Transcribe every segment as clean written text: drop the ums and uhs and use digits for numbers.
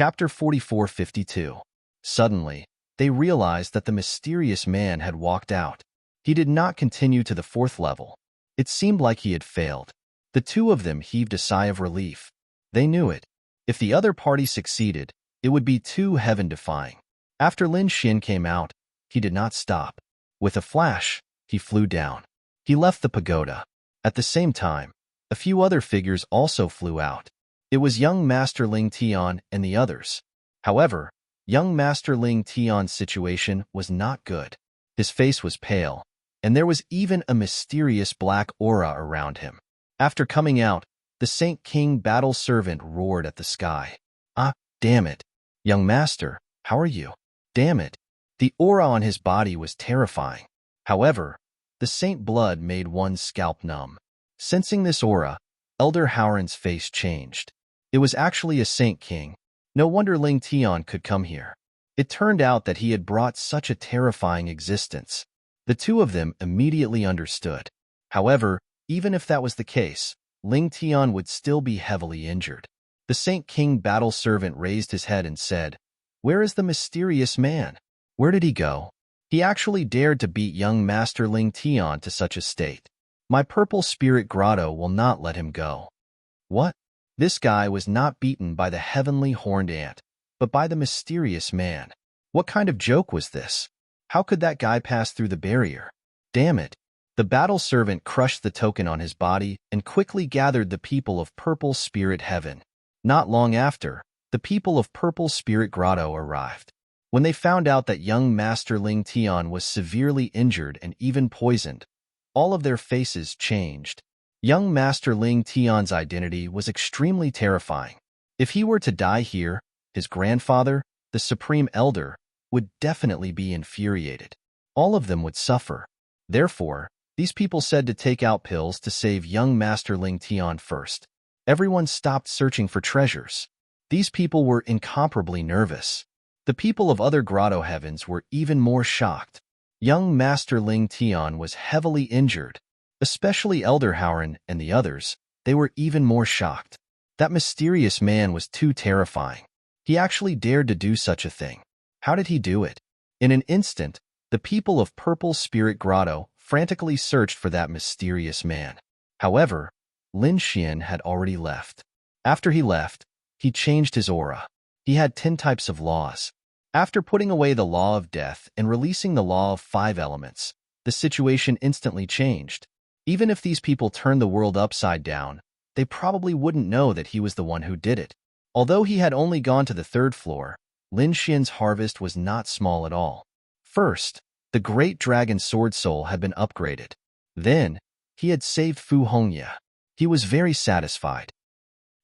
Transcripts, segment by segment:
Chapter 4452. Suddenly, they realized that the mysterious man had walked out. He did not continue to the fourth level. It seemed like he had failed. The two of them heaved a sigh of relief. They knew it. If the other party succeeded, it would be too heaven-defying. After Lin Xian came out, he did not stop. With a flash, he flew down. He left the pagoda. At the same time, a few other figures also flew out. It was young Master Ling Tian and the others. However, young Master Ling Tian's situation was not good. His face was pale, and there was even a mysterious black aura around him. After coming out, the Saint King battle servant roared at the sky. "Ah, damn it. Young master, how are you? Damn it." The aura on his body was terrifying. However, the saint blood made one's scalp numb. Sensing this aura, Elder Howren's face changed. It was actually a Saint King. No wonder Ling Tian could come here. It turned out that he had brought such a terrifying existence. The two of them immediately understood. However, even if that was the case, Ling Tian would still be heavily injured. The Saint King battle servant raised his head and said, "Where is the mysterious man? Where did he go? He actually dared to beat young Master Ling Tian to such a state. My purple spirit grotto will not let him go." What? This guy was not beaten by the heavenly horned ant, but by the mysterious man. What kind of joke was this? How could that guy pass through the barrier? Damn it. The battle servant crushed the token on his body and quickly gathered the people of Purple Spirit Heaven. Not long after, the people of Purple Spirit Grotto arrived. When they found out that young Master Ling Tian was severely injured and even poisoned, all of their faces changed. Young Master Ling Tian's identity was extremely terrifying. If he were to die here, his grandfather, the Supreme Elder, would definitely be infuriated. All of them would suffer. Therefore, these people said to take out pills to save young Master Ling Tian first. Everyone stopped searching for treasures. These people were incomparably nervous. The people of other grotto heavens were even more shocked. Young Master Ling Tian was heavily injured. Especially Elder Howren and the others, they were even more shocked. That mysterious man was too terrifying. He actually dared to do such a thing. How did he do it? In an instant, the people of Purple Spirit Grotto frantically searched for that mysterious man. However, Lin Xian had already left. After he left, he changed his aura. He had 10 types of laws. After putting away the law of death and releasing the law of 5 elements, the situation instantly changed. Even if these people turned the world upside down, they probably wouldn't know that he was the one who did it. Although he had only gone to the 3rd floor, Lin Xian's harvest was not small at all. First, the Great Dragon Sword Soul had been upgraded. Then, he had saved Fu Hongya. He was very satisfied.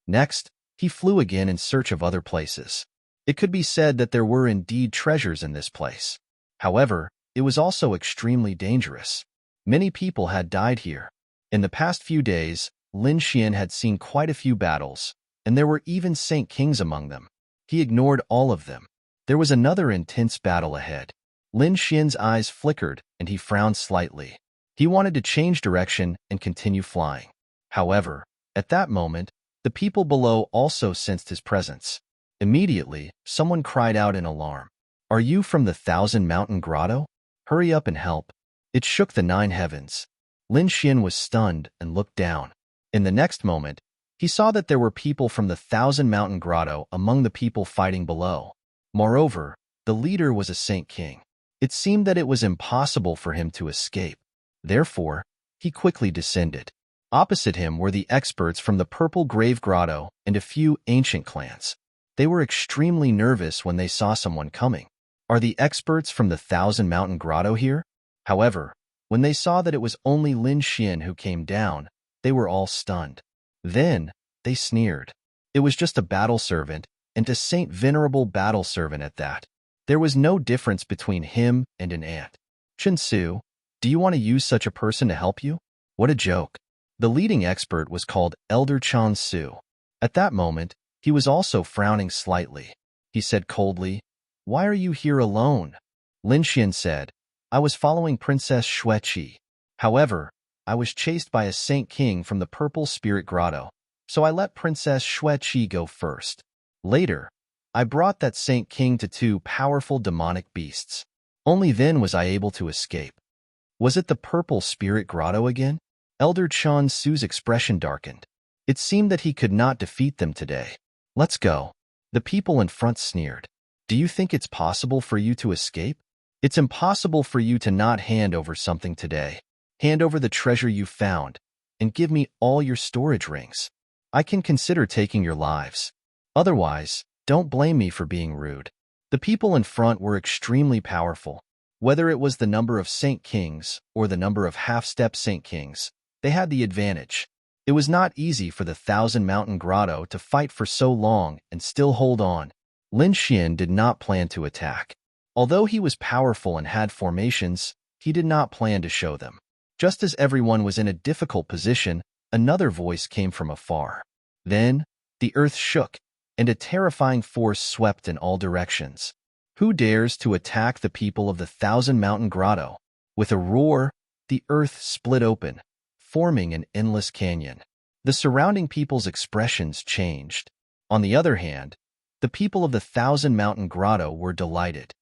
Next, he flew again in search of other places. It could be said that there were indeed treasures in this place. However, it was also extremely dangerous. Many people had died here. In the past few days, Lin Xian had seen quite a few battles, and there were even Saint Kings among them. He ignored all of them. There was another intense battle ahead. Lin Xian's eyes flickered, and he frowned slightly. He wanted to change direction and continue flying. However, at that moment, the people below also sensed his presence. Immediately, someone cried out in alarm. "Are you from the 1,000 Mountain Grotto? Hurry up and help." It shook the 9 heavens. Lin Xian was stunned and looked down. In the next moment, he saw that there were people from the 1,000 Mountain Grotto among the people fighting below. Moreover, the leader was a Saint King. It seemed that it was impossible for him to escape. Therefore, he quickly descended. Opposite him were the experts from the Purple Grave Grotto and a few ancient clans. They were extremely nervous when they saw someone coming. Are the experts from the 1,000 Mountain Grotto here? However, when they saw that it was only Lin Xian who came down, they were all stunned. Then, they sneered. It was just a battle servant, and a Saint Venerable battle servant at that. There was no difference between him and an ant. "Chen Su, do you want to use such a person to help you?" What a joke. The leading expert was called Elder Chan Su. At that moment, he was also frowning slightly. He said coldly, "Why are you here alone?" Lin Xian said, "I was following Princess Xueqi. However, I was chased by a Saint King from the Purple Spirit Grotto, so I let Princess Xueqi go first. Later, I brought that Saint King to two powerful demonic beasts. Only then was I able to escape. Was it the purple spirit grotto again? Elder Chun Su's expression darkened. It seemed that he could not defeat them today. Let's go. The people in front sneered. Do you think it's possible for you to escape? It's impossible for you to not hand over something today. Hand over the treasure you found, and give me all your storage rings. I can consider taking your lives. Otherwise, don't blame me for being rude. The people in front were extremely powerful. Whether it was the number of Saint Kings or the number of half-step Saint Kings, they had the advantage. It was not easy for the Thousand Mountain Grotto to fight for so long and still hold on. Lin Xian did not plan to attack. Although he was powerful and had formations, he did not plan to show them. Just as everyone was in a difficult position, another voice came from afar. Then, the earth shook, and a terrifying force swept in all directions. Who dares to attack the people of the Thousand Mountain Grotto? With a roar, the earth split open, forming an endless canyon. The surrounding people's expressions changed. On the other hand, the people of the Thousand Mountain Grotto were delighted.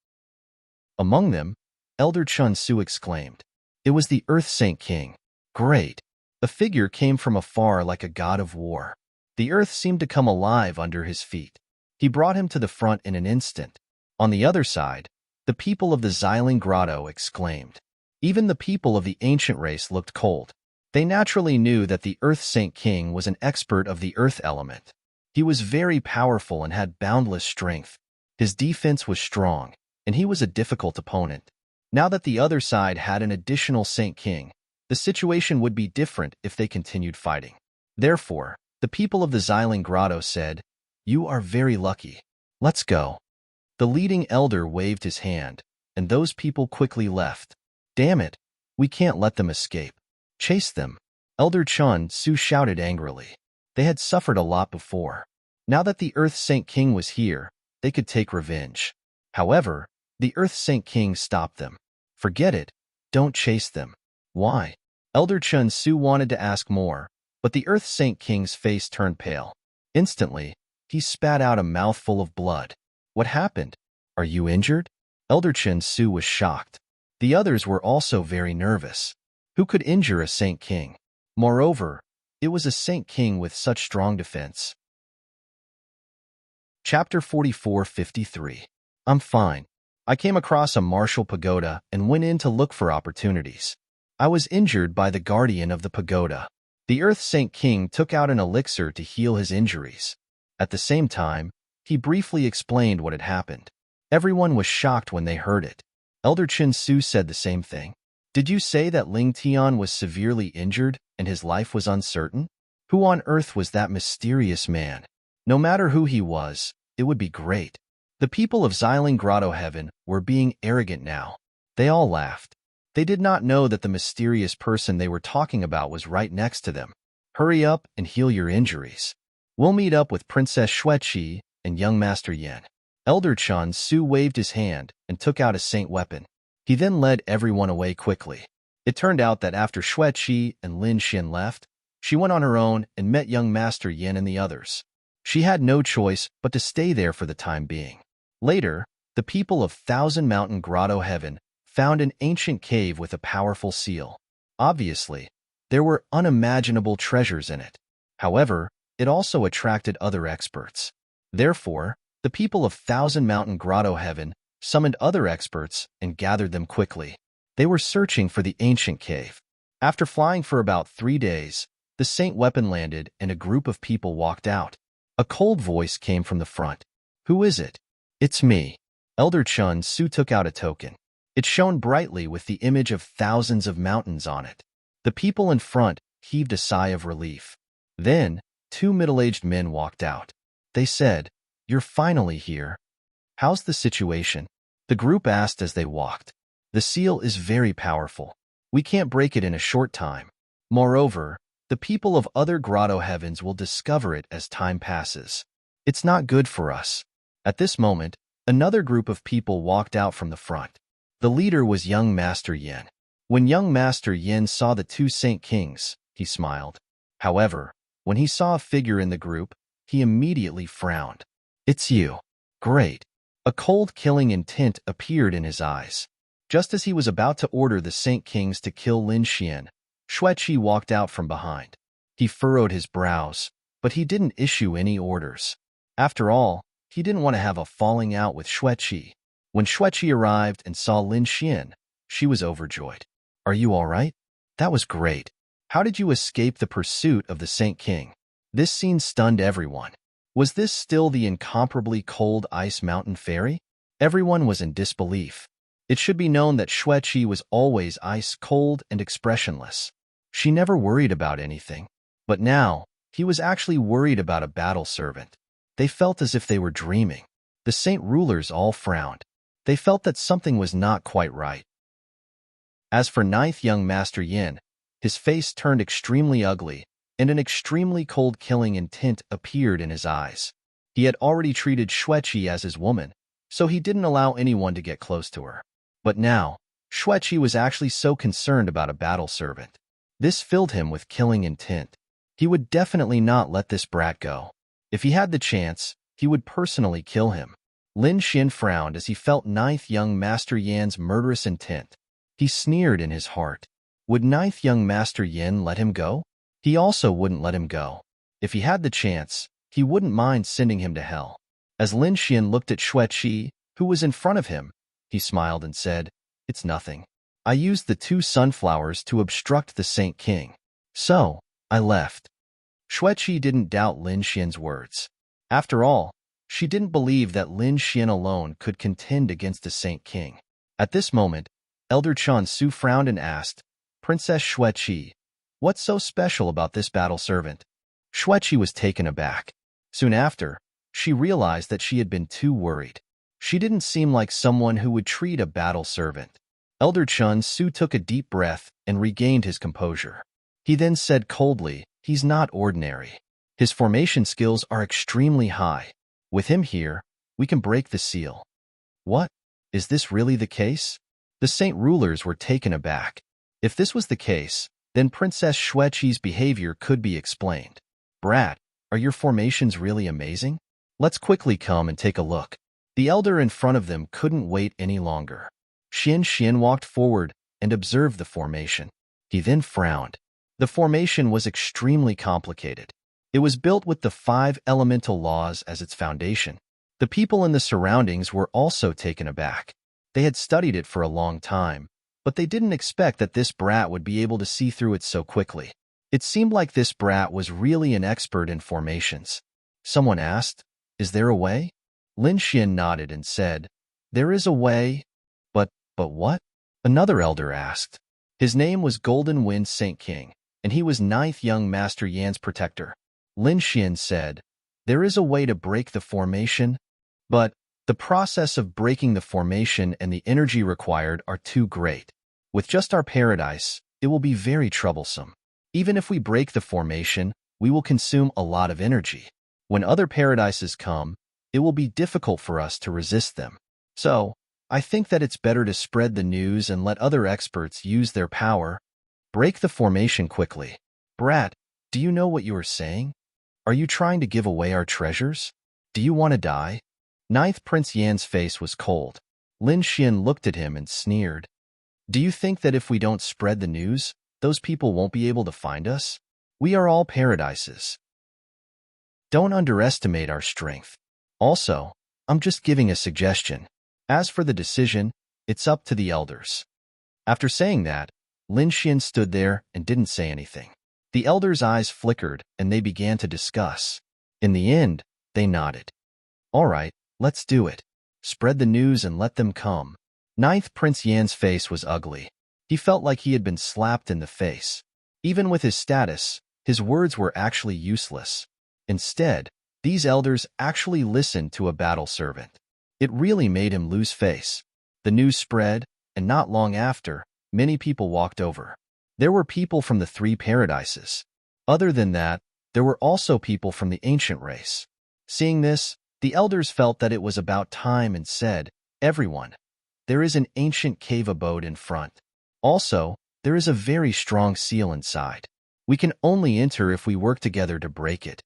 Among them, Elder Chun Su exclaimed, "It was the Earth Saint King. Great!" A figure came from afar like a god of war. The earth seemed to come alive under his feet. He brought him to the front in an instant. On the other side, the people of the Xiling Grotto exclaimed. Even the people of the ancient race looked cold. They naturally knew that the Earth Saint King was an expert of the earth element. He was very powerful and had boundless strength. His defense was strong, and he was a difficult opponent. Now that the other side had an additional Saint King, the situation would be different if they continued fighting. Therefore, the people of the Xiling Grotto said, "You are very lucky. Let's go." The leading elder waved his hand, and those people quickly left. "Damn it, we can't let them escape. Chase them." Elder Chun Su shouted angrily. They had suffered a lot before. Now that the Earth Saint King was here, they could take revenge. However, the Earth Saint King stopped them. "Forget it. Don't chase them." "Why?" Elder Chun Su wanted to ask more, but the Earth Saint King's face turned pale. Instantly, he spat out a mouthful of blood. "What happened? Are you injured?" Elder Chun Su was shocked. The others were also very nervous. Who could injure a Saint King? Moreover, it was a Saint King with such strong defense. Chapter 44:53. I'm fine. I came across a martial pagoda and went in to look for opportunities. I was injured by the guardian of the pagoda. The Earth Saint King took out an elixir to heal his injuries. At the same time, he briefly explained what had happened. Everyone was shocked when they heard it. Elder Chun Su said the same thing. "Did you say that Ling Tian was severely injured and his life was uncertain? Who on earth was that mysterious man? No matter who he was, it would be great." The people of Xiling Grotto Heaven were being arrogant now. They all laughed. They did not know that the mysterious person they were talking about was right next to them. "Hurry up and heal your injuries. We'll meet up with Princess Xueqi and young Master Yan." Elder Chun Su waved his hand and took out a saint weapon. He then led everyone away quickly. It turned out that after Xueqi and Lin Xian left, she went on her own and met young Master Yan and the others. She had no choice but to stay there for the time being. Later, the people of Thousand Mountain Grotto Heaven found an ancient cave with a powerful seal. Obviously, there were unimaginable treasures in it. However, it also attracted other experts. Therefore, the people of Thousand Mountain Grotto Heaven summoned other experts and gathered them quickly. They were searching for the ancient cave. After flying for about 3 days, the saint weapon landed and a group of people walked out. A cold voice came from the front. "Who is it?" "It's me." Elder Chun Su took out a token. It shone brightly with the image of thousands of mountains on it. The people in front heaved a sigh of relief. Then, 2 middle-aged men walked out. They said, "You're finally here. How's the situation?" The group asked as they walked. "The seal is very powerful. We can't break it in a short time. Moreover, the people of other grotto heavens will discover it as time passes. It's not good for us." At this moment, another group of people walked out from the front. The leader was young Master Yin. When young Master Yin saw the 2 Saint Kings, he smiled. However, when he saw a figure in the group, he immediately frowned. "It's you." Great. A cold killing intent appeared in his eyes. Just as he was about to order the Saint Kings to kill Lin Xian, Xueqi walked out from behind. He furrowed his brows, but he didn't issue any orders. After all, he didn't want to have a falling out with Xueqi. When Xueqi arrived and saw Lin Xian, she was overjoyed. Are you all right? That was great. How did you escape the pursuit of the Saint King? This scene stunned everyone. Was this still the incomparably cold ice mountain fairy? Everyone was in disbelief. It should be known that Xueqi was always ice-cold and expressionless. She never worried about anything. But now, he was actually worried about a battle servant. They felt as if they were dreaming. The saint rulers all frowned. They felt that something was not quite right. As for ninth young Master Yin, his face turned extremely ugly, and an extremely cold killing intent appeared in his eyes. He had already treated Xueqi as his woman, so he didn't allow anyone to get close to her. But now, Xueqi was actually so concerned about a battle servant. This filled him with killing intent. He would definitely not let this brat go. If he had the chance, he would personally kill him. Lin Xian frowned as he felt ninth young Master Yan's murderous intent. He sneered in his heart. Would ninth young Master Yin let him go? He also wouldn't let him go. If he had the chance, he wouldn't mind sending him to hell. As Lin Xian looked at Xueqi, who was in front of him, he smiled and said, "It's nothing. I used the 2 sunflowers to obstruct the Saint King. So, I left." Xueqi didn't doubt Lin Xian's words. After all, she didn't believe that Lin Xian alone could contend against a Saint King. At this moment, Elder Chan Su frowned and asked, "Princess Xueqi, what's so special about this battle servant?" Xueqi was taken aback. Soon after, she realized that she had been too worried. She didn't seem like someone who would treat a battle servant. Elder Chun Su took a deep breath and regained his composure. He then said coldly, "He's not ordinary. His formation skills are extremely high. With him here, we can break the seal." What? Is this really the case? The saint rulers were taken aback. If this was the case, then Princess Xueqi's behavior could be explained. "Brat, are your formations really amazing? Let's quickly come and take a look." The elder in front of them couldn't wait any longer. Xian walked forward and observed the formation. He then frowned. The formation was extremely complicated. It was built with the 5 elemental laws as its foundation. The people in the surroundings were also taken aback. They had studied it for a long time, but they didn't expect that this brat would be able to see through it so quickly. It seemed like this brat was really an expert in formations. Someone asked, "Is there a way?" Lin Xian nodded and said, "There is a way, but what?" Another elder asked. His name was Golden Wind Saint King, and he was 9th young Master Yan's protector. Lin Xian said, "There is a way to break the formation, but the process of breaking the formation and the energy required are too great. With just our paradise, it will be very troublesome. Even if we break the formation, we will consume a lot of energy. When other paradises come, it will be difficult for us to resist them. So, I think that it's better to spread the news and let other experts use their power. Break the formation quickly." "Brat, do you know what you are saying? Are you trying to give away our treasures? Do you want to die?" 9th Prince Yan's face was cold. Lin Xian looked at him and sneered. "Do you think that if we don't spread the news, those people won't be able to find us? We are all paradises. Don't underestimate our strength. Also, I'm just giving a suggestion. As for the decision, it's up to the elders." After saying that, Lin Xian stood there and didn't say anything. The elders' eyes flickered and they began to discuss. In the end, they nodded. "All right, let's do it. Spread the news and let them come." 9th Prince Yan's face was ugly. He felt like he had been slapped in the face. Even with his status, his words were actually useless. Instead, these elders actually listened to a battle servant. It really made him lose face. The news spread, and not long after, many people walked over. There were people from the 3 paradises. Other than that, there were also people from the ancient race. Seeing this, the elders felt that it was about time and said, "Everyone, there is an ancient cave abode in front. Also, there is a very strong seal inside. We can only enter if we work together to break it.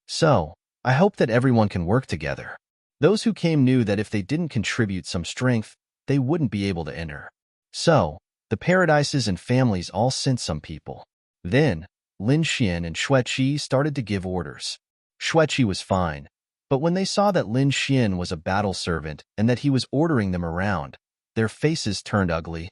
So, I hope that everyone can work together." Those who came knew that if they didn't contribute some strength, they wouldn't be able to enter. So, the paradises and families all sent some people. Then, Lin Xian and Xueqi started to give orders. Xueqi was fine, but when they saw that Lin Xian was a battle servant and that he was ordering them around, their faces turned ugly.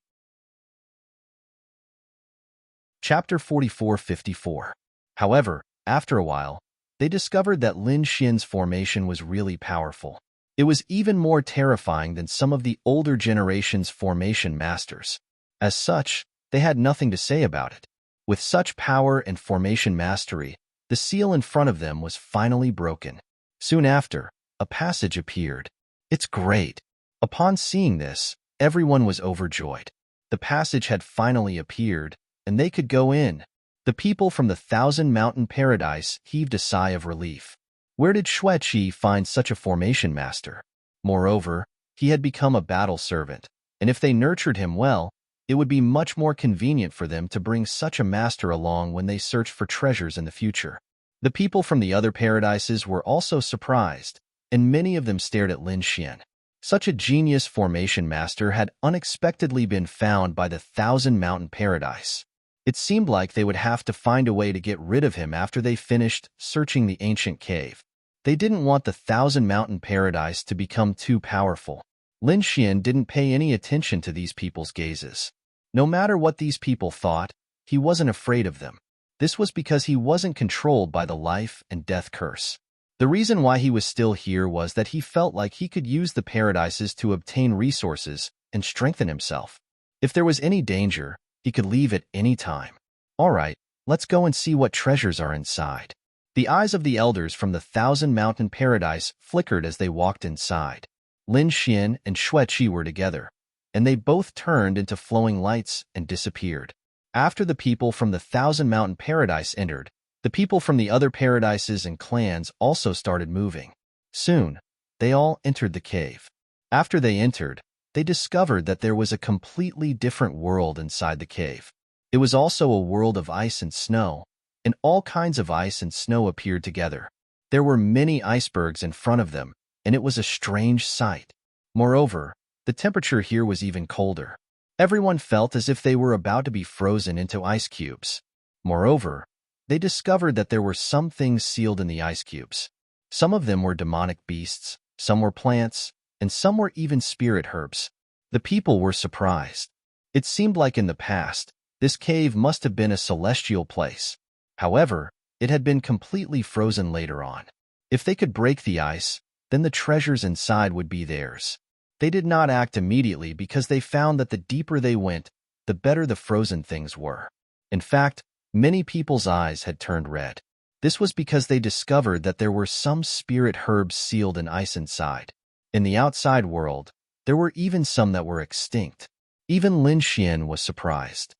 Chapter 44:54. However, after a while, they discovered that Lin Xian's formation was really powerful. It was even more terrifying than some of the older generation's formation masters. As such, they had nothing to say about it. With such power and formation mastery, the seal in front of them was finally broken. Soon after, a passage appeared. It's great. Upon seeing this, everyone was overjoyed. The passage had finally appeared, and they could go in. The people from the Thousand Mountain Paradise heaved a sigh of relief. Where did Xueqi find such a formation master? Moreover, he had become a battle servant, and if they nurtured him well, it would be much more convenient for them to bring such a master along when they search for treasures in the future. The people from the other paradises were also surprised, and many of them stared at Lin Xian. Such a genius formation master had unexpectedly been found by the Thousand Mountain Paradise. It seemed like they would have to find a way to get rid of him after they finished searching the ancient cave. They didn't want the Thousand Mountain Paradise to become too powerful. Lin Xian didn't pay any attention to these people's gazes. No matter what these people thought, he wasn't afraid of them. This was because he wasn't controlled by the life and death curse. The reason why he was still here was that he felt like he could use the paradises to obtain resources and strengthen himself. If there was any danger, he could leave at any time. All right, let's go and see what treasures are inside. The eyes of the elders from the Thousand Mountain Paradise flickered as they walked inside. Lin Xian and Xueqi were together, and they both turned into flowing lights and disappeared. After the people from the Thousand Mountain Paradise entered, the people from the other paradises and clans also started moving. Soon, they all entered the cave. After they entered, they discovered that there was a completely different world inside the cave. It was also a world of ice and snow, and all kinds of ice and snow appeared together. There were many icebergs in front of them, and it was a strange sight. Moreover, the temperature here was even colder. Everyone felt as if they were about to be frozen into ice cubes. Moreover, they discovered that there were some things sealed in the ice cubes. Some of them were demonic beasts, some were plants, and some were even spirit herbs. The people were surprised. It seemed like in the past, this cave must have been a celestial place. However, it had been completely frozen later on. If they could break the ice, then the treasures inside would be theirs. They did not act immediately because they found that the deeper they went, the better the frozen things were. In fact, many people's eyes had turned red. This was because they discovered that there were some spirit herbs sealed in ice inside. In the outside world, there were even some that were extinct. Even Lin Xian was surprised.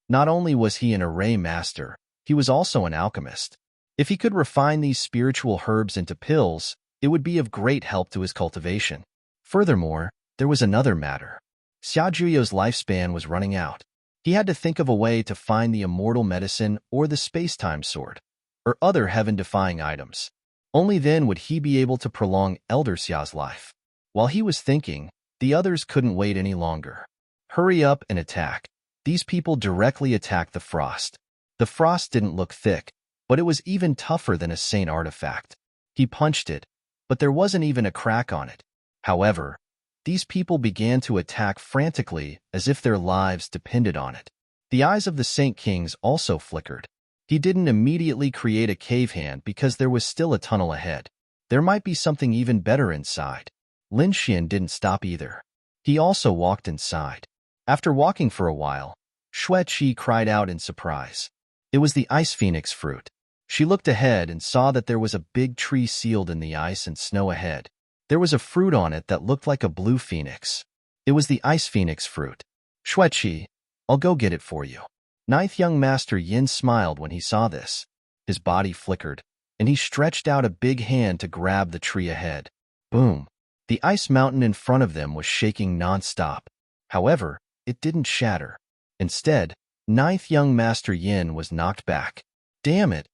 Not only was he an array master, he was also an alchemist. If he could refine these spiritual herbs into pills, it would be of great help to his cultivation. Furthermore, there was another matter. Xia Zhuyo's lifespan was running out. He had to think of a way to find the immortal medicine or the space-time sword, or other heaven-defying items. Only then would he be able to prolong Elder Xia's life. While he was thinking, the others couldn't wait any longer. Hurry up and attack. These people directly attacked the frost. The frost didn't look thick, but it was even tougher than a saint artifact. He punched it, but there wasn't even a crack on it. However, these people began to attack frantically as if their lives depended on it. The eyes of the Saint Kings also flickered. He didn't immediately create a cave hand because there was still a tunnel ahead. There might be something even better inside. Lin Xian didn't stop either. He also walked inside. After walking for a while, Xueqi cried out in surprise. It was the ice phoenix fruit. She looked ahead and saw that there was a big tree sealed in the ice and snow ahead. There was a fruit on it that looked like a blue phoenix. It was the ice phoenix fruit. Xueqi, I'll go get it for you. Ninth young Master Yin smiled when he saw this. His body flickered, and he stretched out a big hand to grab the tree ahead. Boom! The ice mountain in front of them was shaking non-stop. However, it didn't shatter. Instead, Ninth young Master Yin was knocked back. Damn it!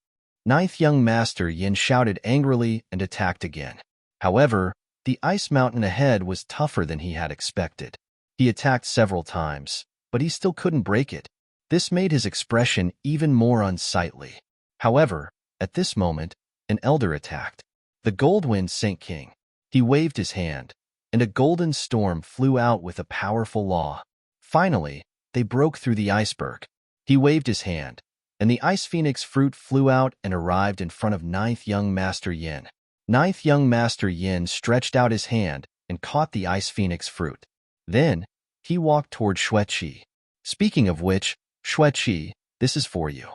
Ninth young Master Yin shouted angrily and attacked again. However, the ice mountain ahead was tougher than he had expected. He attacked several times, but he still couldn't break it. This made his expression even more unsightly. However, at this moment, an elder attacked. The Goldwind Saint King. He waved his hand, and a golden storm flew out with a powerful law. Finally, they broke through the iceberg. He waved his hand, and the Ice Phoenix fruit flew out and arrived in front of Ninth Young Master Yin. Ninth Young Master Yin stretched out his hand and caught the Ice Phoenix fruit. Then, he walked toward Xueqi. Speaking of which, Xueqi, this is for you.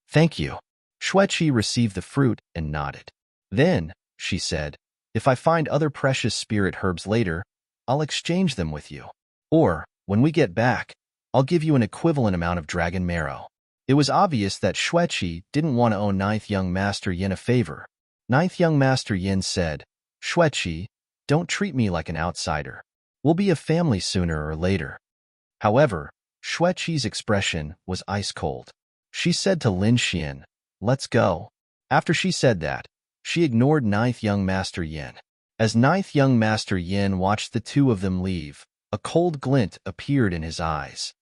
Thank you. Xueqi received the fruit and nodded. Then, she said, if I find other precious spirit herbs later, I'll exchange them with you. Or, when we get back, I'll give you an equivalent amount of dragon marrow. It was obvious that Xueqi didn't want to owe Ninth Young Master Yin a favor. Ninth Young Master Yin said, Xueqi, don't treat me like an outsider. We'll be a family sooner or later. However, Xueqi's expression was ice-cold. She said to Lin Xian, let's go. After she said that, she ignored Ninth Young Master Yin. As Ninth Young Master Yin watched the two of them leave, a cold glint appeared in his eyes.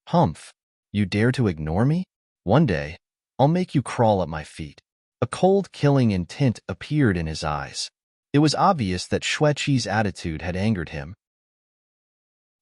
Humph, you dare to ignore me? One day, I'll make you crawl at my feet. A cold killing intent appeared in his eyes. It was obvious that Xueqi's attitude had angered him.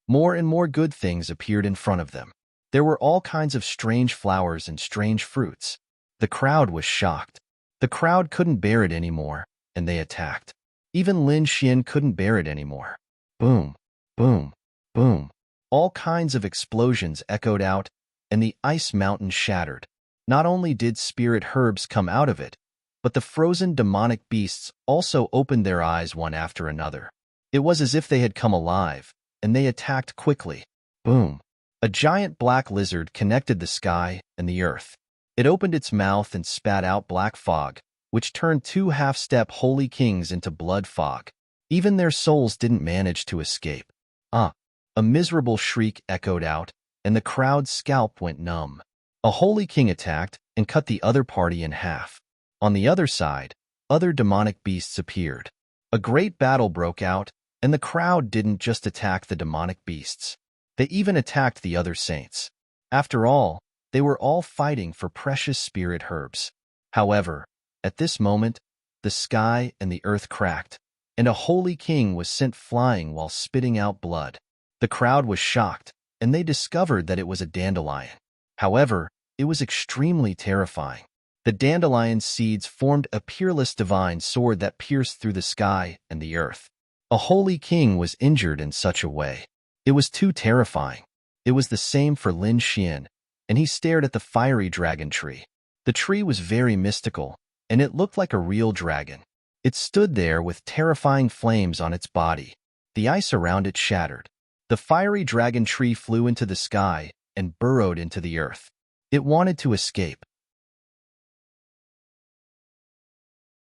More and more good things appeared in front of them. There were all kinds of strange flowers and strange fruits. The crowd was shocked. The crowd couldn't bear it anymore, and they attacked. Even Lin Xian couldn't bear it anymore. Boom, boom, boom. All kinds of explosions echoed out, and the ice mountain shattered. Not only did spirit herbs come out of it, but the frozen demonic beasts also opened their eyes one after another. It was as if they had come alive, and they attacked quickly. Boom. A giant black lizard connected the sky and the earth. It opened its mouth and spat out black fog, which turned two half-step holy kings into blood fog. Even their souls didn't manage to escape. A miserable shriek echoed out, and the crowd's scalp went numb. A holy king attacked and cut the other party in half. On the other side, other demonic beasts appeared. A great battle broke out, and the crowd didn't just attack the demonic beasts. They even attacked the other saints. After all, they were all fighting for precious spirit herbs. However, at this moment, the sky and the earth cracked, and a holy king was sent flying while spitting out blood. The crowd was shocked, and they discovered that it was a dandelion. However, it was extremely terrifying. The dandelion's seeds formed a peerless divine sword that pierced through the sky and the earth. A holy king was injured in such a way. It was too terrifying. It was the same for Lin Xian, and he stared at the fiery dragon tree. The tree was very mystical, and it looked like a real dragon. It stood there with terrifying flames on its body. The ice around it shattered. The fiery dragon tree flew into the sky and burrowed into the earth. It wanted to escape.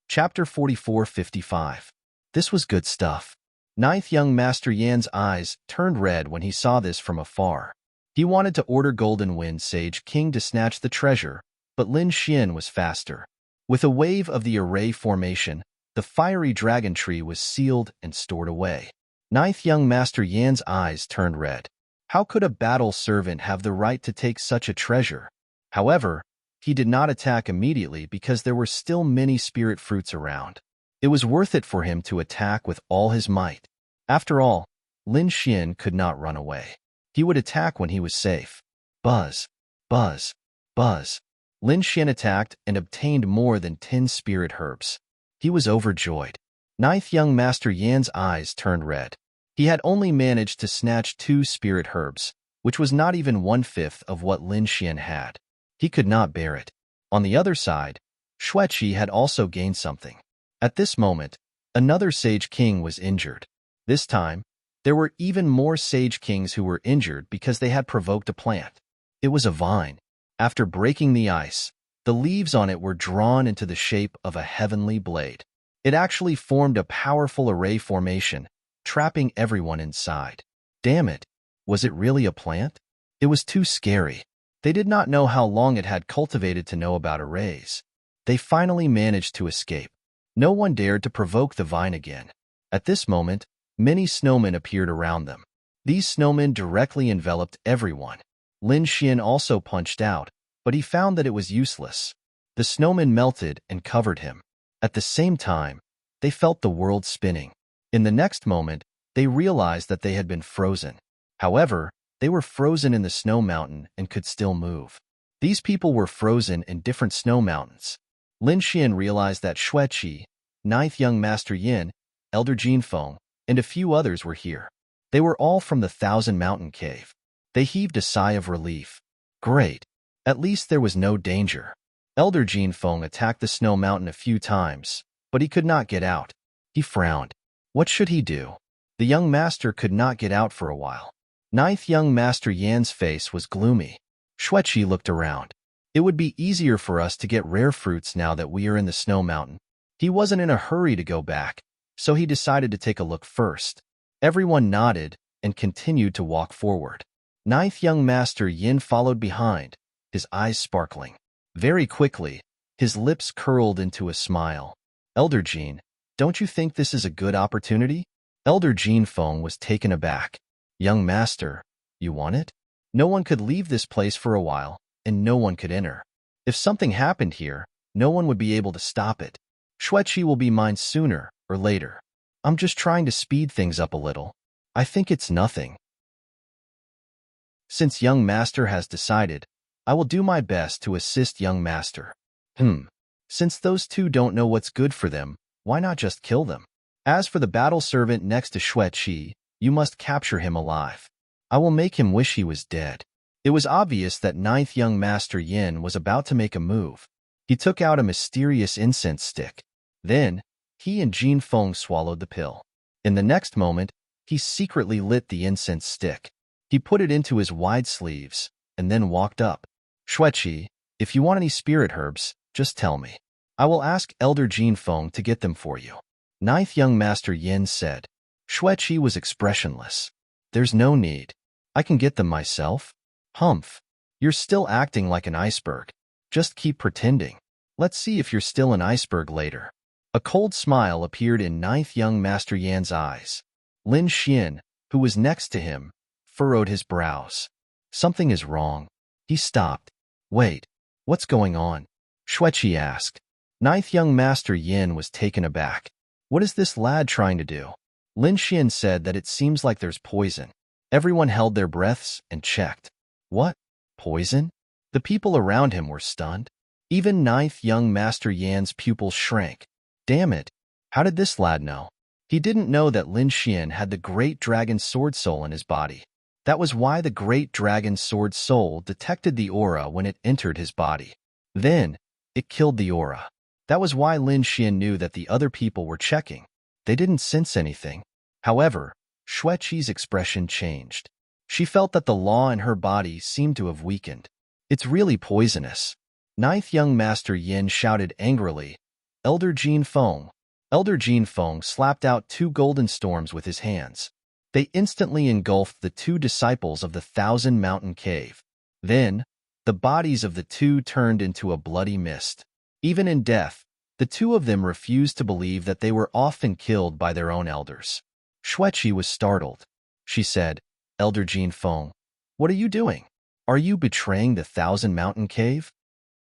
Chapter 44:55. This was good stuff. Ninth Young Master Yan's eyes turned red when he saw this from afar. He wanted to order Golden Wind Sage King to snatch the treasure, but Lin Xian was faster. With a wave of the array formation, the fiery dragon tree was sealed and stored away. Ninth Young Master Yan's eyes turned red. How could a battle servant have the right to take such a treasure? However, he did not attack immediately because there were still many spirit fruits around. It was worth it for him to attack with all his might. After all, Lin Xian could not run away. He would attack when he was safe. Buzz, buzz, buzz. Lin Xian attacked and obtained more than 10 spirit herbs. He was overjoyed. Ninth Young Master Yan's eyes turned red. He had only managed to snatch 2 spirit herbs, which was not even 1/5 of what Lin Xian had. He could not bear it. On the other side, Xueqi had also gained something. At this moment, another Sage King was injured. This time, there were even more Sage Kings who were injured because they had provoked a plant. It was a vine. After breaking the ice, the leaves on it were drawn into the shape of a heavenly blade. It actually formed a powerful array formation, trapping everyone inside. Damn it, was it really a plant? It was too scary. They did not know how long it had cultivated to know about arrays. They finally managed to escape. No one dared to provoke the vine again. At this moment, many snowmen appeared around them. These snowmen directly enveloped everyone. Lin Xian also punched out, but he found that it was useless. The snowmen melted and covered him. At the same time, they felt the world spinning. In the next moment, they realized that they had been frozen. However, they were frozen in the snow mountain and could still move. These people were frozen in different snow mountains. Lin Xian realized that Xueqi, Ninth Young Master Yin, Elder Jinfeng, and a few others were here. They were all from the Thousand Mountain Cave. They heaved a sigh of relief. Great. At least there was no danger. Elder Jinfeng attacked the snow mountain a few times, but he could not get out. He frowned. What should he do? The young master could not get out for a while. Ninth Young Master Yan's face was gloomy. Xueqi looked around. It would be easier for us to get rare fruits now that we are in the snow mountain. He wasn't in a hurry to go back, so he decided to take a look first. Everyone nodded and continued to walk forward. Ninth Young Master Yin followed behind, his eyes sparkling. Very quickly, his lips curled into a smile. Elder Jin, don't you think this is a good opportunity? Elder Jinfeng was taken aback. Young Master, you want it? No one could leave this place for a while, and no one could enter. If something happened here, no one would be able to stop it. Xueqi will be mine sooner or later. I'm just trying to speed things up a little. I think it's nothing. Since Young Master has decided, I will do my best to assist Young Master. Since those two don't know what's good for them, why not just kill them? As for the battle servant next to Xueqi, you must capture him alive. I will make him wish he was dead. It was obvious that Ninth Young Master Yin was about to make a move. He took out a mysterious incense stick. Then, he and Jinfeng swallowed the pill. In the next moment, he secretly lit the incense stick. He put it into his wide sleeves, and then walked up. Xueqi, if you want any spirit herbs, just tell me. I will ask Elder Jinfeng to get them for you. Ninth Young Master Yin said. Xueqi was expressionless. There's no need. I can get them myself. Humph. You're still acting like an iceberg. Just keep pretending. Let's see if you're still an iceberg later. A cold smile appeared in Ninth Young Master Yan's eyes. Lin Xian, who was next to him, furrowed his brows. Something is wrong. He stopped. Wait, what's going on? Xueqi asked. Ninth Young Master Yin was taken aback. What is this lad trying to do? Lin Xian said that it seems like there's poison. Everyone held their breaths and checked. What? Poison? The people around him were stunned. Even Ninth Young Master Yan's pupils shrank. Damn it. How did this lad know? He didn't know that Lin Xian had the Great Dragon Sword Soul in his body. That was why the Great Dragon Sword Soul detected the aura when it entered his body. Then, it killed the aura. That was why Lin Xian knew that the other people were checking. They didn't sense anything. However, Xueqi's expression changed. She felt that the law in her body seemed to have weakened. It's really poisonous. Ninth Young Master Yin shouted angrily, Elder Jinfeng. Elder Jinfeng slapped out 2 golden storms with his hands. They instantly engulfed the 2 disciples of the Thousand Mountain Cave. Then, the bodies of the 2 turned into a bloody mist. Even in death, the 2 of them refused to believe that they were often killed by their own elders. Xueqi was startled. She said, Elder Jinfeng, what are you doing? Are you betraying the Thousand Mountain Cave?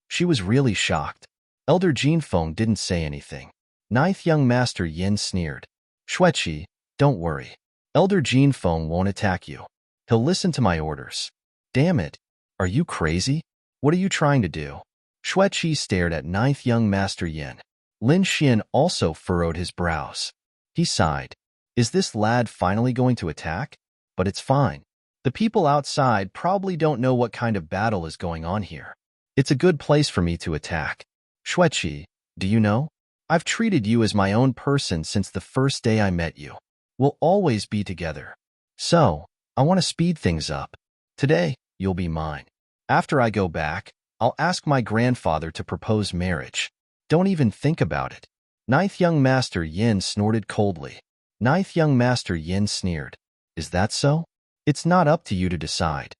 She was really shocked. Elder Jinfeng didn't say anything. Ninth Young Master Yin sneered. Xueqi, don't worry. Elder Jinfeng won't attack you. He'll listen to my orders. Damn it. Are you crazy? What are you trying to do? Xueqi stared at Ninth Young Master Yin. Lin Xian also furrowed his brows. He sighed. Is this lad finally going to attack? But it's fine. The people outside probably don't know what kind of battle is going on here. It's a good place for me to attack. Xueqi, do you know? I've treated you as my own person since the first day I met you. We'll always be together. So, I want to speed things up. Today, you'll be mine. After I go back, I'll ask my grandfather to propose marriage. Don't even think about it. Ninth Young Master Yin snorted coldly. Ninth Young Master Yin sneered. Is that so? It's not up to you to decide.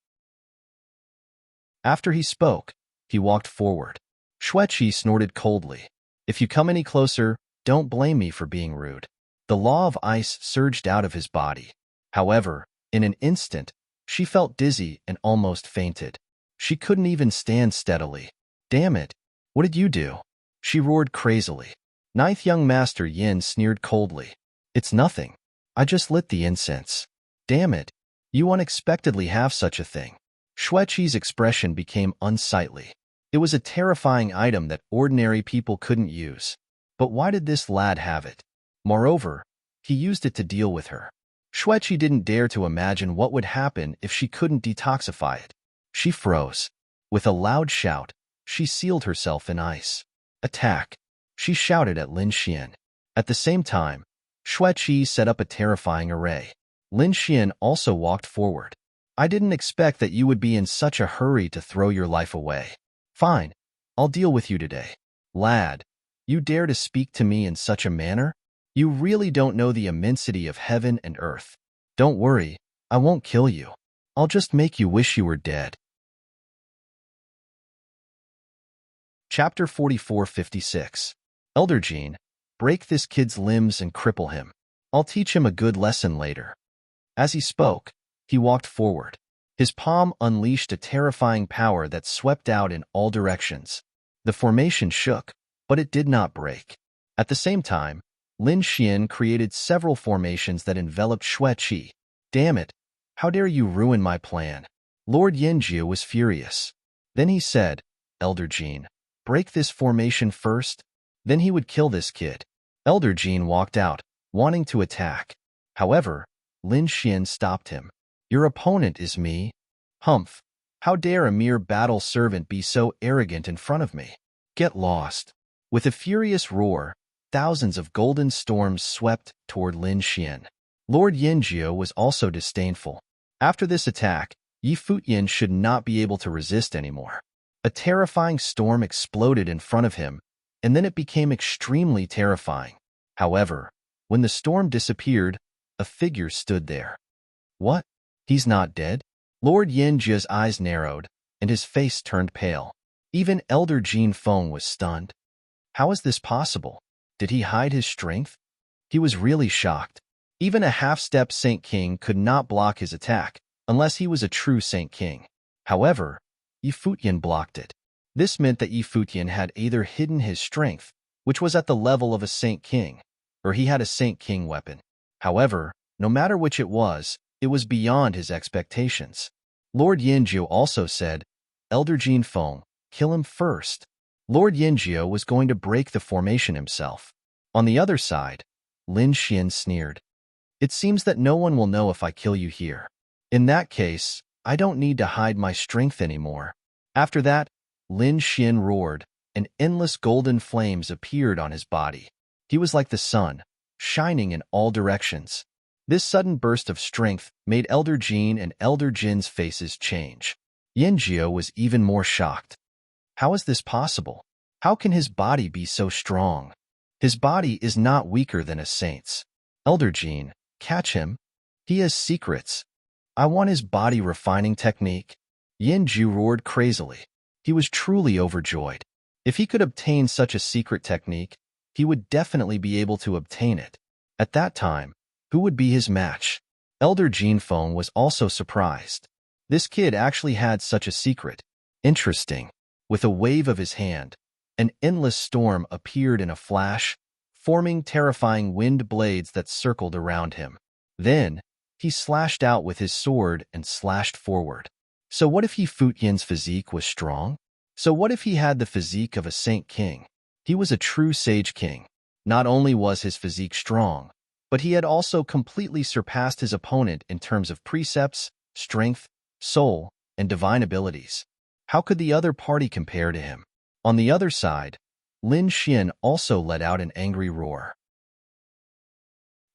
After he spoke, he walked forward. Xueqi snorted coldly. If you come any closer, Don't blame me for being rude. The law of ice surged out of his body. However, in an instant, she felt dizzy and almost fainted. She couldn't even stand steadily. Damn it! What did you do? She roared crazily. Ninth young Master Yin sneered coldly. It's nothing. I just lit the incense. Damn it! You unexpectedly have such a thing. Xueqi's expression became unsightly. It was a terrifying item that ordinary people couldn't use. But why did this lad have it? Moreover, he used it to deal with her. Xueqi didn't dare to imagine what would happen if she couldn't detoxify it. She froze. With a loud shout, she sealed herself in ice. Attack! She shouted at Lin Xian. At the same time, Xueqi set up a terrifying array. Lin Xian also walked forward. I didn't expect that you would be in such a hurry to throw your life away. Fine, I'll deal with you today. Lad, you dare to speak to me in such a manner? You really don't know the immensity of heaven and earth. Don't worry, I won't kill you. I'll just make you wish you were dead. Chapter 44-56. Elder Jean, break this kid's limbs and cripple him. I'll teach him a good lesson later. As he spoke, he walked forward. His palm unleashed a terrifying power that swept out in all directions. The formation shook, but it did not break. At the same time, Lin Xian created several formations that enveloped Xueqi. Damn it! How dare you ruin my plan? Lord Yanjiu was furious. Then he said, Elder Jean, break this formation first, then he would kill this kid. Elder Jean walked out, wanting to attack. However, Lin Xian stopped him. Your opponent is me. Humph! How dare a mere battle servant be so arrogant in front of me? Get lost. With a furious roar, thousands of golden storms swept toward Lin Xian. Lord Yanjiu was also disdainful. After this attack, Yi Fuyan should not be able to resist anymore. A terrifying storm exploded in front of him, and then it became extremely terrifying. However, when the storm disappeared, a figure stood there. What? He's not dead? Lord Yanjiu's eyes narrowed, and his face turned pale. Even Elder Jean Feng was stunned. How is this possible? Did he hide his strength? He was really shocked. Even a half-step Saint King could not block his attack, unless he was a true Saint King. However, Yi Fuyan blocked it. This meant that Yi Fuyan had either hidden his strength, which was at the level of a Saint King, or he had a Saint King weapon. However, no matter which it was beyond his expectations. Lord Yanjiu also said, Elder Jean Feng, kill him first. Lord Yanjiu was going to break the formation himself. On the other side, Lin Xian sneered. It seems that no one will know if I kill you here. In that case, I don't need to hide my strength anymore. After that, Lin Xian roared, and endless golden flames appeared on his body. He was like the sun, shining in all directions. This sudden burst of strength made Elder Jean and Elder Jin's faces change. Yanjiu was even more shocked. How is this possible? How can his body be so strong? His body is not weaker than a saint's. Elder Jean, catch him. He has secrets. I want his body refining technique. Yanjiu roared crazily. He was truly overjoyed. If he could obtain such a secret technique, he would definitely be able to obtain it. At that time, who would be his match? Elder Jean Feng was also surprised. This kid actually had such a secret. Interesting. With a wave of his hand, an endless storm appeared in a flash, forming terrifying wind blades that circled around him. Then, he slashed out with his sword and slashed forward. So what if Yi Fuyan's physique was strong? So what if he had the physique of a Saint King? He was a true Sage King. Not only was his physique strong, but he had also completely surpassed his opponent in terms of precepts, strength, soul, and divine abilities. How could the other party compare to him? On the other side, Lin Xian also let out an angry roar.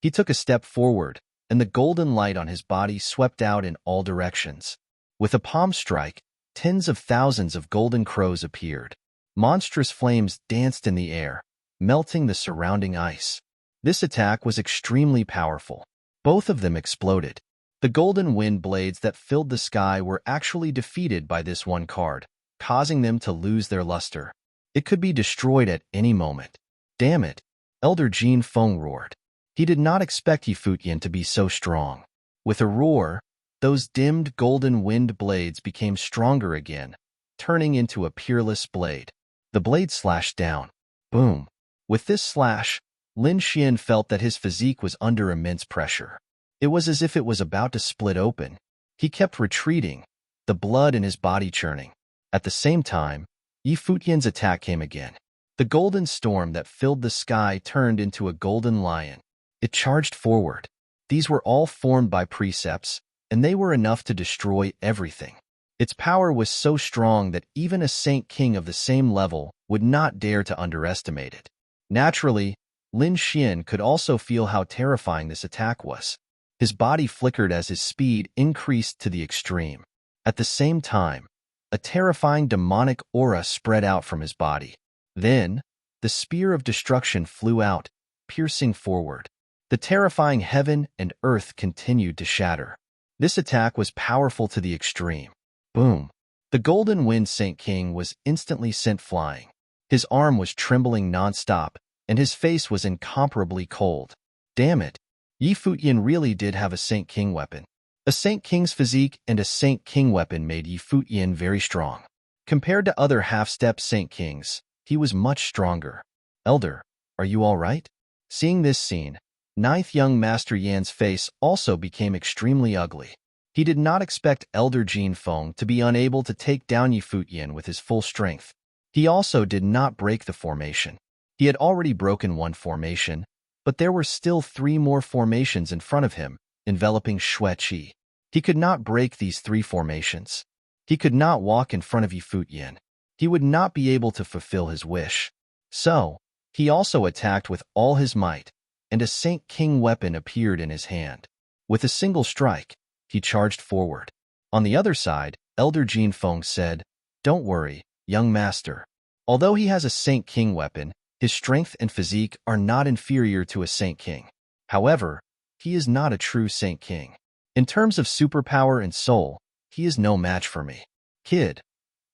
He took a step forward, and the golden light on his body swept out in all directions. With a palm strike, tens of thousands of golden crows appeared. Monstrous flames danced in the air, melting the surrounding ice. This attack was extremely powerful. Both of them exploded. The golden wind blades that filled the sky were actually defeated by this one card, causing them to lose their luster. It could be destroyed at any moment. Damn it! Elder Jin Feng roared. He did not expect Yi Futian to be so strong. With a roar, those dimmed golden wind blades became stronger again, turning into a peerless blade. The blade slashed down. Boom. With this slash, Lin Xian felt that his physique was under immense pressure. It was as if it was about to split open. He kept retreating, the blood in his body churning. At the same time, Yi Futian's attack came again. The golden storm that filled the sky turned into a golden lion. It charged forward. These were all formed by precepts, and they were enough to destroy everything. Its power was so strong that even a Saint King of the same level would not dare to underestimate it. Naturally, Lin Xian could also feel how terrifying this attack was. His body flickered as his speed increased to the extreme. At the same time, a terrifying demonic aura spread out from his body. Then, the spear of destruction flew out, piercing forward. The terrifying heaven and earth continued to shatter. This attack was powerful to the extreme. Boom! The Golden Wind Saint King was instantly sent flying. His arm was trembling non-stop, and his face was incomparably cold. Damn it! Yi Futian really did have a Saint King weapon. A Saint King's physique and a Saint King weapon made Yi Futian very strong. Compared to other half-step Saint Kings, he was much stronger. Elder, are you all right? Seeing this scene, Ninth Young Master Yan's face also became extremely ugly. He did not expect Elder Jin Feng to be unable to take down Yi Futian with his full strength. He also did not break the formation. He had already broken one formation, but there were still 3 more formations in front of him, enveloping Xue Qi. He could not break these 3 formations. He could not walk in front of Yi Futian. He would not be able to fulfill his wish. So, he also attacked with all his might, and a Saint King weapon appeared in his hand. With a single strike, he charged forward. On the other side, Elder Jin Feng said, "Don't worry, young master. Although he has a Saint King weapon, his strength and physique are not inferior to a Saint King. However, he is not a true Saint King. In terms of superpower and soul, he is no match for me. Kid,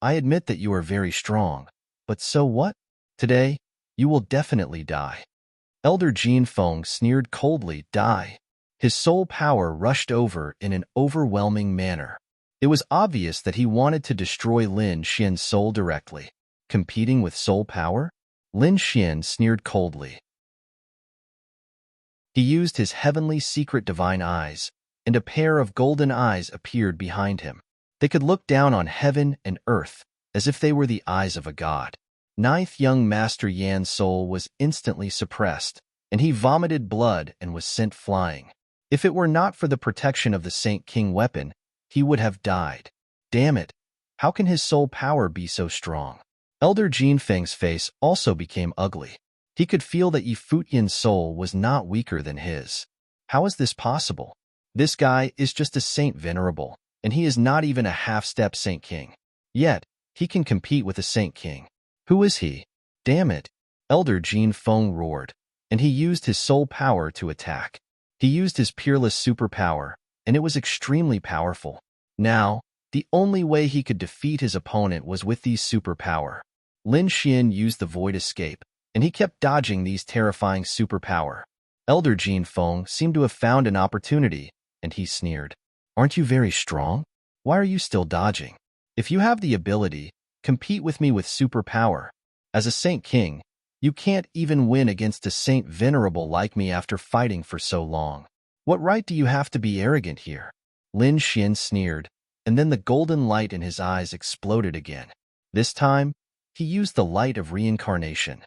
I admit that you are very strong, but so what? Today, you will definitely die." Elder Jin Feng sneered coldly, "Die." His soul power rushed over in an overwhelming manner. It was obvious that he wanted to destroy Lin Xian's soul directly. Competing with soul power? Lin Xian sneered coldly. He used his heavenly secret divine eyes, and a pair of golden eyes appeared behind him. They could look down on heaven and earth as if they were the eyes of a god. Ninth Young Master Yan's soul was instantly suppressed, and he vomited blood and was sent flying. If it were not for the protection of the Saint King weapon, he would have died. Damn it! How can his soul power be so strong? Elder Jin Feng's face also became ugly. He could feel that Yi Futian's soul was not weaker than his. How is this possible? This guy is just a Saint Venerable, and he is not even a half-step Saint King. Yet, he can compete with a Saint King. Who is he? Damn it! Elder Jin Feng roared, and he used his soul power to attack. He used his peerless superpower, and it was extremely powerful. Now, the only way he could defeat his opponent was with these superpower. Lin Xian used the Void Escape, and he kept dodging these terrifying superpower. Elder Jin Feng seemed to have found an opportunity, and he sneered. "Aren't you very strong? Why are you still dodging? If you have the ability, compete with me with superpower. As a Saint King, you can't even win against a Saint Venerable like me after fighting for so long. What right do you have to be arrogant here?" Lin Xian sneered, and then the golden light in his eyes exploded again. This time, he used the light of reincarnation.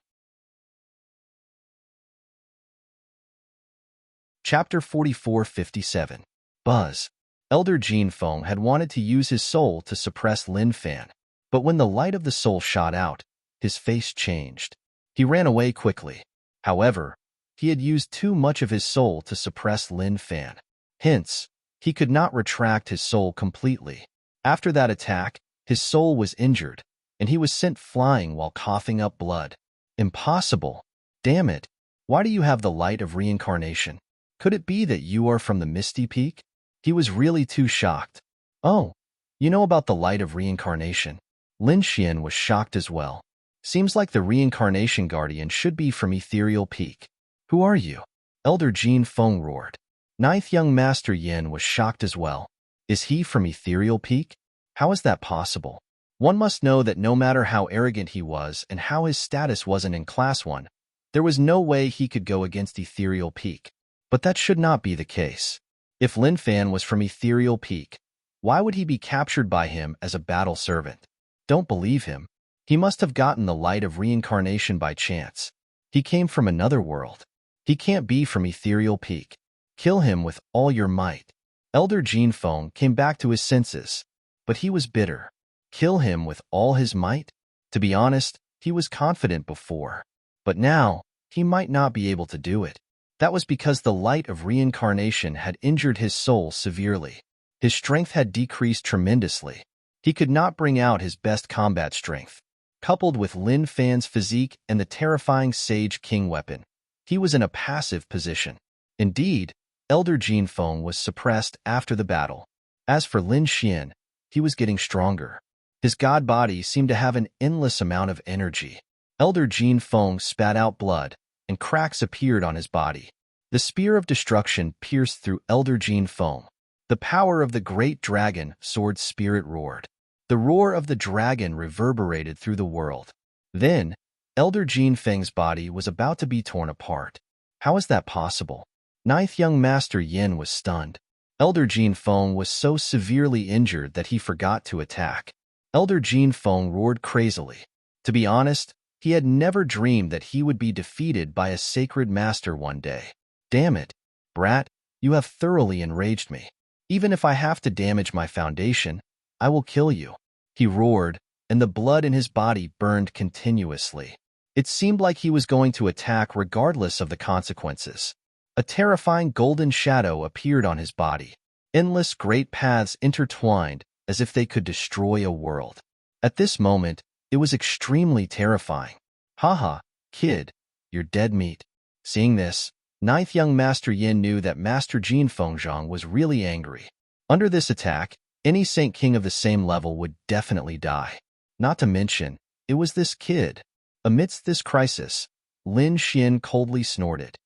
Chapter 44-57. Buzz. Elder Jin Feng had wanted to use his soul to suppress Lin Fan, but when the light of the soul shot out, his face changed. He ran away quickly. However, he had used too much of his soul to suppress Lin Fan. Hence, he could not retract his soul completely. After that attack, his soul was injured, and he was sent flying while coughing up blood. Impossible! Damn it! Why do you have the light of reincarnation? Could it be that you are from the Misty Peak? He was really too shocked. Oh, you know about the light of reincarnation? Lin Xian was shocked as well. Seems like the reincarnation guardian should be from Ethereal Peak. Who are you? Elder Jin Feng roared. Ninth young Master Yin was shocked as well. Is he from Ethereal Peak? How is that possible? One must know that no matter how arrogant he was and how his status wasn't in Class 1, there was no way he could go against Ethereal Peak. But that should not be the case. If Lin Fan was from Ethereal Peak, why would he be captured by him as a battle servant? Don't believe him. He must have gotten the light of reincarnation by chance. He came from another world. He can't be from Ethereal Peak. Kill him with all your might. Elder Jin Feng came back to his senses, but he was bitter. Kill him with all his might? To be honest, he was confident before, but now he might not be able to do it. That was because the light of reincarnation had injured his soul severely. His strength had decreased tremendously. He could not bring out his best combat strength. Coupled with Lin Fan's physique and the terrifying Sage King weapon, he was in a passive position. Indeed, Elder Jin Feng was suppressed after the battle. As for Lin Xian, he was getting stronger. His god body seemed to have an endless amount of energy. Elder Jin Feng spat out blood, and cracks appeared on his body. The spear of destruction pierced through Elder Jin Feng. The power of the great dragon sword spirit roared. The roar of the dragon reverberated through the world. Then, Elder Jin Feng's body was about to be torn apart. How is that possible? Ninth young Master Yin was stunned. Elder Jin Feng was so severely injured that he forgot to attack. Elder Jin Feng roared crazily. To be honest, he had never dreamed that he would be defeated by a sacred master one day. Damn it, brat, you have thoroughly enraged me. Even if I have to damage my foundation, I will kill you. He roared, and the blood in his body burned continuously. It seemed like he was going to attack regardless of the consequences. A terrifying golden shadow appeared on his body. Endless great paths intertwined as if they could destroy a world. At this moment, it was extremely terrifying. Haha, kid, you're dead meat. Seeing this, Ninth young Master Yin knew that Master Jin Fengzhang was really angry. Under this attack, any Saint King of the same level would definitely die. Not to mention, it was this kid. Amidst this crisis, Lin Xian coldly snorted.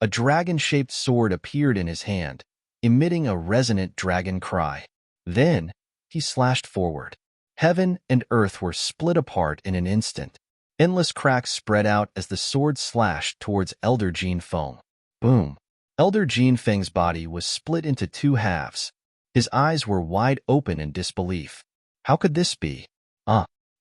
A dragon-shaped sword appeared in his hand, emitting a resonant dragon cry. Then, he slashed forward. Heaven and earth were split apart in an instant. Endless cracks spread out as the sword slashed towards Elder Jin Feng. Boom! Elder Jin Feng's body was split into two halves. His eyes were wide open in disbelief. How could this be?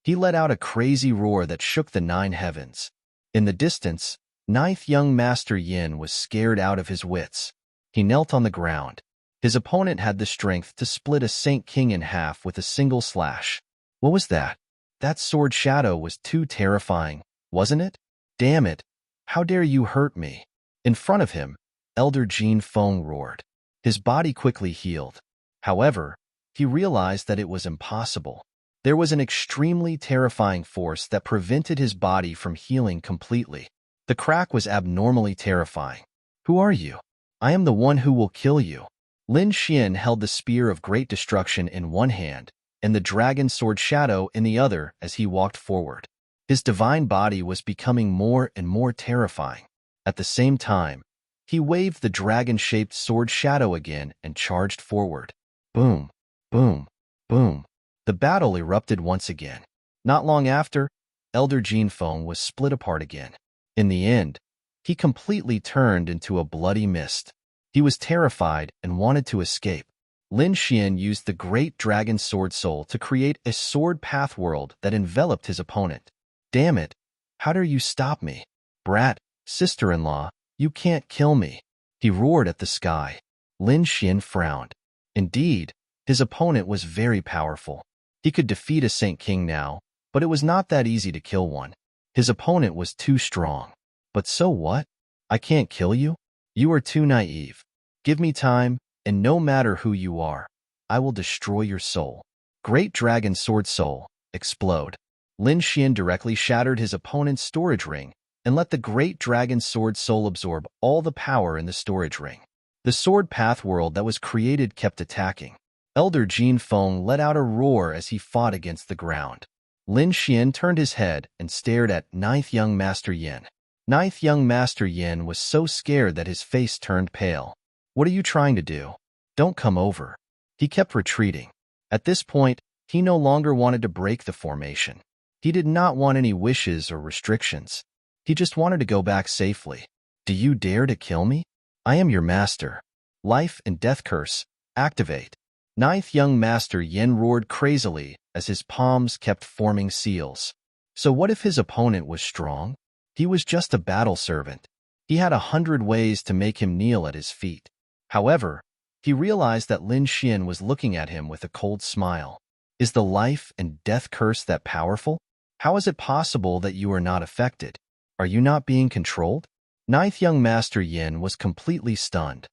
He let out a crazy roar that shook the 9 heavens. In the distance, Ninth young Master Yin was scared out of his wits. He knelt on the ground. His opponent had the strength to split a Saint King in half with a single slash. What was that? That sword shadow was too terrifying, wasn't it? Damn it! How dare you hurt me? In front of him, Elder Jin Feng roared. His body quickly healed. However, he realized that it was impossible. There was an extremely terrifying force that prevented his body from healing completely. The crack was abnormally terrifying. Who are you? I am the one who will kill you. Lin Xian held the spear of great destruction in one hand and the dragon sword shadow in the other as he walked forward. His divine body was becoming more and more terrifying. At the same time, he waved the dragon-shaped sword shadow again and charged forward. Boom, boom, boom. The battle erupted once again. Not long after, Elder Jin Feng was split apart again. In the end, he completely turned into a bloody mist. He was terrified and wanted to escape. Lin Xian used the great dragon sword soul to create a sword path world that enveloped his opponent. Damn it! How dare you stop me? Brat, sister-in-law, you can't kill me. He roared at the sky. Lin Xian frowned. Indeed, his opponent was very powerful. He could defeat a Saint King now, but it was not that easy to kill one. His opponent was too strong. But so what? I can't kill you? You are too naive. Give me time, and no matter who you are, I will destroy your soul. Great Dragon Sword Soul, explode. Lin Xian directly shattered his opponent's storage ring and let the Great Dragon Sword Soul absorb all the power in the storage ring. The sword path world that was created kept attacking. Elder Jin Feng let out a roar as he fought against the ground. Lin Xian turned his head and stared at Ninth Young Master Yin. Ninth Young Master Yin was so scared that his face turned pale. What are you trying to do? Don't come over. He kept retreating. At this point, he no longer wanted to break the formation. He did not want any wishes or restrictions. He just wanted to go back safely. Do you dare to kill me? I am your master. Life and death curse, activate. Ninth Young Master Yin roared crazily as his palms kept forming seals. So what if his opponent was strong? He was just a battle servant. He had 100 ways to make him kneel at his feet. However, he realized that Lin Xian was looking at him with a cold smile. Is the life and death curse that powerful? How is it possible that you are not affected? Are you not being controlled? Ninth Young Master Yin was completely stunned.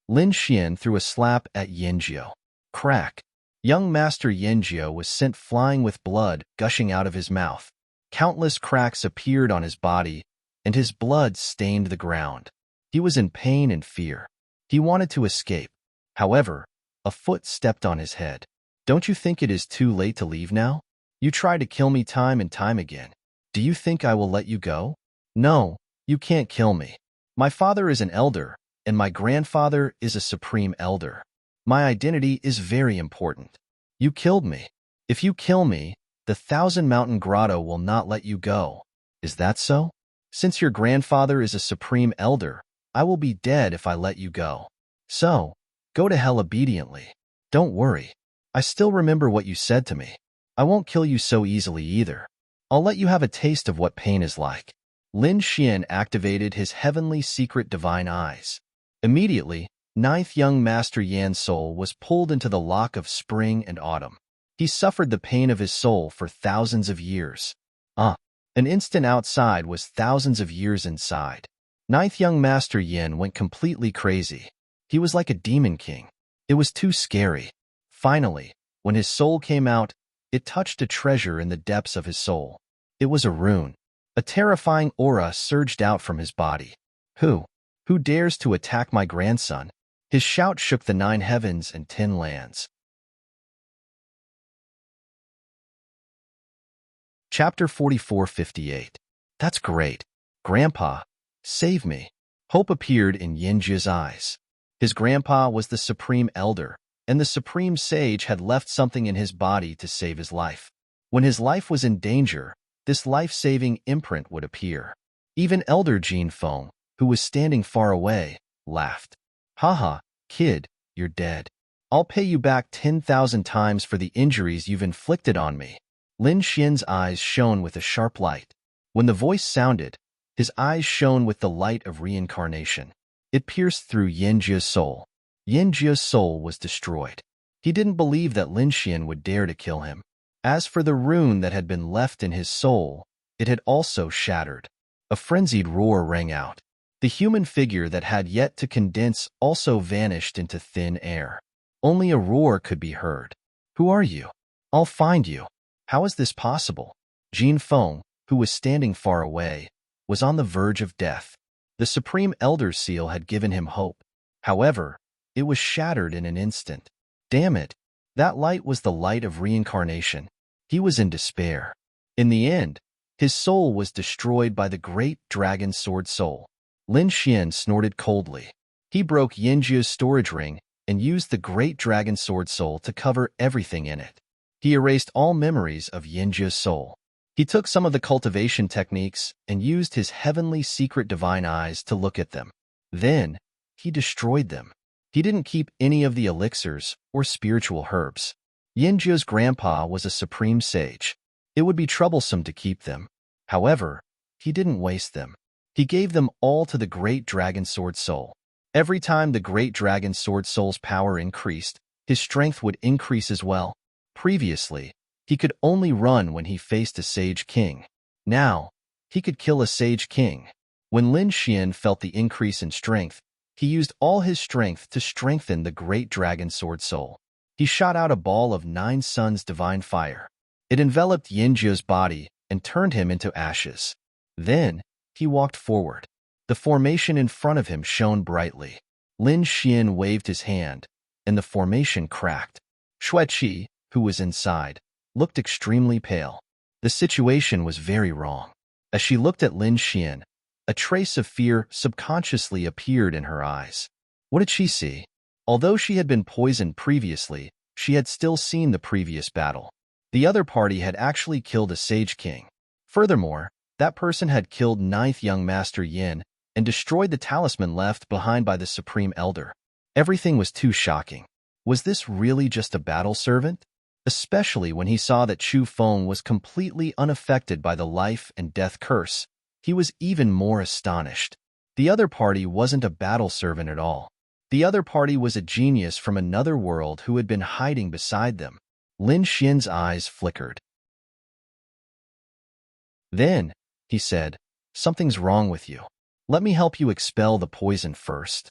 Lin Xian threw a slap at Yinjiao. Crack. Young Master Yinjiao was sent flying with blood gushing out of his mouth. Countless cracks appeared on his body, and his blood stained the ground. He was in pain and fear. He wanted to escape. However, a foot stepped on his head. Don't you think it is too late to leave now? You tried to kill me time and time again. Do you think I will let you go? No, you can't kill me. My father is an elder, and my grandfather is a supreme elder. My identity is very important. You killed me. If you kill me, the Thousand Mountain Grotto will not let you go. Is that so? Since your grandfather is a supreme elder, I will be dead if I let you go. So, go to hell obediently. Don't worry. I still remember what you said to me. I won't kill you so easily either. I'll let you have a taste of what pain is like. Lin Xian activated his heavenly secret divine eyes. Immediately, Ninth Young Master Yan's soul was pulled into the lock of spring and autumn. He suffered the pain of his soul for thousands of years. An instant outside was thousands of years inside. Ninth Young Master Yin went completely crazy. He was like a demon king. It was too scary. Finally, when his soul came out, it touched a treasure in the depths of his soul. It was a rune. A terrifying aura surged out from his body. Who dares to attack my grandson? His shout shook the 9 heavens and 10 lands. Chapter 44:58. That's great. Grandpa, save me. Hope appeared in Yinjia's eyes. His grandpa was the supreme elder, and the supreme sage had left something in his body to save his life. When his life was in danger, this life-saving imprint would appear. Even Elder Jin Feng, who was standing far away, laughed. Haha, kid, you're dead. I'll pay you back 10,000 times for the injuries you've inflicted on me. Lin Xian's eyes shone with a sharp light. When the voice sounded, his eyes shone with the light of reincarnation. It pierced through Yinjia's soul. Yinjia's soul was destroyed. He didn't believe that Lin Xian would dare to kill him. As for the rune that had been left in his soul, it had also shattered. A frenzied roar rang out. The human figure that had yet to condense also vanished into thin air. Only a roar could be heard. Who are you? I'll find you. How is this possible? Jin Feng, who was standing far away, was on the verge of death. The Supreme Elder's seal had given him hope. However, it was shattered in an instant. Damn it! That light was the light of reincarnation. He was in despair. In the end, his soul was destroyed by the great dragon sword soul. Lin Xian snorted coldly. He broke Yinjia's storage ring and used the great dragon sword soul to cover everything in it. He erased all memories of Yinjia's soul. He took some of the cultivation techniques and used his heavenly secret divine eyes to look at them. Then, he destroyed them. He didn't keep any of the elixirs or spiritual herbs. Yinjia's grandpa was a supreme sage. It would be troublesome to keep them. However, he didn't waste them. He gave them all to the great dragon sword soul. Every time the great dragon sword soul's power increased, his strength would increase as well. Previously, he could only run when he faced a sage king. Now, he could kill a sage king. When Lin Xian felt the increase in strength, he used all his strength to strengthen the great dragon sword soul. He shot out a ball of 9 suns divine fire. It enveloped Yinjia's body and turned him into ashes. Then, he walked forward. The formation in front of him shone brightly. Lin Xian waved his hand, and the formation cracked. Xueqi, who was inside, looked extremely pale. The situation was very wrong. As she looked at Lin Xian, a trace of fear subconsciously appeared in her eyes. What did she see? Although she had been poisoned previously, she had still seen the previous battle. The other party had actually killed a Sage King. Furthermore, that person had killed ninth young Master Yin and destroyed the talisman left behind by the Supreme Elder. Everything was too shocking. Was this really just a battle servant? Especially when he saw that Chu Feng was completely unaffected by the life and death curse, he was even more astonished. The other party wasn't a battle servant at all. The other party was a genius from another world who had been hiding beside them. Lin Xian's eyes flickered. Then, he said, "Something's wrong with you. Let me help you expel the poison first."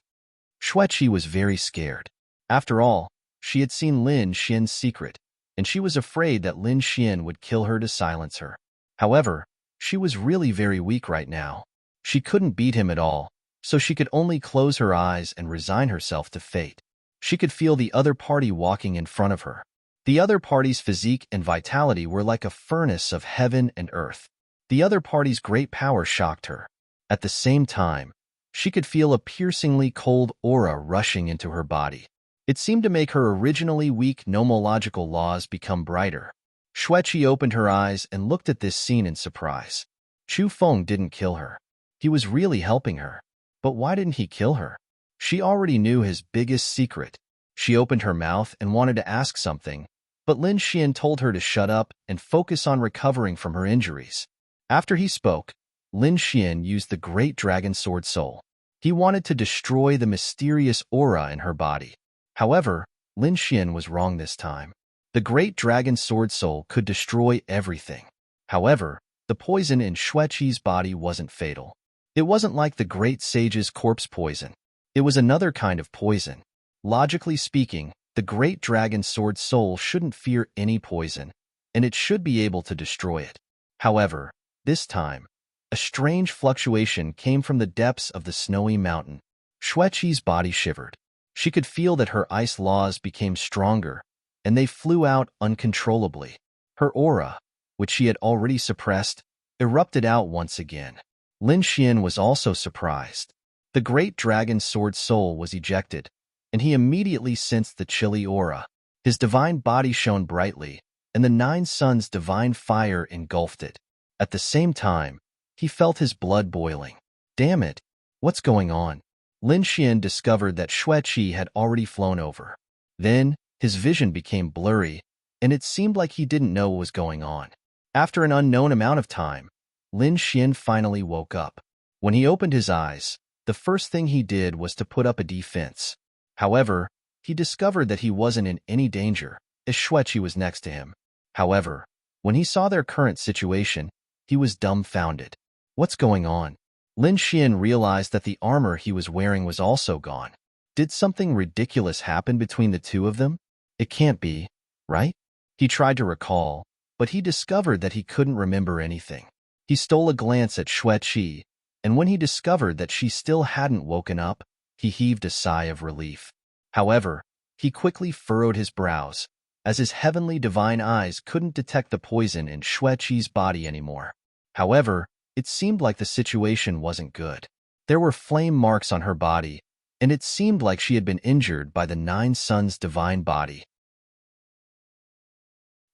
Xueqi was very scared. After all, she had seen Lin Xian's secret, and she was afraid that Lin Xian would kill her to silence her. However, she was really very weak right now. She couldn't beat him at all, so she could only close her eyes and resign herself to fate. She could feel the other party walking in front of her. The other party's physique and vitality were like a furnace of heaven and earth. The other party's great power shocked her. At the same time, she could feel a piercingly cold aura rushing into her body. It seemed to make her originally weak nomological laws become brighter. Xueqi opened her eyes and looked at this scene in surprise. Chu Feng didn't kill her. He was really helping her. But why didn't he kill her? She already knew his biggest secret. She opened her mouth and wanted to ask something, but Lin Xian told her to shut up and focus on recovering from her injuries. After he spoke, Lin Xian used the Great Dragon Sword Soul. He wanted to destroy the mysterious aura in her body. However, Lin Xian was wrong this time. The Great Dragon Sword Soul could destroy everything. However, the poison in Xueqi's body wasn't fatal. It wasn't like the Great Sage's corpse poison. It was another kind of poison. Logically speaking, the Great Dragon Sword Soul shouldn't fear any poison, and it should be able to destroy it. However, this time, a strange fluctuation came from the depths of the snowy mountain. Xueqi's body shivered. She could feel that her ice laws became stronger, and they flew out uncontrollably. Her aura, which she had already suppressed, erupted out once again. Lin Xian was also surprised. The Great Dragon Sword Soul was ejected, and he immediately sensed the chilly aura. His divine body shone brightly, and the Nine Suns' divine fire engulfed it. At the same time, he felt his blood boiling. Damn it, what's going on? Lin Xian discovered that Xueqi had already flown over. Then, his vision became blurry, and it seemed like he didn't know what was going on. After an unknown amount of time, Lin Xian finally woke up. When he opened his eyes, the first thing he did was to put up a defense. However, he discovered that he wasn't in any danger, as Xueqi was next to him. However, when he saw their current situation, he was dumbfounded. What's going on? Lin Xian realized that the armor he was wearing was also gone. Did something ridiculous happen between the two of them? It can't be, right? He tried to recall, but he discovered that he couldn't remember anything. He stole a glance at Xueqi, and when he discovered that she still hadn't woken up, he heaved a sigh of relief. However, he quickly furrowed his brows, as his heavenly divine eyes couldn't detect the poison in Xueqi's body anymore. However, it seemed like the situation wasn't good. There were flame marks on her body, and it seemed like she had been injured by the Nine Suns' divine body.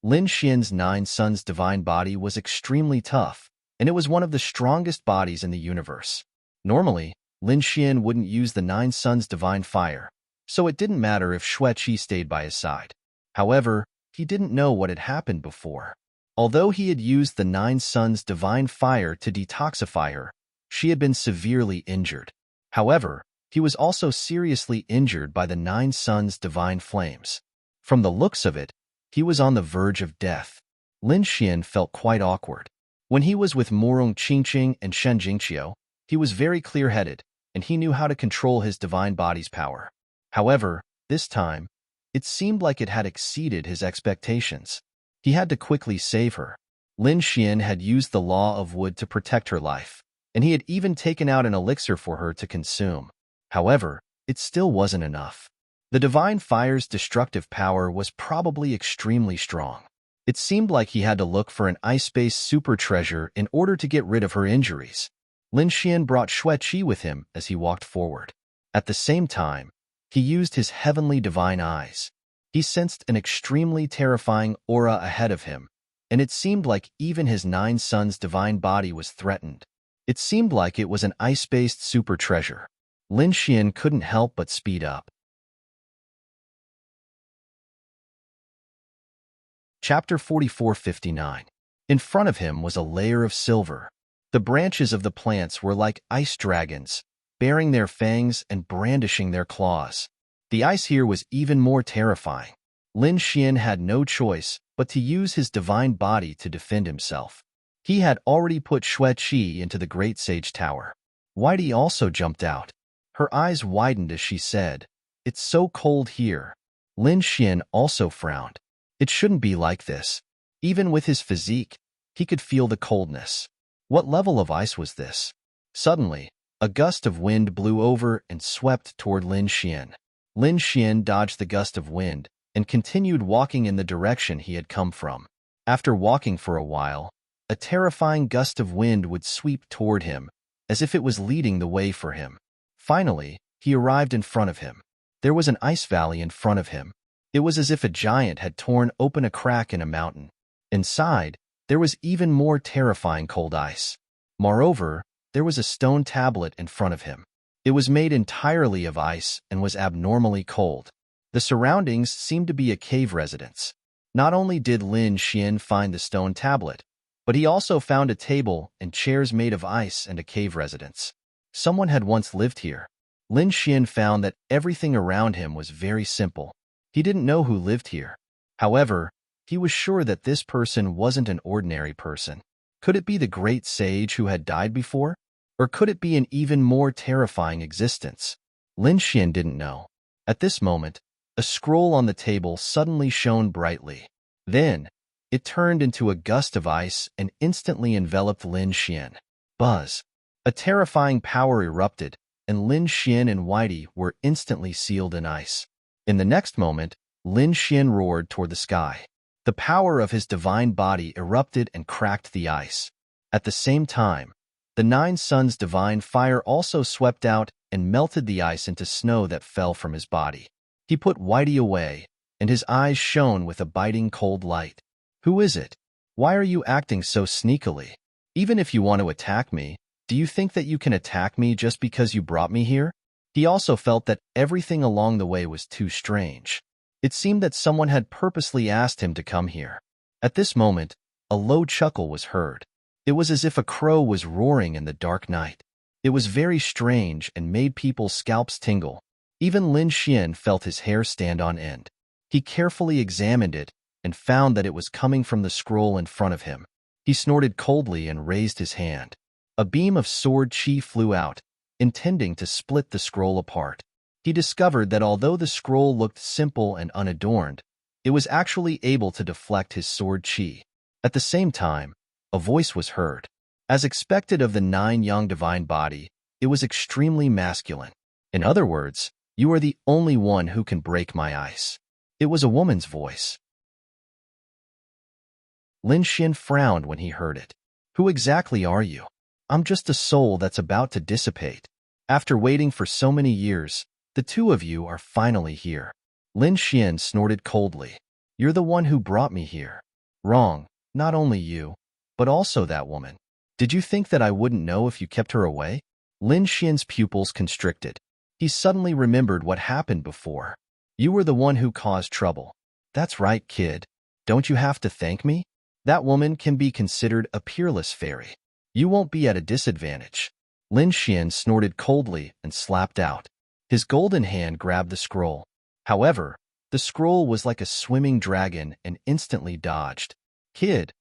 Lin Xian's Nine Suns' divine body was extremely tough, and it was one of the strongest bodies in the universe. Normally, Lin Xian wouldn't use the Nine Suns' divine fire, so it didn't matter if Xueqi stayed by his side. However, he didn't know what had happened before. Although he had used the Nine Suns' divine fire to detoxify her, she had been severely injured. However, he was also seriously injured by the Nine Suns' divine flames. From the looks of it, he was on the verge of death. Lin Xian felt quite awkward. When he was with Murong Qingqing and Shen Jingqiu, he was very clear-headed, and he knew how to control his divine body's power. However, this time, it seemed like it had exceeded his expectations. He had to quickly save her. Lin Xian had used the law of wood to protect her life, and he had even taken out an elixir for her to consume. However, it still wasn't enough. The divine fire's destructive power was probably extremely strong. It seemed like he had to look for an ice-based super treasure in order to get rid of her injuries. Lin Xian brought Xueqi with him as he walked forward. At the same time, he used his heavenly divine eyes. He sensed an extremely terrifying aura ahead of him, and it seemed like even his 9 sons' divine body was threatened. It seemed like it was an ice-based super treasure. Lin Xian couldn't help but speed up. Chapter 44:59. In front of him was a layer of silver. The branches of the plants were like ice dragons, baring their fangs and brandishing their claws. The ice here was even more terrifying. Lin Xian had no choice but to use his divine body to defend himself. He had already put Xueqi into the Great Sage Tower. Whitey also jumped out. Her eyes widened as she said, "It's so cold here." Lin Xian also frowned. It shouldn't be like this. Even with his physique, he could feel the coldness. What level of ice was this? Suddenly, a gust of wind blew over and swept toward Lin Xian. Lin Xian dodged the gust of wind and continued walking in the direction he had come from. After walking for a while, a terrifying gust of wind would sweep toward him, as if it was leading the way for him. Finally, he arrived in front of him. There was an ice valley in front of him. It was as if a giant had torn open a crack in a mountain. Inside, there was even more terrifying cold ice. Moreover, there was a stone tablet in front of him. It was made entirely of ice and was abnormally cold. The surroundings seemed to be a cave residence. Not only did Lin Xian find the stone tablet, but he also found a table and chairs made of ice and a cave residence. Someone had once lived here. Lin Xian found that everything around him was very simple. He didn't know who lived here. However, he was sure that this person wasn't an ordinary person. Could it be the great sage who had died before? Or could it be an even more terrifying existence? Lin Xian didn't know. At this moment, a scroll on the table suddenly shone brightly. Then, it turned into a gust of ice and instantly enveloped Lin Xian. Buzz! A terrifying power erupted, and Lin Xian and Whitey were instantly sealed in ice. In the next moment, Lin Xian roared toward the sky. The power of his divine body erupted and cracked the ice. At the same time, the 9 suns' divine fire also swept out and melted the ice into snow that fell from his body. He put Whitey away, and his eyes shone with a biting cold light. "Who is it? Why are you acting so sneakily? Even if you want to attack me, do you think that you can attack me just because you brought me here?" He also felt that everything along the way was too strange. It seemed that someone had purposely asked him to come here. At this moment, a low chuckle was heard. It was as if a crow was roaring in the dark night. It was very strange and made people's scalps tingle. Even Lin Xian felt his hair stand on end. He carefully examined it and found that it was coming from the scroll in front of him. He snorted coldly and raised his hand. A beam of sword chi flew out, intending to split the scroll apart. He discovered that although the scroll looked simple and unadorned, it was actually able to deflect his sword chi. At the same time, a voice was heard. As expected of the 9 young divine body, it was extremely masculine. In other words, "You are the only one who can break my ice." It was a woman's voice. Lin Xian frowned when he heard it. "Who exactly are you?" "I'm just a soul that's about to dissipate. After waiting for so many years, the 2 of you are finally here." Lin Xian snorted coldly. "You're the one who brought me here." "Wrong, not only you, but also that woman. Did you think that I wouldn't know if you kept her away?" Lin Xian's pupils constricted. He suddenly remembered what happened before. "You were the one who caused trouble." "That's right, kid. Don't you have to thank me? That woman can be considered a peerless fairy. You won't be at a disadvantage." Lin Xian snorted coldly and slapped out. His golden hand grabbed the scroll. However, the scroll was like a swimming dragon and instantly dodged. "Kid,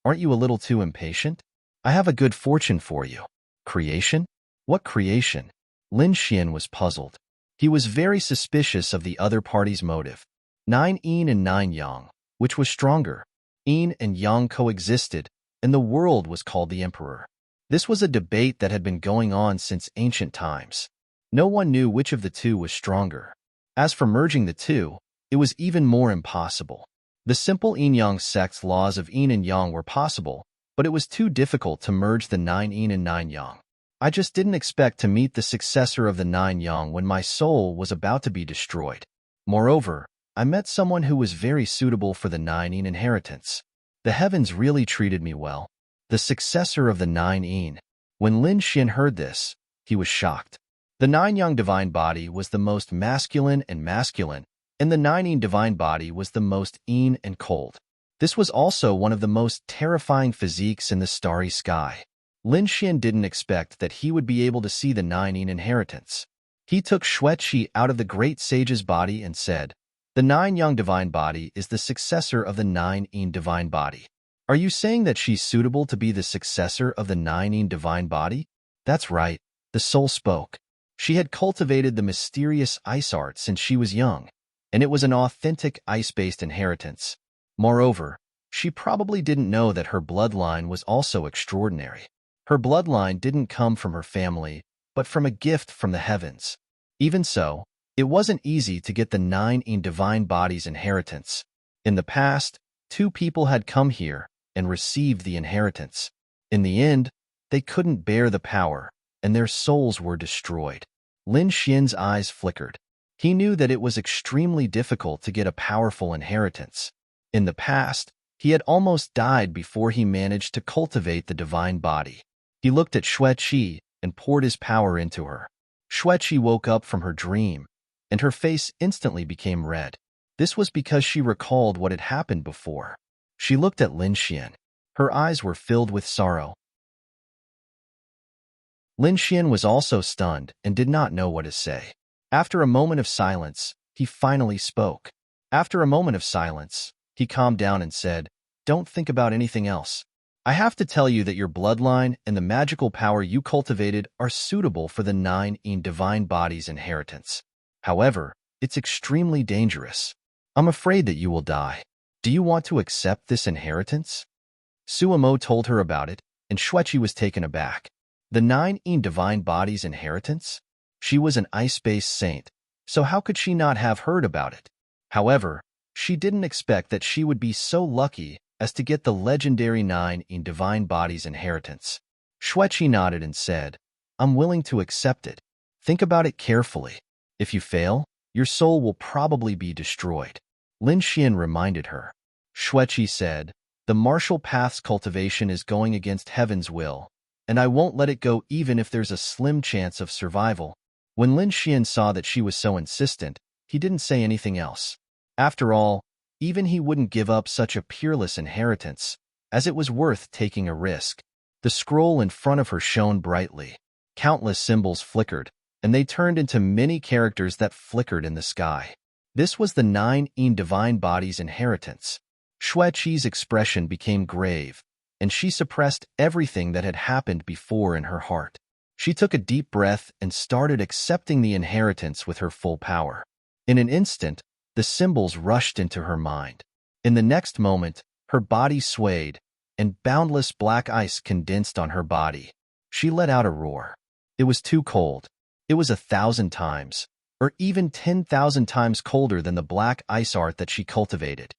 aren't you a little too impatient? I have a good fortune for you." "Creation? What creation?" Lin Xian was puzzled. He was very suspicious of the other party's motive. 9 yin and 9 yang, which was stronger? Yin and yang coexisted, and the world was called the Emperor. This was a debate that had been going on since ancient times. No one knew which of the 2 was stronger. As for merging the 2, it was even more impossible. The simple yin-yang sect's laws of yin and yang were possible, but it was too difficult to merge the 9 yin and 9 yang. I just didn't expect to meet the successor of the 9 yang when my soul was about to be destroyed. Moreover, I met someone who was very suitable for the 9 yin inheritance. The heavens really treated me well. The successor of the 9 yin. When Lin Xian heard this, he was shocked. The 9 yang divine body was the most masculine, and the 9 yin divine body was the most yin and cold. This was also one of the most terrifying physiques in the starry sky. Lin Xian didn't expect that he would be able to see the 9 yin inheritance. He took Xueqi out of the great sage's body and said, "The 9 yang divine body is the successor of the 9 yin divine body. Are you saying that she's suitable to be the successor of the 9 yin divine body?" "That's right," the soul spoke. She had cultivated the mysterious ice art since she was young, and it was an authentic ice-based inheritance. Moreover, she probably didn't know that her bloodline was also extraordinary. Her bloodline didn't come from her family, but from a gift from the heavens. Even so, it wasn't easy to get the 9 yin divine body's inheritance. In the past, 2 people had come here and received the inheritance. In the end, they couldn't bear the power, and their souls were destroyed. Lin Xian's eyes flickered. He knew that it was extremely difficult to get a powerful inheritance. In the past, he had almost died before he managed to cultivate the divine body. He looked at Xueqi and poured his power into her. Xueqi woke up from her dream, and her face instantly became red. This was because she recalled what had happened before. She looked at Lin Xian. Her eyes were filled with sorrow. Lin Xian was also stunned and did not know what to say. After a moment of silence, he finally spoke. After a moment of silence, he calmed down and said, "Don't think about anything else. I have to tell you that your bloodline and the magical power you cultivated are suitable for the 9 yin divine body's inheritance. However, it's extremely dangerous. I'm afraid that you will die. Do you want to accept this inheritance?" Suamo told her about it, and Xueqi was taken aback. The 9 yin divine body's inheritance? She was an ice-based saint, so how could she not have heard about it? However, she didn't expect that she would be so lucky as to get the legendary 9 yin divine body's inheritance. Xueqi nodded and said, "I'm willing to accept it. Think about it carefully. If you fail, your soul will probably be destroyed." Lin Xian reminded her. Xueqi said, "The martial path's cultivation is going against heaven's will, and I won't let it go even if there's a slim chance of survival." When Lin Xian saw that she was so insistent, he didn't say anything else. After all, even he wouldn't give up such a peerless inheritance, as it was worth taking a risk. The scroll in front of her shone brightly. Countless symbols flickered, and they turned into many characters that flickered in the sky. This was the 9 yin divine body's inheritance. Xueqi's expression became grave, and she suppressed everything that had happened before in her heart. She took a deep breath and started accepting the inheritance with her full power. In an instant, the symbols rushed into her mind. In the next moment, her body swayed, and boundless black ice condensed on her body. She let out a roar. It was too cold. It was 1,000 times, or even 10,000 times colder than the black ice art that she cultivated.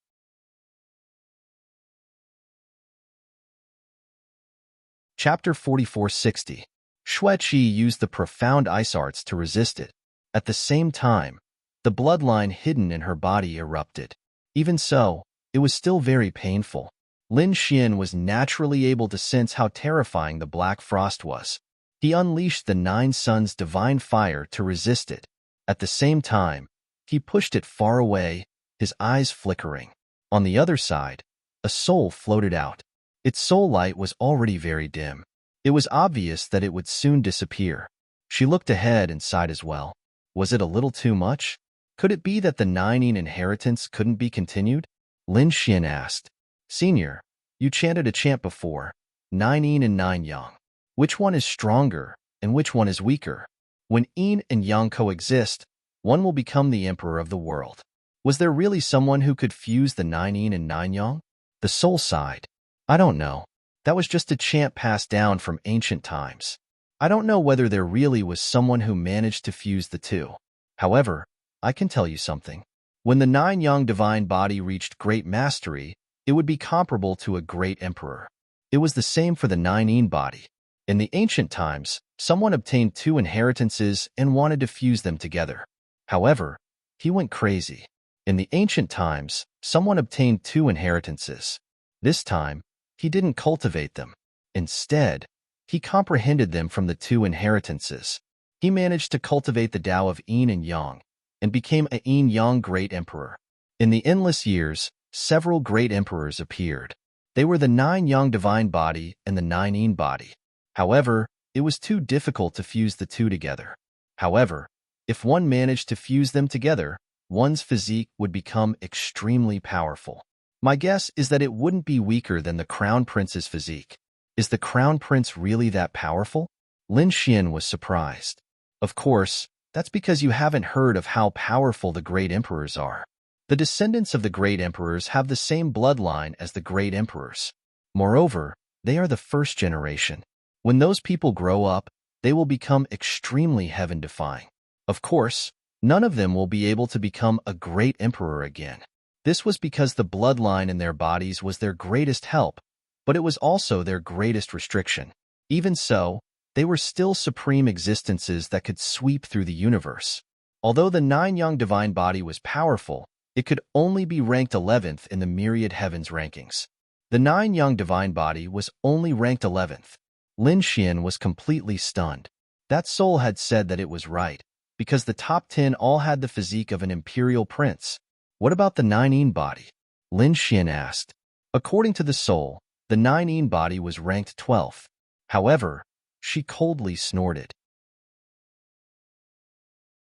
Chapter 4460. Xueqi used the profound ice arts to resist it. At the same time, the bloodline hidden in her body erupted. Even so, it was still very painful. Lin Xian was naturally able to sense how terrifying the black frost was. He unleashed the 9 suns' divine fire to resist it. At the same time, he pushed it far away, his eyes flickering. On the other side, a soul floated out. Its soul light was already very dim. It was obvious that it would soon disappear. She looked ahead and sighed as well. Was it a little too much? Could it be that the 9 yin inheritance couldn't be continued? Lin Xian asked. "Senior, you chanted a chant before, 9 yin and 9 yang. Which one is stronger, and which one is weaker? When yin and yang coexist, one will become the emperor of the world. Was there really someone who could fuse the 9 yin and 9 yang?" The soul sighed. "I don't know. That was just a chant passed down from ancient times. I don't know whether there really was someone who managed to fuse the two. However, I can tell you something. When the nine young divine body reached great mastery, it would be comparable to a great emperor. It was the same for the nine yin body. In the ancient times, someone obtained two inheritances and wanted to fuse them together. However, he went crazy. In the ancient times, someone obtained two inheritances. This time, he didn't cultivate them. Instead, he comprehended them from the two inheritances. He managed to cultivate the Tao of yin and yang, and became a yin-yang great emperor. In the endless years, several great emperors appeared. They were the nine yang divine body and the nine yin body. However, it was too difficult to fuse the two together. However, if one managed to fuse them together, one's physique would become extremely powerful. My guess is that it wouldn't be weaker than the Crown Prince's physique. Is the Crown Prince really that powerful? Lin Xian was surprised. Of course, that's because you haven't heard of how powerful the great emperors are. The descendants of the great emperors have the same bloodline as the great emperors. Moreover, they are the first generation. When those people grow up, they will become extremely heaven-defying. Of course, none of them will be able to become a great emperor again. This was because the bloodline in their bodies was their greatest help, but it was also their greatest restriction. Even so, they were still supreme existences that could sweep through the universe. Although the nine young divine body was powerful, it could only be ranked 11th in the myriad heavens rankings. The nine young divine body was only ranked 11th. Lin Xian was completely stunned. That soul had said that it was right, because the top 10 all had the physique of an imperial prince. What about the nine yin body? Lin Xian asked. According to the soul, the nine yin body was ranked 12th. However, she coldly snorted.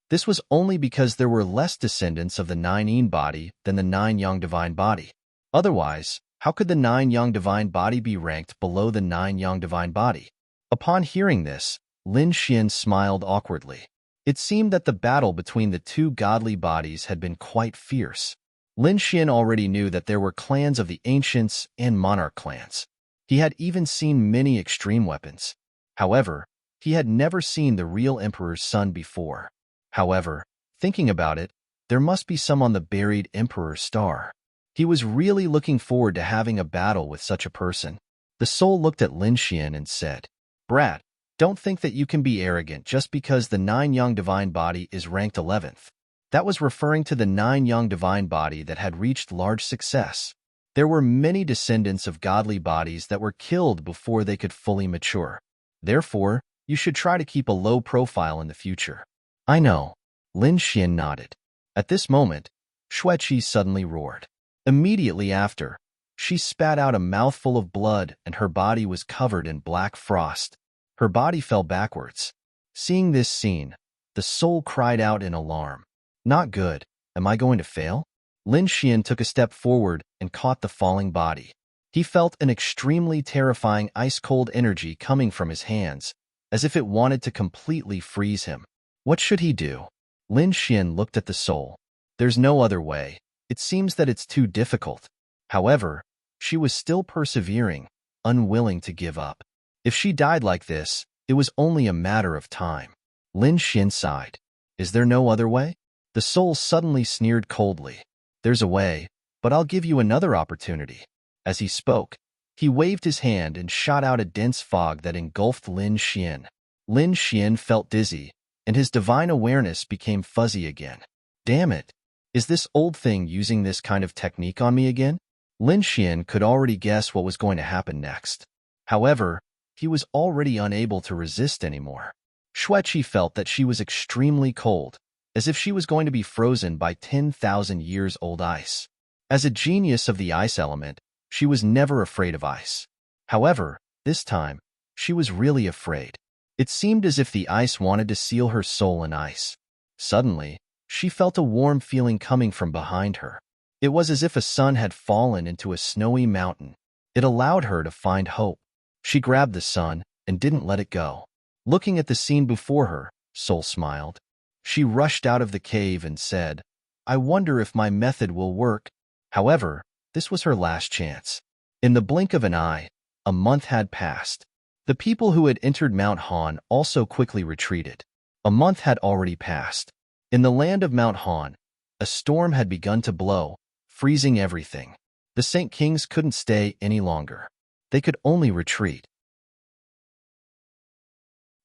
This was only because there were less descendants of the nine yin body than the nine yang divine body. Otherwise, how could the nine yang divine body be ranked below the nine yang divine body? Upon hearing this, Lin Xian smiled awkwardly. It seemed that the battle between the two godly bodies had been quite fierce. Lin Xian already knew that there were clans of the ancients and monarch clans. He had even seen many extreme weapons. However, he had never seen the real emperor's son before. However, thinking about it, there must be some on the buried emperor's star. He was really looking forward to having a battle with such a person. The soul looked at Lin Xian and said, Brat, don't think that you can be arrogant just because the nine young divine body is ranked 11th. That was referring to the nine young divine body that had reached large success. There were many descendants of godly bodies that were killed before they could fully mature. Therefore, you should try to keep a low profile in the future. I know. Lin Xian nodded. At this moment, Xueqi suddenly roared. Immediately after, she spat out a mouthful of blood and her body was covered in black frost. Her body fell backwards. Seeing this scene, the soul cried out in alarm. Not good. Am I going to fail? Lin Xian took a step forward and caught the falling body. He felt an extremely terrifying ice-cold energy coming from his hands, as if it wanted to completely freeze him. What should he do? Lin Xian looked at the soul. There's no other way. It seems that it's too difficult. However, she was still persevering, unwilling to give up. If she died like this, it was only a matter of time. Lin Xian sighed. Is there no other way? The soul suddenly sneered coldly. There's a way, but I'll give you another opportunity. As he spoke, he waved his hand and shot out a dense fog that engulfed Lin Xian. Lin Xian felt dizzy, and his divine awareness became fuzzy again. Damn it! Is this old thing using this kind of technique on me again? Lin Xian could already guess what was going to happen next. However, he was already unable to resist anymore. Xueqi felt that she was extremely cold, as if she was going to be frozen by 10,000 years old ice. As a genius of the ice element, she was never afraid of ice. However, this time, she was really afraid. It seemed as if the ice wanted to seal her soul in ice. Suddenly, she felt a warm feeling coming from behind her. It was as if a sun had fallen into a snowy mountain. It allowed her to find hope. She grabbed the sun and didn't let it go. Looking at the scene before her, Soul smiled. She rushed out of the cave and said, I wonder if my method will work. However, this was her last chance. In the blink of an eye, a month had passed. The people who had entered Mount Han also quickly retreated. A month had already passed. In the land of Mount Han, A storm had begun to blow, freezing everything. The Saint Kings couldn't stay any longer. They could only retreat.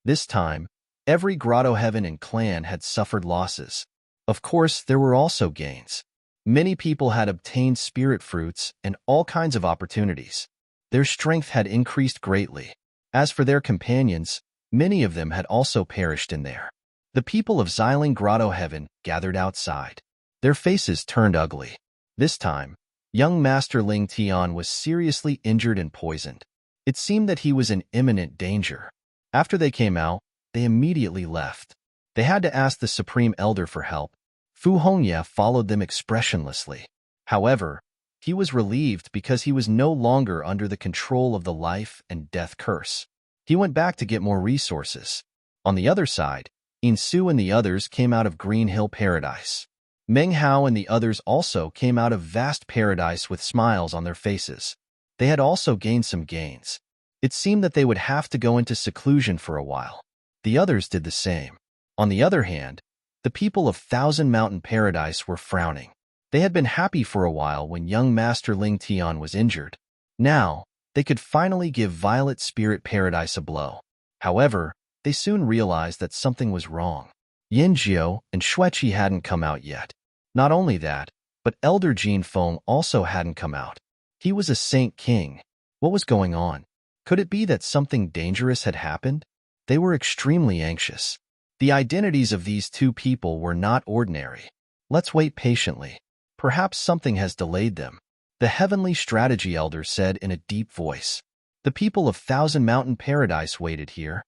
This time, every grotto heaven and clan had suffered losses. Of course, there were also gains. Many people had obtained spirit fruits and all kinds of opportunities. Their strength had increased greatly. As for their companions, many of them had also perished in there. The people of Xiling Grotto Heaven gathered outside. Their faces turned ugly. This time, young Master Ling Tian was seriously injured and poisoned. It seemed that he was in imminent danger. After they came out, they immediately left. They had to ask the Supreme Elder for help. Fu Hongye followed them expressionlessly. However, he was relieved because he was no longer under the control of the life and death curse. He went back to get more resources. On the other side, Insu and the others came out of Green Hill Paradise. Meng Hao and the others also came out of Vast Paradise with smiles on their faces. They had also gained some gains. It seemed that they would have to go into seclusion for a while. The others did the same. On the other hand, the people of Thousand Mountain Paradise were frowning. They had been happy for a while when young Master Ling Tian was injured. Now, they could finally give Violet Spirit Paradise a blow. However, they soon realized that something was wrong. Yinjiao and Xueqi hadn't come out yet. Not only that, but Elder Jin Feng also hadn't come out. He was a Saint King. What was going on? Could it be that something dangerous had happened? They were extremely anxious. The identities of these two people were not ordinary. Let's wait patiently. Perhaps something has delayed them. The Heavenly Strategy Elder said in a deep voice. The people of Thousand Mountain Paradise waited here.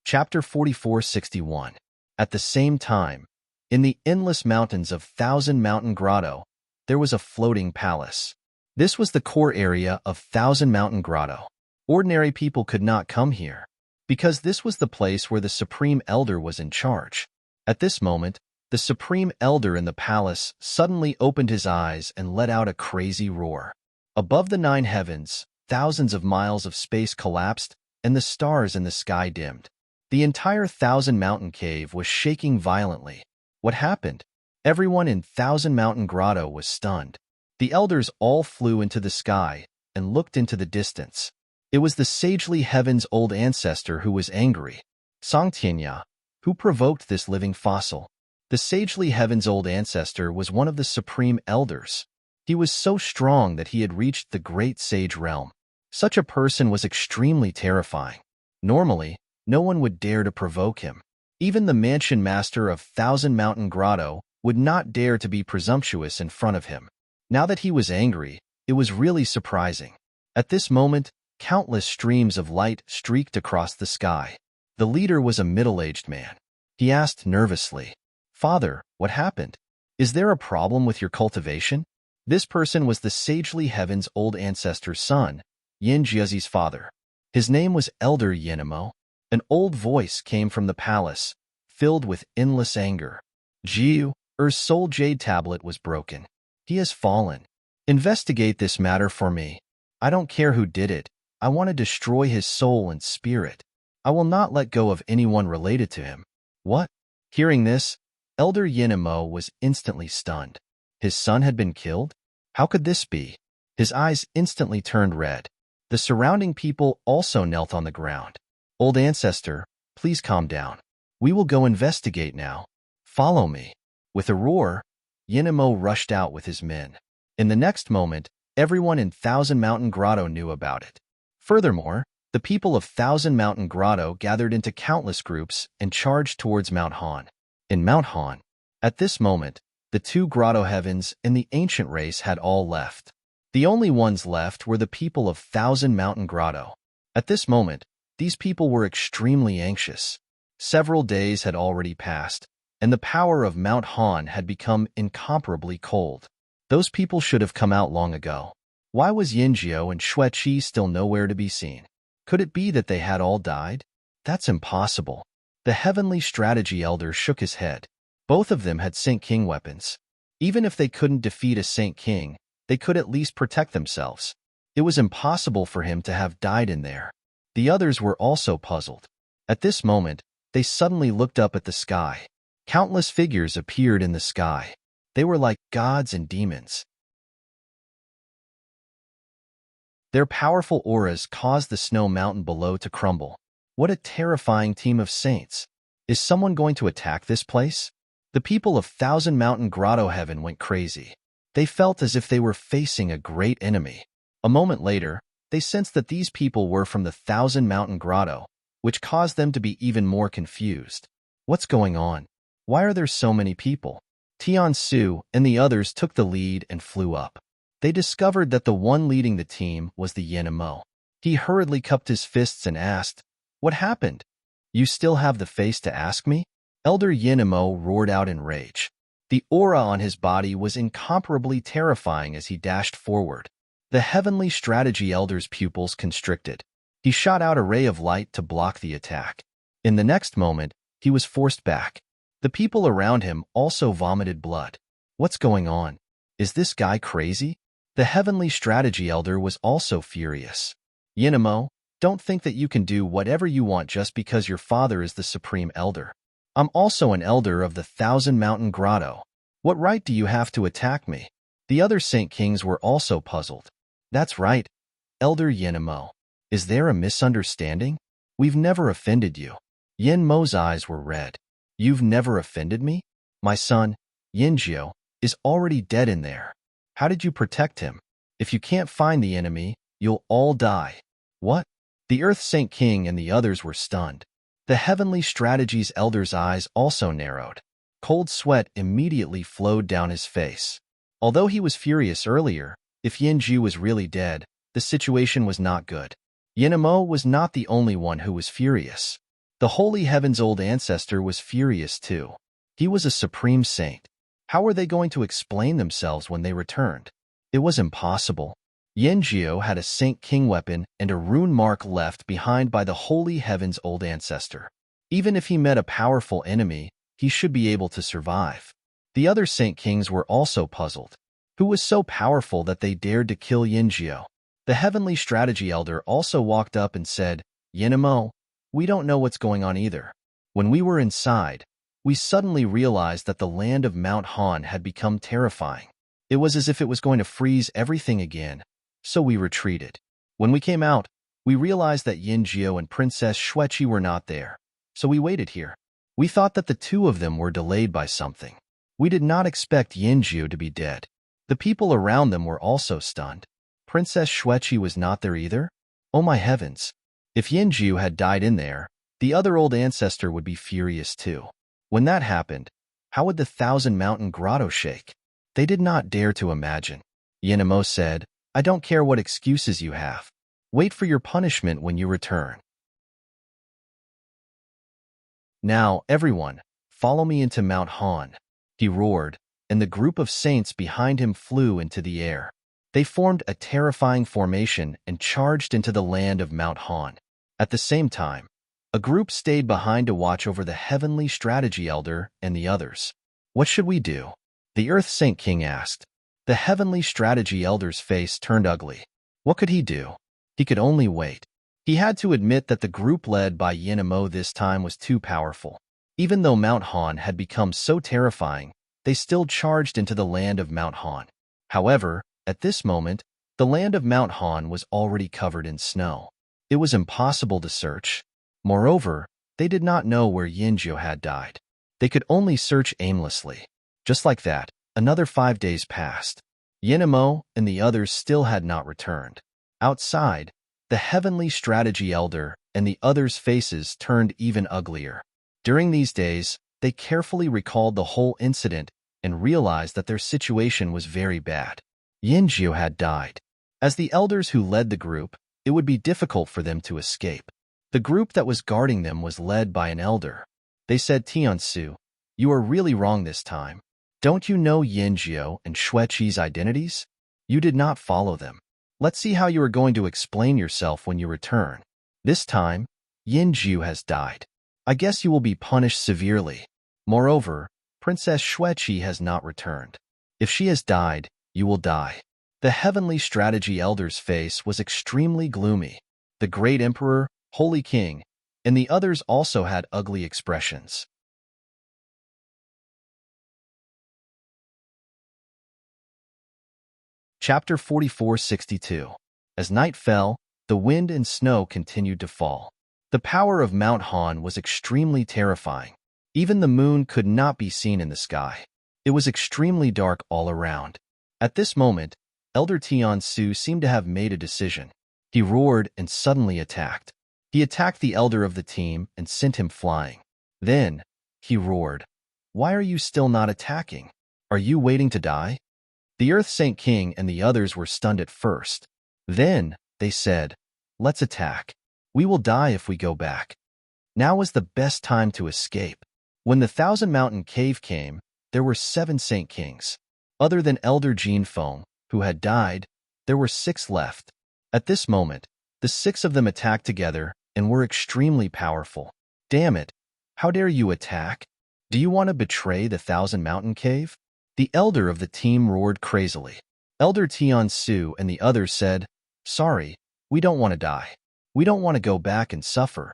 Chapter 4461. At the same time, in the endless mountains of Thousand Mountain Grotto, there was a floating palace. This was the core area of Thousand Mountain Grotto. Ordinary people could not come here, because this was the place where the Supreme Elder was in charge. At this moment, the Supreme Elder in the palace suddenly opened his eyes and let out a crazy roar. Above the 9 heavens, thousands of miles of space collapsed, and the stars in the sky dimmed. The entire Thousand Mountain Cave was shaking violently. What happened? Everyone in Thousand Mountain Grotto was stunned. The elders all flew into the sky and looked into the distance. It was the Sagely Heaven's old ancestor who was angry. Songtianya, who provoked this living fossil. The Sagely Heaven's old ancestor was one of the Supreme Elders. He was so strong that he had reached the Great Sage Realm. Such a person was extremely terrifying. Normally, no one would dare to provoke him. Even the Mansion Master of Thousand Mountain Grotto would not dare to be presumptuous in front of him. Now that he was angry, it was really surprising. At this moment, countless streams of light streaked across the sky. The leader was a middle-aged man. He asked nervously, "Father, what happened? Is there a problem with your cultivation?" This person was the Sagely Heaven's old ancestor's son, Yin Jiazi's father. His name was Elder Yinimo. An old voice came from the palace, filled with endless anger. Jiu, soul jade tablet was broken. He has fallen. Investigate this matter for me. I don't care who did it. I want to destroy his soul and spirit. I will not let go of anyone related to him. What? Hearing this, Elder Yinimo was instantly stunned. His son had been killed? How could this be? His eyes instantly turned red. The surrounding people also knelt on the ground. Old ancestor, please calm down. We will go investigate now. Follow me. With a roar, Yinimo rushed out with his men. In the next moment, everyone in Thousand Mountain Grotto knew about it. Furthermore, the people of Thousand Mountain Grotto gathered into countless groups and charged towards Mount Han. In Mount Han, at this moment, the 2 Grotto Heavens and the ancient race had all left. The only ones left were the people of Thousand Mountain Grotto. At this moment, these people were extremely anxious. Several days had already passed, and the power of Mount Han had become incomparably cold. Those people should have come out long ago. Why was Yinjiao and Xueqi still nowhere to be seen? Could it be that they had all died? That's impossible. The Heavenly Strategy Elder shook his head. Both of them had Saint King weapons. Even if they couldn't defeat a Saint King, they could at least protect themselves. It was impossible for him to have died in there. The others were also puzzled. At this moment, they suddenly looked up at the sky. Countless figures appeared in the sky. They were like gods and demons. Their powerful auras caused the snow mountain below to crumble. What a terrifying team of saints. Is someone going to attack this place? The people of Thousand Mountain Grotto Heaven went crazy. They felt as if they were facing a great enemy. A moment later, they sensed that these people were from the Thousand Mountain Grotto, which caused them to be even more confused. What's going on? Why are there so many people? Tian Su and the others took the lead and flew up. They discovered that the one leading the team was the Yinamo. He hurriedly cupped his fists and asked, "What happened? You still have the face to ask me?" Elder Yinamo roared out in rage. The aura on his body was incomparably terrifying as he dashed forward. The Heavenly Strategy Elder's pupils constricted. He shot out a ray of light to block the attack. In the next moment, he was forced back. The people around him also vomited blood. What's going on? Is this guy crazy? The Heavenly Strategy Elder was also furious. Yinamo, don't think that you can do whatever you want just because your father is the Supreme Elder. I'm also an elder of the Thousand Mountain Grotto. What right do you have to attack me? The other Saint Kings were also puzzled. That's right, Elder Yinamo. Is there a misunderstanding? We've never offended you. Yinmo's eyes were red. You've never offended me? My son, Yinjio, is already dead in there. How did you protect him? If you can't find the enemy, you'll all die. What? The Earth Saint King and the others were stunned. The Heavenly Strategy's Elder's eyes also narrowed. Cold sweat immediately flowed down his face. Although he was furious earlier, if Yinju was really dead, the situation was not good. Yinamo was not the only one who was furious. The Holy Heaven's old ancestor was furious too. He was a supreme saint. How were they going to explain themselves when they returned? It was impossible. Yinjio had a Saint King weapon and a rune mark left behind by the Holy Heaven's old ancestor. Even if he met a powerful enemy, he should be able to survive. The other Saint Kings were also puzzled. Who was so powerful that they dared to kill Yinjio? The Heavenly Strategy Elder also walked up and said, "Yinamo, we don't know what's going on either. When we were inside, we suddenly realized that the land of Mount Han had become terrifying. It was as if it was going to freeze everything again, so we retreated. When we came out, we realized that Yinjio and Princess Shueqi were not there, so we waited here. We thought that the two of them were delayed by something. We did not expect Yinjio to be dead. The people around them were also stunned. Princess Shueqi was not there either? Oh my heavens! If Yinjio had died in there, the other old ancestor would be furious too. When that happened, how would the Thousand Mountain Grotto shake? They did not dare to imagine. Yinamo said, "I don't care what excuses you have. Wait for your punishment when you return. Now, everyone, follow me into Mount Han." He roared, and the group of saints behind him flew into the air. They formed a terrifying formation and charged into the land of Mount Han. At the same time, a group stayed behind to watch over the Heavenly Strategy Elder and the others. "What should we do?" the Earth Saint King asked. The Heavenly Strategy Elder's face turned ugly. What could he do? He could only wait. He had to admit that the group led by Yinamo this time was too powerful. Even though Mount Han had become so terrifying, they still charged into the land of Mount Han. However, at this moment, the land of Mount Han was already covered in snow. It was impossible to search. Moreover, they did not know where Yinjio had died. They could only search aimlessly. Just like that, another 5 days passed. Yinamo and the others still had not returned. Outside, the Heavenly Strategy Elder and the others' faces turned even uglier. During these days, they carefully recalled the whole incident and realized that their situation was very bad. Yinjio had died. As the elders who led the group, it would be difficult for them to escape. The group that was guarding them was led by an elder. They said, "Tiansu, you are really wrong this time. Don't you know Yinjio and Shueqi's identities? You did not follow them. Let's see how you are going to explain yourself when you return. This time, Yinjio has died. I guess you will be punished severely. Moreover, Princess Shueqi has not returned. If she has died, you will die." The Heavenly Strategy Elder's face was extremely gloomy. The Great Emperor, Holy King, and the others also had ugly expressions. Chapter 4462. As night fell, the wind and snow continued to fall. The power of Mount Han was extremely terrifying. Even the moon could not be seen in the sky. It was extremely dark all around. At this moment, Elder Tian-Su seemed to have made a decision. He roared and suddenly attacked. He attacked the elder of the team and sent him flying. Then, he roared, "Why are you still not attacking? Are you waiting to die?" The Earth Saint King and the others were stunned at first. Then, they said, "Let's attack. We will die if we go back." Now was the best time to escape. When the Thousand Mountain Cave came, there were 7 Saint Kings. Other than Elder Jinfeng, who had died, there were 6 left. At this moment, the 6 of them attacked together and were extremely powerful. "Damn it! How dare you attack? Do you want to betray the Thousand Mountain Cave?" The elder of the team roared crazily. Elder Tian-Su and the others said, "Sorry, we don't want to die. We don't want to go back and suffer.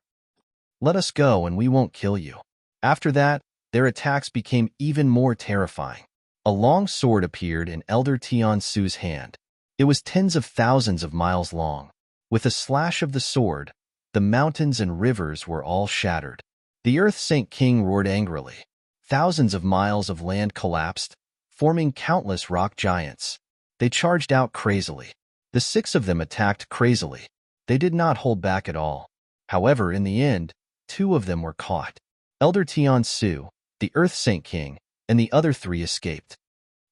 Let us go and we won't kill you." After that, their attacks became even more terrifying. A long sword appeared in Elder Tian-Su's hand. It was tens of thousands of miles long. With a slash of the sword, the mountains and rivers were all shattered. The Earth Saint King roared angrily. Thousands of miles of land collapsed, forming countless rock giants. They charged out crazily. The 6 of them attacked crazily. They did not hold back at all. However, in the end, 2 of them were caught. Elder Tian-Su, the Earth Saint King, and the other 3 escaped.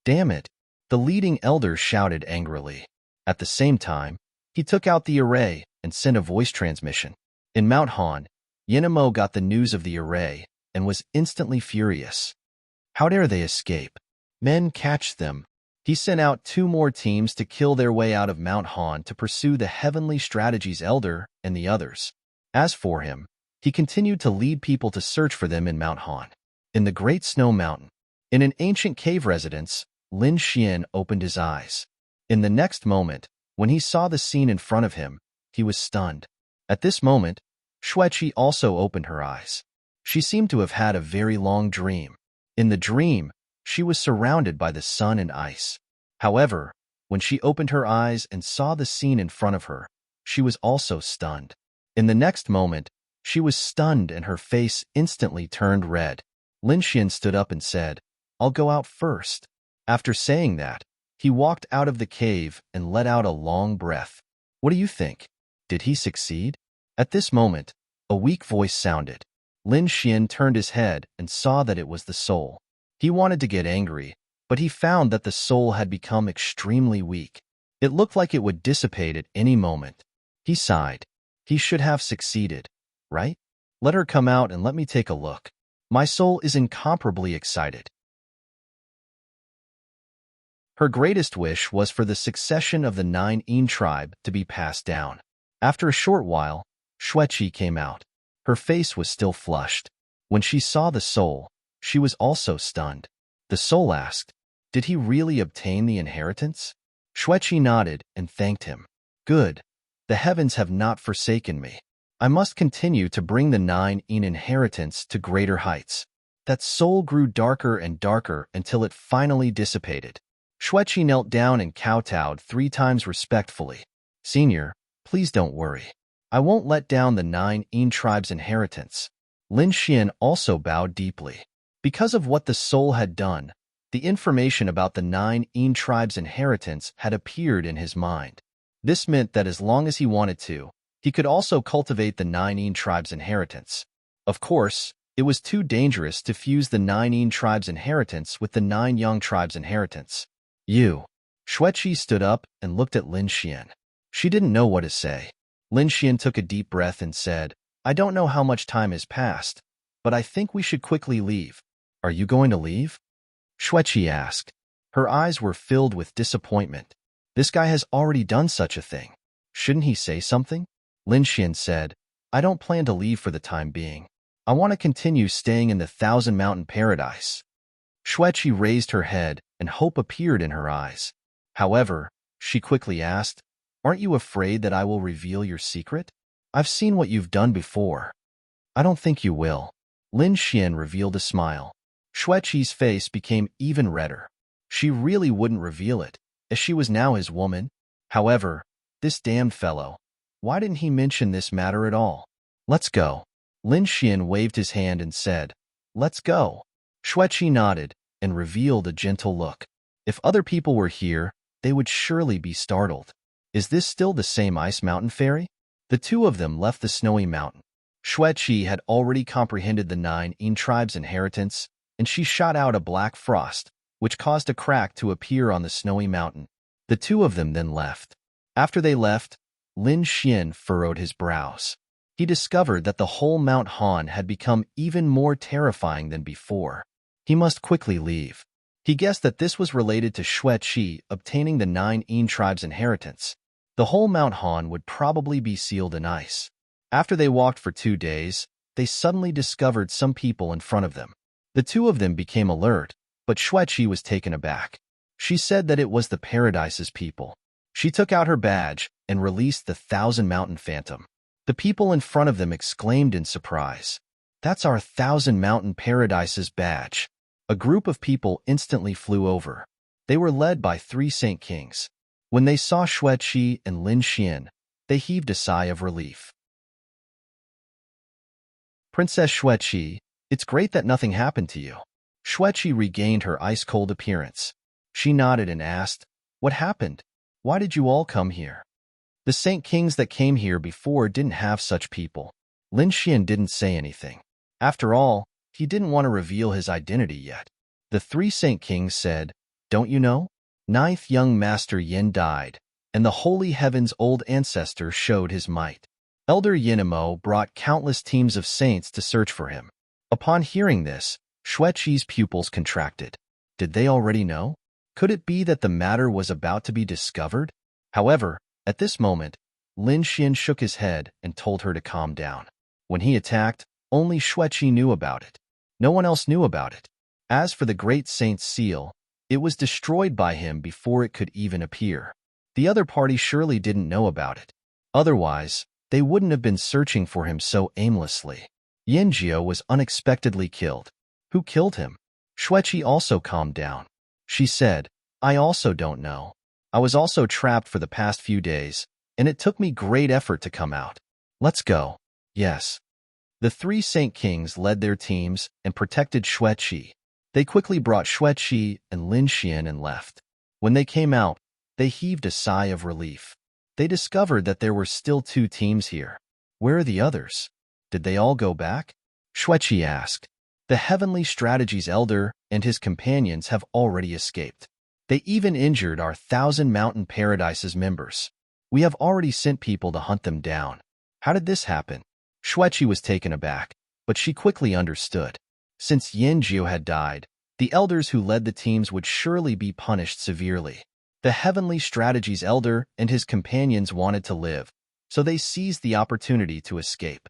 "Damn it!" the leading elder shouted angrily. At the same time, he took out the array and sent a voice transmission. In Mount Han, Yenamo got the news of the array and was instantly furious. How dare they escape? Men, catch them. He sent out 2 more teams to kill their way out of Mount Han to pursue the Heavenly Strategies Elder and the others. As for him, he continued to lead people to search for them in Mount Han. In the Great Snow Mountain, in an ancient cave residence, Lin Xian opened his eyes. In the next moment, when he saw the scene in front of him, he was stunned. At this moment, Xueqi also opened her eyes. She seemed to have had a very long dream. In the dream, she was surrounded by the sun and ice. However, when she opened her eyes and saw the scene in front of her, she was also stunned. In the next moment, she was stunned and her face instantly turned red. Lin Xian stood up and said, "I'll go out first." After saying that, he walked out of the cave and let out a long breath. What do you think? Did he succeed? At this moment, a weak voice sounded. Lin Xian turned his head and saw that it was the soul. He wanted to get angry, but he found that the soul had become extremely weak. It looked like it would dissipate at any moment. He sighed. He should have succeeded, right? Let her come out and let me take a look. My soul is incomparably excited. Her greatest wish was for the succession of the 9 Yin tribe to be passed down. After a short while, Xueqi came out. Her face was still flushed. When she saw the soul, she was also stunned. The soul asked, "Did he really obtain the inheritance?" Xueqi nodded and thanked him. "Good. The heavens have not forsaken me. I must continue to bring the 9 Yin inheritance to greater heights." That soul grew darker and darker until it finally dissipated. Xueqi knelt down and kowtowed 3 times respectfully. "Senior, please don't worry. I won't let down the 9 Yin tribe's inheritance." Lin Xian also bowed deeply. Because of what the soul had done, the information about the 9 Yin tribe's inheritance had appeared in his mind. This meant that as long as he wanted to, he could also cultivate the 9 Yin tribe's inheritance. Of course, it was too dangerous to fuse the 9 Yin tribe's inheritance with the 9 Yang tribe's inheritance. "You." Xueqi stood up and looked at Lin Xian. She didn't know what to say. Lin Xian took a deep breath and said, "I don't know how much time has passed, but I think we should quickly leave." "Are you going to leave?" Xueqi asked. Her eyes were filled with disappointment. This guy has already done such a thing. Shouldn't he say something? Lin Xian said, "I don't plan to leave for the time being. I want to continue staying in the Thousand Mountain Paradise." Xueqi raised her head and hope appeared in her eyes. However, she quickly asked, "Aren't you afraid that I will reveal your secret? I've seen what you've done before." I don't think you will. Lin Xian revealed a smile. Xueqi's face became even redder. She really wouldn't reveal it, as she was now his woman. However, this damned fellow, why didn't he mention this matter at all? Let's go. Lin Xian waved his hand and said, let's go. Xueqi nodded and revealed a gentle look. If other people were here, they would surely be startled. Is this still the same ice mountain fairy? The two of them left the snowy mountain. Xueqi had already comprehended the 9 tribe's inheritance, and she shot out a black frost, which caused a crack to appear on the snowy mountain. The two of them then left. After they left, Lin Xian furrowed his brows. He discovered that the whole Mount Han had become even more terrifying than before. He must quickly leave. He guessed that this was related to Xueqi obtaining the 9 tribe's inheritance. The whole Mount Han would probably be sealed in ice. After they walked for 2 days, they suddenly discovered some people in front of them. The two of them became alert, but Xueqi was taken aback. She said that it was the Paradise's people. She took out her badge and released the 1,000 Mountain Phantom. The people in front of them exclaimed in surprise, "That's our 1,000 Mountain Paradise's badge." A group of people instantly flew over. They were led by 3 Saint Kings. When they saw Xueqi and Lin Xian, they heaved a sigh of relief. Princess Xueqi, it's great that nothing happened to you. Xueqi regained her ice-cold appearance. She nodded and asked, what happened? Why did you all come here? The Saint Kings that came here before didn't have such people. Lin Xian didn't say anything. After all, he didn't want to reveal his identity yet. The 3 Saint Kings said, don't you know? 9th young Master Yin died, and the holy heaven's old ancestor showed his might. Elder Yinamo brought countless teams of saints to search for him. Upon hearing this, Xueqi's pupils contracted. Did they already know? Could it be that the matter was about to be discovered? However, at this moment, Lin Xian shook his head and told her to calm down. When he attacked, only Xueqi knew about it. No one else knew about it. As for the great saint's seal, it was destroyed by him before it could even appear. The other party surely didn't know about it. Otherwise, they wouldn't have been searching for him so aimlessly. Yanjiao was unexpectedly killed. Who killed him? Xueqi also calmed down. She said, I also don't know. I was also trapped for the past few days, and it took me great effort to come out. Let's go. Yes. The 3 Saint Kings led their teams and protected Xueqi. They quickly brought Xueqi and Lin Xian and left. When they came out, they heaved a sigh of relief. They discovered that there were still 2 teams here. Where are the others? Did they all go back? Xueqi asked. The Heavenly Strategies Elder and his companions have already escaped. They even injured our 1,000 Mountain Paradise's members. We have already sent people to hunt them down. How did this happen? Xueqi was taken aback, but she quickly understood. Since Yanjiao had died, the elders who led the teams would surely be punished severely. The Heavenly Strategies Elder and his companions wanted to live, so they seized the opportunity to escape.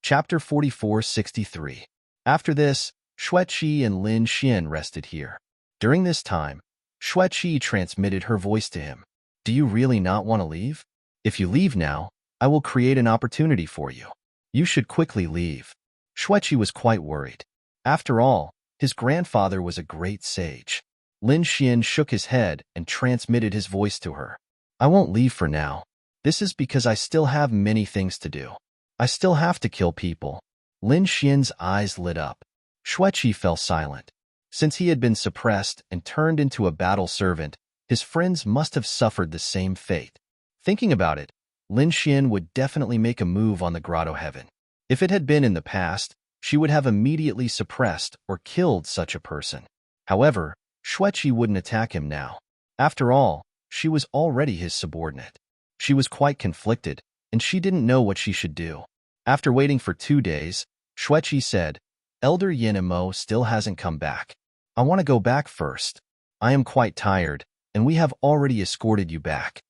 Chapter 4463. After this, Xueqi and Lin Xian rested here. During this time, Xueqi transmitted her voice to him. Do you really not want to leave? If you leave now, I will create an opportunity for you. You should quickly leave. Xueqi was quite worried. After all, his grandfather was a great sage. Lin Xian shook his head and transmitted his voice to her. I won't leave for now. This is because I still have many things to do. I still have to kill people. Lin Xian's eyes lit up. Xueqi fell silent. Since he had been suppressed and turned into a battle servant, his friends must have suffered the same fate. Thinking about it, Lin Xian would definitely make a move on the Grotto Heaven. If it had been in the past, she would have immediately suppressed or killed such a person. However, Xueqi wouldn't attack him now. After all, she was already his subordinate. She was quite conflicted, and she didn't know what she should do. After waiting for 2 days, Xueqi said, Elder Yinamo still hasn't come back. I want to go back first. I am quite tired, and we have already escorted you back.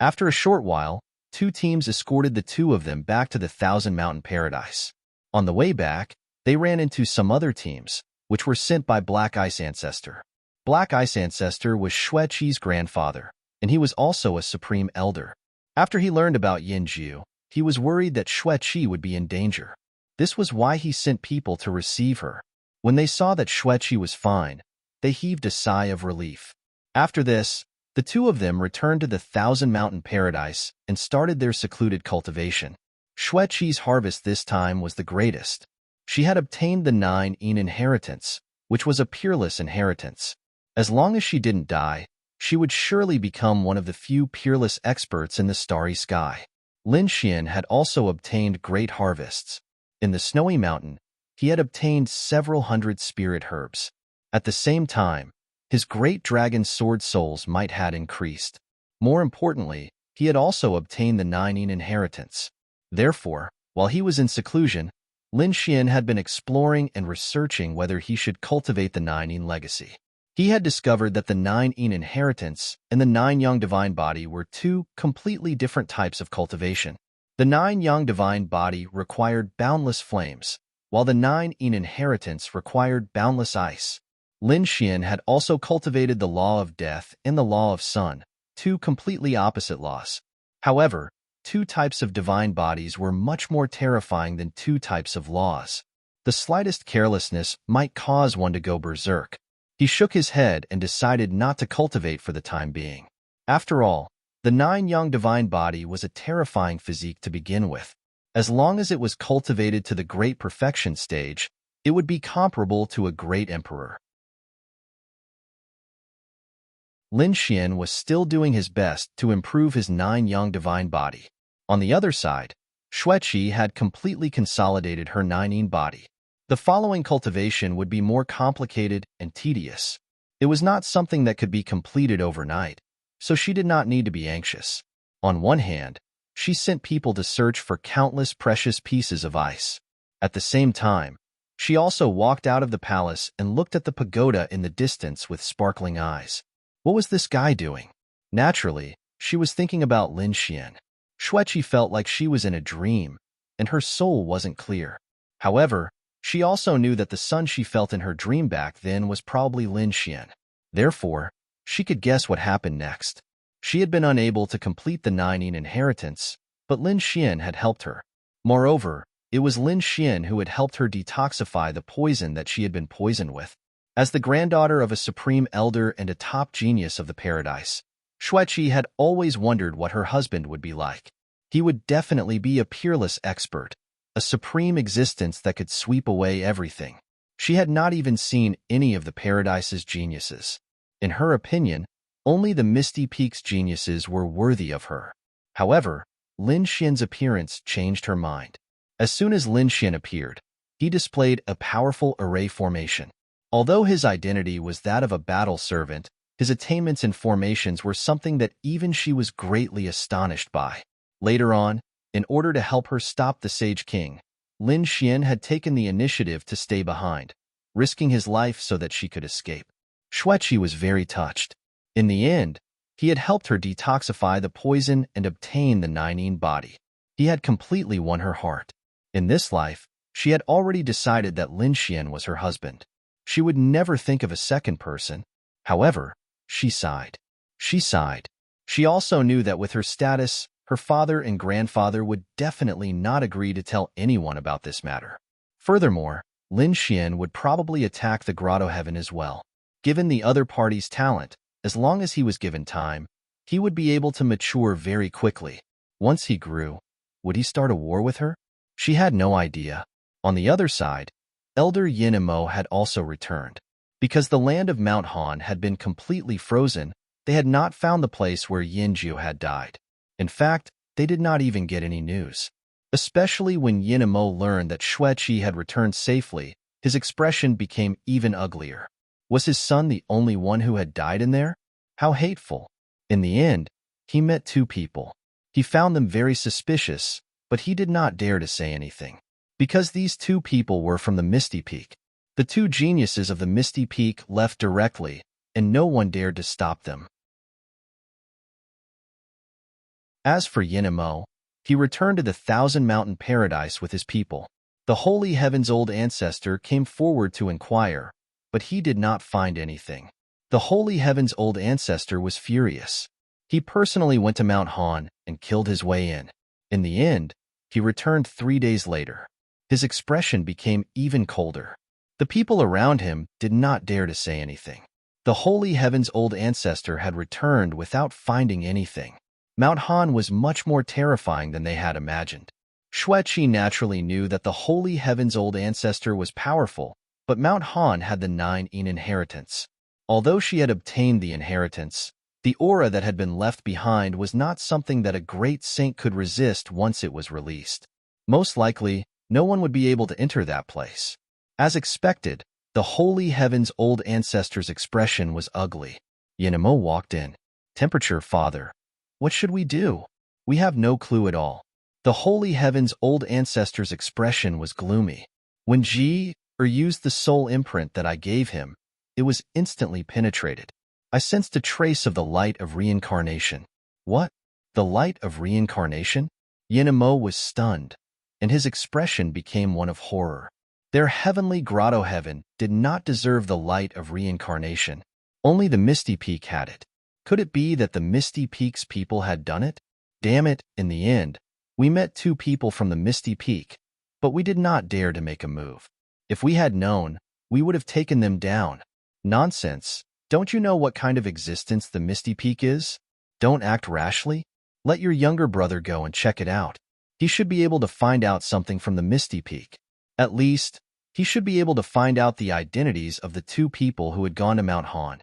After a short while, 2 teams escorted the 2 of them back to the 1,000 Mountain Paradise. On the way back, they ran into some other teams, which were sent by Black Ice Ancestor. Black Ice Ancestor was Xueqi's grandfather. and he was also a supreme elder. After he learned about Yinju, he was worried that Xueqi would be in danger. This was why he sent people to receive her. When they saw that Xueqi was fine, they heaved a sigh of relief. After this, the two of them returned to the Thousand Mountain Paradise and started their secluded cultivation. Xueqi's harvest this time was the greatest. She had obtained the 9-yin inheritance, which was a peerless inheritance. As long as she didn't die, she would surely become one of the few peerless experts in the starry sky. Lin Xian had also obtained great harvests. In the snowy mountain, he had obtained several hundred spirit herbs. At the same time, his great dragon sword souls might had increased. More importantly, he had also obtained the 9-yin inheritance. Therefore, while he was in seclusion, Lin Xian had been exploring and researching whether he should cultivate the 9-yin legacy. He had discovered that the 9-yin inheritance and the 9-yang divine body were two completely different types of cultivation. The 9-yang divine body required boundless flames, while the 9-yin inheritance required boundless ice. Lin Xian had also cultivated the law of death and the law of sun, two completely opposite laws. However, two types of divine bodies were much more terrifying than two types of laws. The slightest carelessness might cause one to go berserk. He shook his head and decided not to cultivate for the time being. After all, the 9-yang divine body was a terrifying physique to begin with. As long as it was cultivated to the great perfection stage, it would be comparable to a great emperor. Lin Xian was still doing his best to improve his 9-yang divine body. On the other side, Xueqi had completely consolidated her 9-yin body. The following cultivation would be more complicated and tedious. It was not something that could be completed overnight, so she did not need to be anxious. On one hand, she sent people to search for countless precious pieces of ice. At the same time, she also walked out of the palace and looked at the pagoda in the distance with sparkling eyes. What was this guy doing? Naturally, she was thinking about Lin Xian. Xueqi felt like she was in a dream, and her soul wasn't clear. However, she also knew that the sun she felt in her dream back then was probably Lin Xian. Therefore, she could guess what happened next. She had been unable to complete the 9-yin inheritance, but Lin Xian had helped her. Moreover, it was Lin Xian who had helped her detoxify the poison that she had been poisoned with. As the granddaughter of a supreme elder and a top genius of the paradise, Xueqi had always wondered what her husband would be like. He would definitely be a peerless expert, a supreme existence that could sweep away everything. She had not even seen any of the paradise's geniuses. In her opinion, only the Misty Peak's geniuses were worthy of her. However, Lin Xian's appearance changed her mind. As soon as Lin Xian appeared, he displayed a powerful array formation. Although his identity was that of a battle servant, his attainments and formations were something that even she was greatly astonished by. Later on, in order to help her stop the Sage King, Lin Xian had taken the initiative to stay behind, risking his life so that she could escape. Xueqi was very touched. In the end, he had helped her detoxify the poison and obtain the 9-yin body. He had completely won her heart. In this life, she had already decided that Lin Xian was her husband. She would never think of a second person. However, she sighed. She also knew that with her status, her father and grandfather would definitely not agree to tell anyone about this matter. Furthermore, Lin Xian would probably attack the Grotto Heaven as well. Given the other party's talent, as long as he was given time, he would be able to mature very quickly. Once he grew, would he start a war with her? She had no idea. On the other side, Elder Yin and Mo had also returned. Because the land of Mount Han had been completely frozen, they had not found the place where Yinju had died. In fact, they did not even get any news. Especially when Yin and Mo learned that Xueqi had returned safely, his expression became even uglier. Was his son the only one who had died in there? How hateful. In the end, he met two people. He found them very suspicious, but he did not dare to say anything. Because these two people were from the Misty Peak. The two geniuses of the Misty Peak left directly, and no one dared to stop them. As for Yin and Mo, he returned to the Thousand Mountain Paradise with his people. The Holy Heaven's old ancestor came forward to inquire, but he did not find anything. The Holy Heaven's old ancestor was furious. He personally went to Mount Han and killed his way in. In the end, he returned 3 days later. His expression became even colder. The people around him did not dare to say anything. The holy heaven's old ancestor had returned without finding anything. Mount Han was much more terrifying than they had imagined. Xueqi naturally knew that the holy heaven's old ancestor was powerful, but Mount Han had the 9 inheritance. Although she had obtained the inheritance, the aura that had been left behind was not something that a great saint could resist once it was released. Most likely, no one would be able to enter that place. As expected, the holy heaven's old ancestor's expression was ugly. Yenemo walked in. Temperature, father. What should we do? We have no clue at all. The holy heaven's old ancestor's expression was gloomy. When Ji used the soul imprint that I gave him, it was instantly penetrated. I sensed a trace of the light of reincarnation. What? The light of reincarnation? Yenemo was stunned, and his expression became one of horror. Their heavenly grotto heaven did not deserve the light of reincarnation. Only the Misty Peak had it. Could it be that the Misty Peak's people had done it? Damn it, in the end, we met 2 people from the Misty Peak, but we did not dare to make a move. If we had known, we would have taken them down. Nonsense. Don't you know what kind of existence the Misty Peak is? Don't act rashly. Let your younger brother go and check it out. He should be able to find out something from the Misty Peak. At least, he should be able to find out the identities of the 2 people who had gone to Mount Han.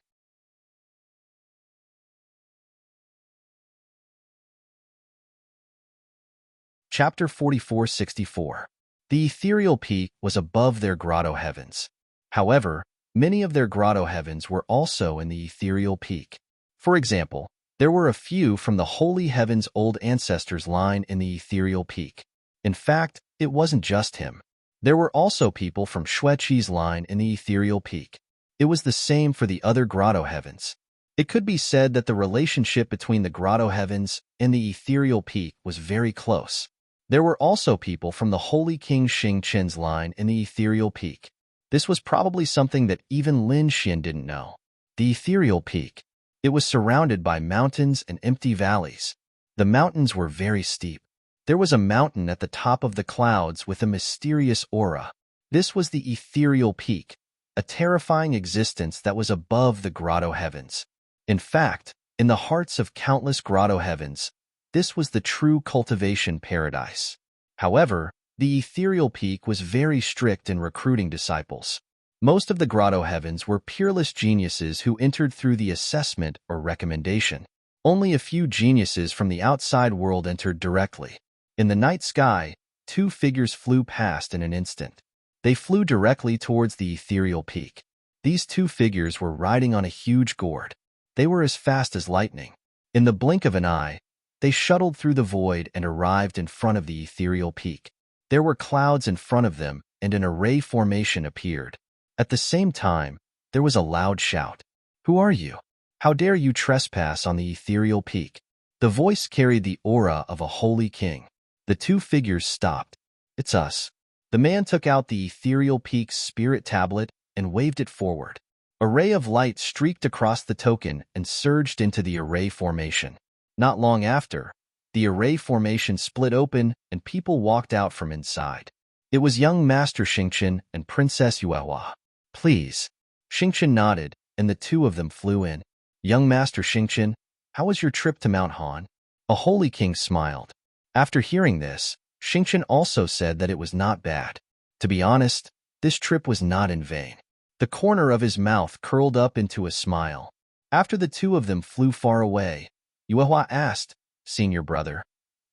Chapter 4464. The ethereal peak was above their grotto heavens. However, many of their grotto heavens were also in the ethereal peak. For example, there were a few from the holy heaven's old ancestors' line in the ethereal peak. In fact, it wasn't just him. There were also people from Xueqi's line in the ethereal peak. It was the same for the other grotto heavens. It could be said that the relationship between the grotto heavens and the ethereal peak was very close. There were also people from the holy king Xingqian's line in the ethereal peak. This was probably something that even Lin Xian didn't know. The ethereal peak. It was surrounded by mountains and empty valleys. The mountains were very steep. There was a mountain at the top of the clouds with a mysterious aura. This was the ethereal peak, a terrifying existence that was above the grotto heavens. In fact, in the hearts of countless grotto heavens, this was the true cultivation paradise. However, the ethereal peak was very strict in recruiting disciples. Most of the grotto heavens were peerless geniuses who entered through the assessment or recommendation. Only a few geniuses from the outside world entered directly. In the night sky, 2 figures flew past in an instant. They flew directly towards the ethereal peak. These 2 figures were riding on a huge gourd. They were as fast as lightning. In the blink of an eye, they shuttled through the void and arrived in front of the ethereal peak. There were clouds in front of them, and an array formation appeared. At the same time, there was a loud shout. "Who are you? How dare you trespass on the ethereal peak?" The voice carried the aura of a holy king. The 2 figures stopped. "It's us." The man took out the ethereal peak's spirit tablet and waved it forward. A ray of light streaked across the token and surged into the array formation. Not long after, the array formation split open and people walked out from inside. It was young Master Xingqian and Princess Yuehua. "Please." Xingqian nodded, and the 2 of them flew in. "Young Master Xingqian, how was your trip to Mount Han?" A holy king smiled. After hearing this, Xingqian also said that it was not bad. To be honest, this trip was not in vain. The corner of his mouth curled up into a smile. After the 2 of them flew far away, Yuehua asked, "Senior brother,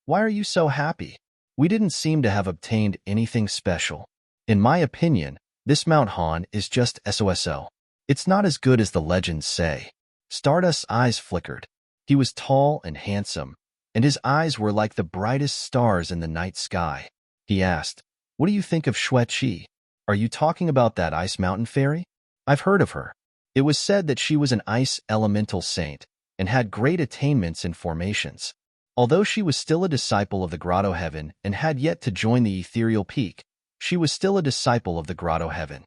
why are you so happy? We didn't seem to have obtained anything special. In my opinion, this Mount Han is just SOSO. It's not as good as the legends say." Stardust's eyes flickered. He was tall and handsome, and his eyes were like the brightest stars in the night sky. He asked, "What do you think of Xueqi? Are you talking about that ice mountain fairy? I've heard of her. It was said that she was an ice elemental saint and had great attainments in formations. Although she was still a disciple of the grotto heaven and had yet to join the ethereal peak, she was still a disciple of the grotto heaven.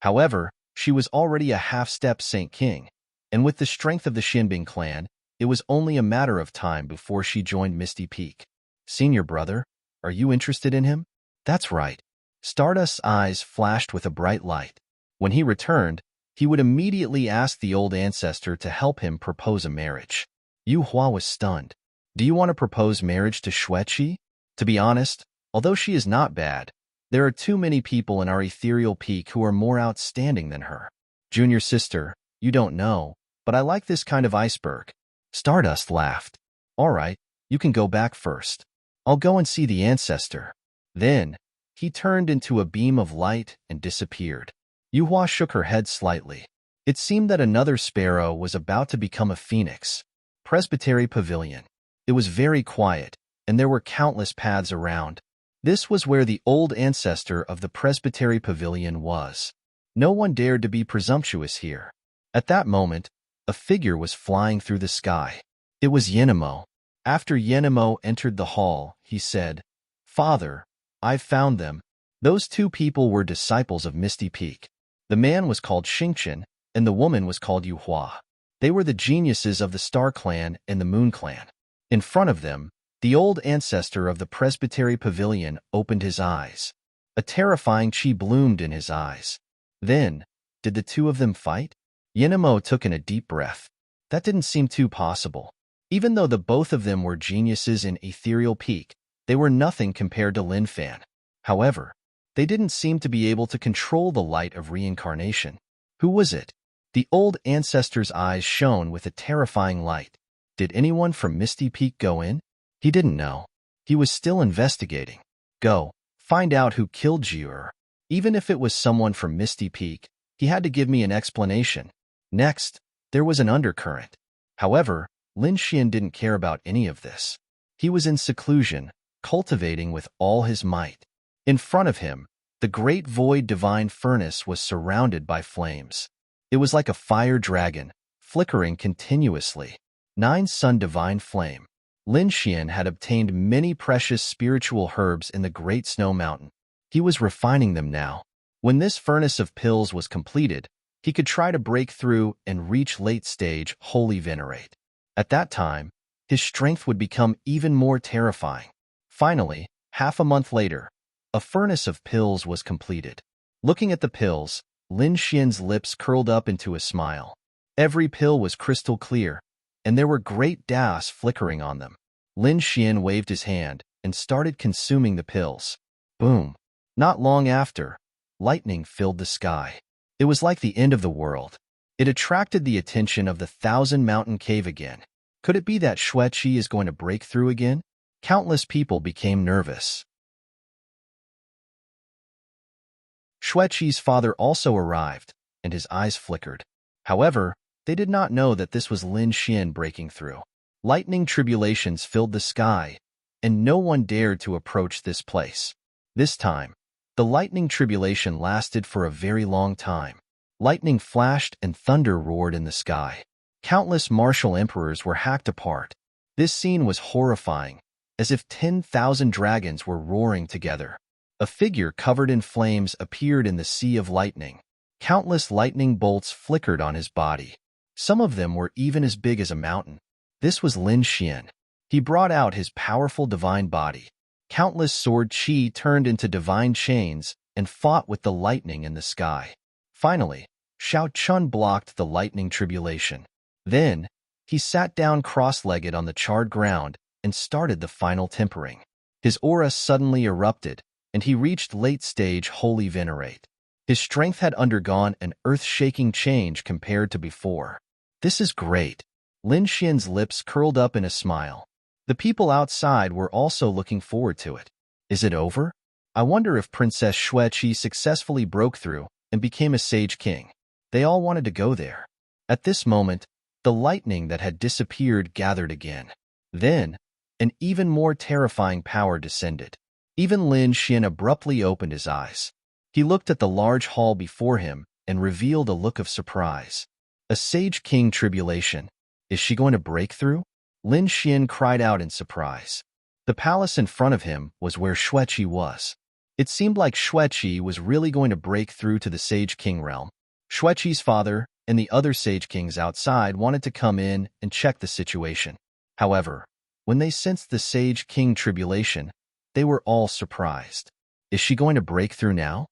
However, she was already a half-step Saint King, And with the strength of the Xinbing clan, it was only a matter of time before she joined Misty Peak. Senior brother, are you interested in him? That's right. Stardust's eyes flashed with a bright light. When he returned, he would immediately ask the old ancestor to help him propose a marriage. Yu Hua was stunned. Do you want to propose marriage to Xueqi? To be honest, although she is not bad, there are too many people in our ethereal peak who are more outstanding than her. Junior sister, you don't know, but I like this kind of iceberg. Stardust laughed. All right, you can go back first. I'll go and see the ancestor. Then, he turned into a beam of light and disappeared. Yuhua shook her head slightly. It seemed that another sparrow was about to become a phoenix. Presbytery Pavilion. It was very quiet, and there were countless paths around. This was where the old ancestor of the Presbytery Pavilion was. No one dared to be presumptuous here. At that moment, a figure was flying through the sky. It was Yenemo. After Yenemo entered the hall, he said, Father, I've found them. Those two people were disciples of Misty Peak. The man was called Xingqian, and the woman was called Yuhua. They were the geniuses of the Star Clan and the Moon Clan. In front of them, the old ancestor of the Presbytery Pavilion opened his eyes. A terrifying chi bloomed in his eyes. Then, did the two of them fight? Yenemo took in a deep breath. That didn't seem too possible. Even though the both of them were geniuses in Ethereal Peak, they were nothing compared to Lin Fan. However, they didn't seem to be able to control the light of reincarnation. Who was it? The old ancestor's eyes shone with a terrifying light. Did anyone from Misty Peak go in? He didn't know. He was still investigating. Go, find out who killed Jiur. Even if it was someone from Misty Peak, he had to give me an explanation. Next, there was an undercurrent. However, Lin Xian didn't care about any of this. He was in seclusion, cultivating with all his might. In front of him, the great void divine furnace was surrounded by flames. It was like a fire dragon, flickering continuously. 9 sun divine flame. Lin Xian had obtained many precious spiritual herbs in the Great Snow Mountain. He was refining them now. When this furnace of pills was completed, he could try to break through and reach late stage Holy Venerate. At that time, his strength would become even more terrifying. Finally, half a month later, a furnace of pills was completed. Looking at the pills, Lin Xian's lips curled up into a smile. Every pill was crystal clear, and there were great das flickering on them. Lin Xian waved his hand and started consuming the pills. Boom! Not long after, lightning filled the sky. It was like the end of the world. It attracted the attention of the Thousand Mountain Cave again. Could it be that Xueqi is going to break through again? Countless people became nervous. Xueqi's father also arrived, and his eyes flickered. However, they did not know that this was Lin Xian breaking through. Lightning tribulations filled the sky, and no one dared to approach this place. This time, the lightning tribulation lasted for a very long time. Lightning flashed and thunder roared in the sky. Countless martial emperors were hacked apart. This scene was horrifying, as if 10,000 dragons were roaring together. A figure covered in flames appeared in the sea of lightning. Countless lightning bolts flickered on his body. Some of them were even as big as a mountain. This was Lin Xian. He brought out his powerful divine body. Countless sword chi turned into divine chains and fought with the lightning in the sky. Finally, Xiao Chun blocked the lightning tribulation. Then, he sat down cross-legged on the charred ground and started the final tempering. His aura suddenly erupted, and he reached late-stage Holy Venerate. His strength had undergone an earth-shaking change compared to before. This is great. Lin Xian's lips curled up in a smile. The people outside were also looking forward to it. Is it over? I wonder if Princess Xueqi successfully broke through and became a sage king. They all wanted to go there. At this moment, the lightning that had disappeared gathered again. Then, an even more terrifying power descended. Even Lin Xian abruptly opened his eyes. He looked at the large hall before him and revealed a look of surprise. A Sage King tribulation. Is she going to break through? Lin Xian cried out in surprise. The palace in front of him was where Xueqi was. It seemed like Xueqi was really going to break through to the Sage King realm. Xueqi's father, and the other Sage Kings outside wanted to come in and check the situation. However, when they sensed the Sage King tribulation, they were all surprised. Is she going to break through now?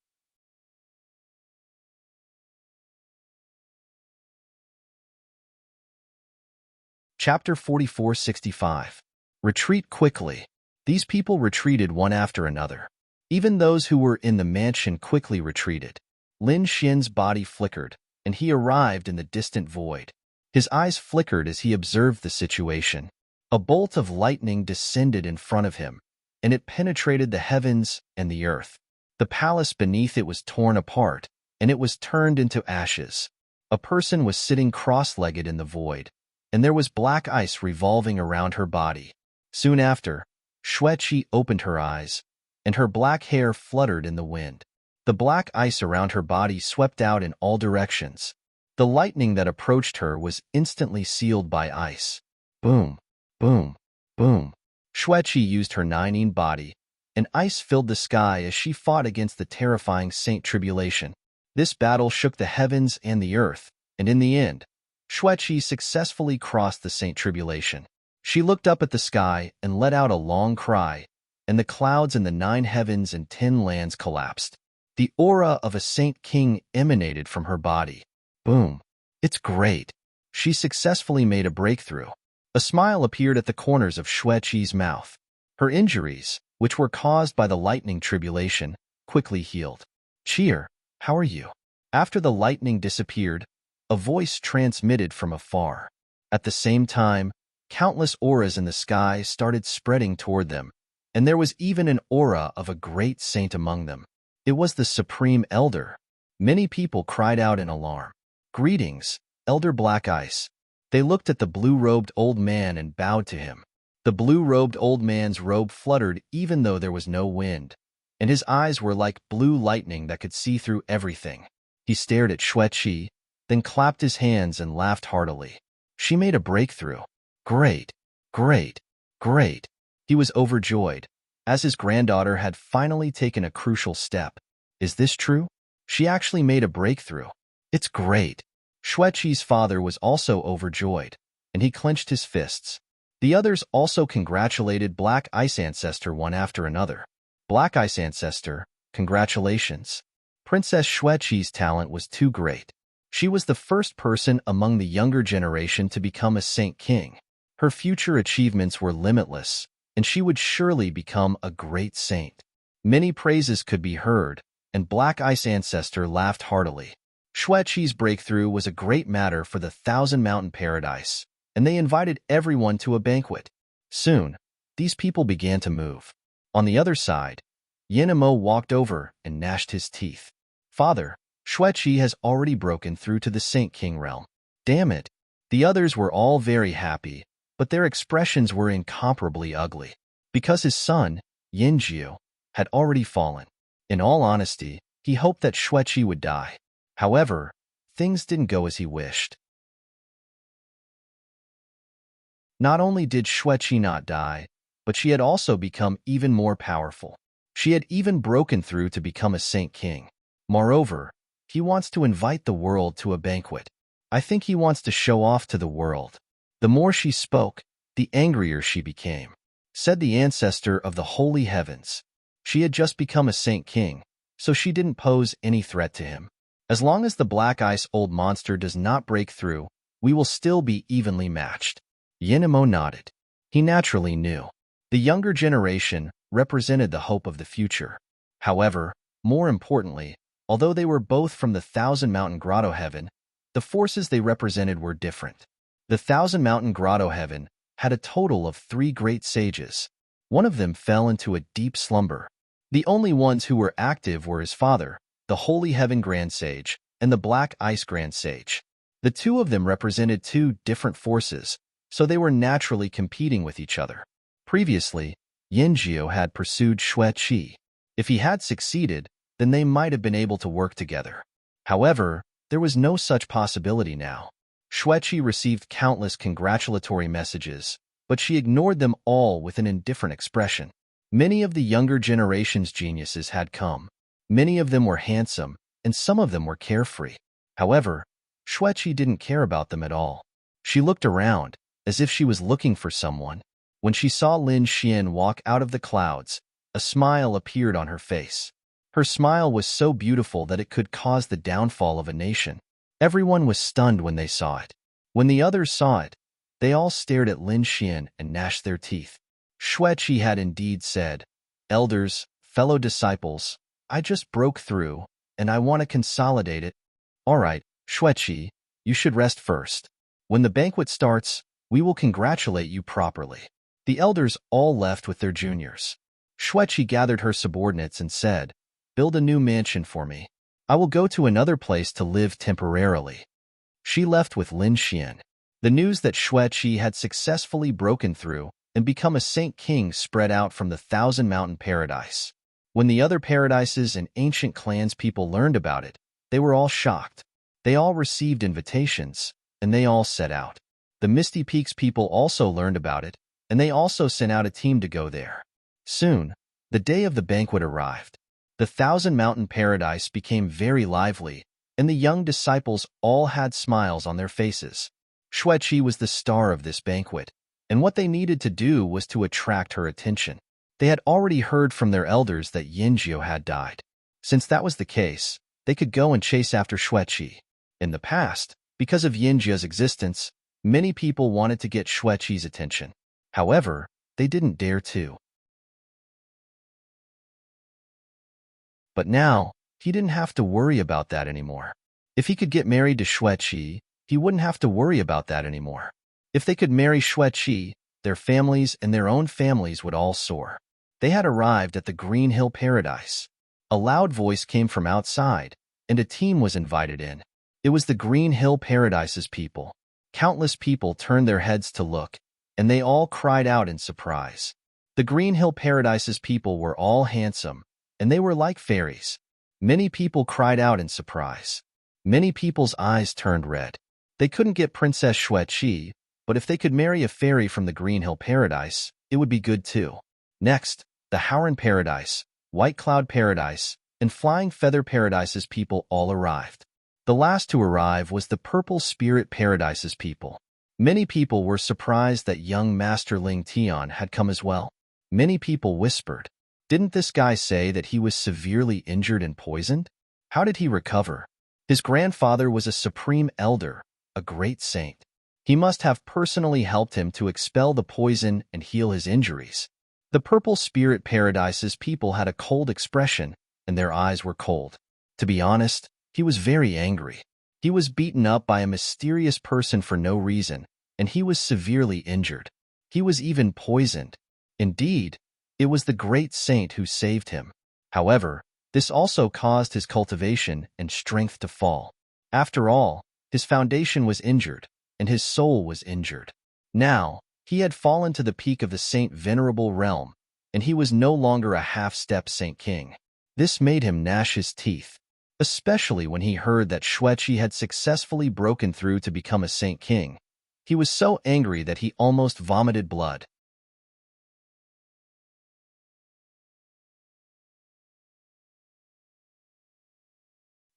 Chapter 4465. Retreat quickly. These people retreated one after another. Even those who were in the mansion quickly retreated. Lin Xian's body flickered, and he arrived in the distant void. His eyes flickered as he observed the situation. A bolt of lightning descended in front of him, and it penetrated the heavens and the earth. The palace beneath it was torn apart, and it was turned into ashes. A person was sitting cross-legged in the void, and there was black ice revolving around her body. Soon after, Xueqi opened her eyes, and her black hair fluttered in the wind. The black ice around her body swept out in all directions. The lightning that approached her was instantly sealed by ice. Boom, boom, boom. Xueqi used her nine body, and ice filled the sky as she fought against the terrifying Saint Tribulation. This battle shook the heavens and the earth, and in the end, Xueqi successfully crossed the Saint Tribulation. She looked up at the sky and let out a long cry, and the clouds in the 9 heavens and 10 lands collapsed. The aura of a Saint King emanated from her body. Boom. It's great. She successfully made a breakthrough. A smile appeared at the corners of Xueqi's mouth. Her injuries, which were caused by the lightning tribulation, quickly healed. Cheer, how are you? After the lightning disappeared, a voice transmitted from afar. At the same time, countless auras in the sky started spreading toward them, and there was even an aura of a great saint among them. It was the Supreme Elder. Many people cried out in alarm. Greetings, Elder Black Ice. They looked at the blue-robed old man and bowed to him. The blue-robed old man's robe fluttered even though there was no wind, and his eyes were like blue lightning that could see through everything. He stared at Xueqi, then clapped his hands and laughed heartily. She made a breakthrough. Great, great, great. He was overjoyed, as his granddaughter had finally taken a crucial step. Is this true? She actually made a breakthrough. It's great. Xueqi's father was also overjoyed, and he clenched his fists. The others also congratulated Black Ice Ancestor one after another. Black Ice Ancestor, congratulations. Princess Xueqi's talent was too great. She was the first person among the younger generation to become a Saint King. Her future achievements were limitless, and she would surely become a great saint. Many praises could be heard, and Black Ice Ancestor laughed heartily. Xueqi's breakthrough was a great matter for the Thousand Mountain Paradise, and they invited everyone to a banquet. Soon, these people began to move. On the other side, Yenemo walked over and gnashed his teeth. Father, Xueqi has already broken through to the Saint King realm. Damn it. The others were all very happy, but their expressions were incomparably ugly, because his son, Yinjiu, had already fallen. In all honesty, he hoped that Xueqi would die. However, things didn't go as he wished. Not only did Xueqi not die, but she had also become even more powerful. She had even broken through to become a Saint King. Moreover, he wants to invite the world to a banquet. I think he wants to show off to the world. The more she spoke, the angrier she became. Said the ancestor of the holy heavens. She had just become a Saint King, so she didn't pose any threat to him. As long as the Black Ice old monster does not break through, we will still be evenly matched. Yenemo nodded. He naturally knew. The younger generation represented the hope of the future. However, more importantly, although they were both from the Thousand Mountain Grotto Heaven, the forces they represented were different. The Thousand Mountain Grotto Heaven had a total of 3 great sages. One of them fell into a deep slumber. The only ones who were active were his father, the Holy Heaven Grand Sage, and the Black Ice Grand Sage. The two of them represented 2 different forces, so they were naturally competing with each other. Previously, Yinjiu had pursued Xueqi. If he had succeeded, then they might have been able to work together. However, there was no such possibility now. Xueqi received countless congratulatory messages, but she ignored them all with an indifferent expression. Many of the younger generation's geniuses had come. Many of them were handsome, and some of them were carefree. However, Xueqi didn't care about them at all. She looked around, as if she was looking for someone. When she saw Lin Xian walk out of the clouds, a smile appeared on her face. Her smile was so beautiful that it could cause the downfall of a nation. Everyone was stunned when they saw it. When the others saw it, they all stared at Lin Xian and gnashed their teeth. Xueqi had indeed said, "Elders, fellow disciples, I just broke through, and I want to consolidate it. All right, Xueqi, you should rest first. When the banquet starts, we will congratulate you properly." The elders all left with their juniors. Xueqi gathered her subordinates and said, "Build a new mansion for me. I will go to another place to live temporarily." She left with Lin Xian. The news that Xueqi had successfully broken through and become a Saint King spread out from the Thousand Mountain Paradise. When the other paradises and ancient clans people learned about it, they were all shocked. They all received invitations, and they all set out. The Misty Peaks people also learned about it, and they also sent out a team to go there. Soon, the day of the banquet arrived. The Thousand Mountain Paradise became very lively, and the young disciples all had smiles on their faces. Xueqi was the star of this banquet, and what they needed to do was to attract her attention. They had already heard from their elders that Yinjiu had died. Since that was the case, they could go and chase after Xueqi. In the past, because of Yinjiu's existence, many people wanted to get Xueqi's attention. However, they didn't dare to. But now, he didn't have to worry about that anymore. If he could get married to Xueqi, he wouldn't have to worry about that anymore. If they could marry Xueqi, their families and their own families would all soar. They had arrived at the Green Hill Paradise. A loud voice came from outside, and a team was invited in. It was the Green Hill Paradise's people. Countless people turned their heads to look, and they all cried out in surprise. The Green Hill Paradise's people were all handsome, and they were like fairies. Many people cried out in surprise. Many people's eyes turned red. They couldn't get Princess Xueqi, but if they could marry a fairy from the Green Hill Paradise, it would be good too. Next, the Howren Paradise, White Cloud Paradise, and Flying Feather Paradise's people all arrived. The last to arrive was the Purple Spirit Paradise's people. Many people were surprised that young Master Ling Tian had come as well. Many people whispered, "Didn't this guy say that he was severely injured and poisoned? How did he recover? His grandfather was a supreme elder, a great saint. He must have personally helped him to expel the poison and heal his injuries." The Purple Spirit Paradise's people had a cold expression, and their eyes were cold. To be honest, he was very angry. He was beaten up by a mysterious person for no reason, and he was severely injured. He was even poisoned. Indeed, it was the great saint who saved him. However, this also caused his cultivation and strength to fall. After all, his foundation was injured, and his soul was injured. Now, he had fallen to the peak of the Saint Venerable realm, and he was no longer a half-step Saint King. This made him gnash his teeth, especially when he heard that Xueqi had successfully broken through to become a Saint King. He was so angry that he almost vomited blood.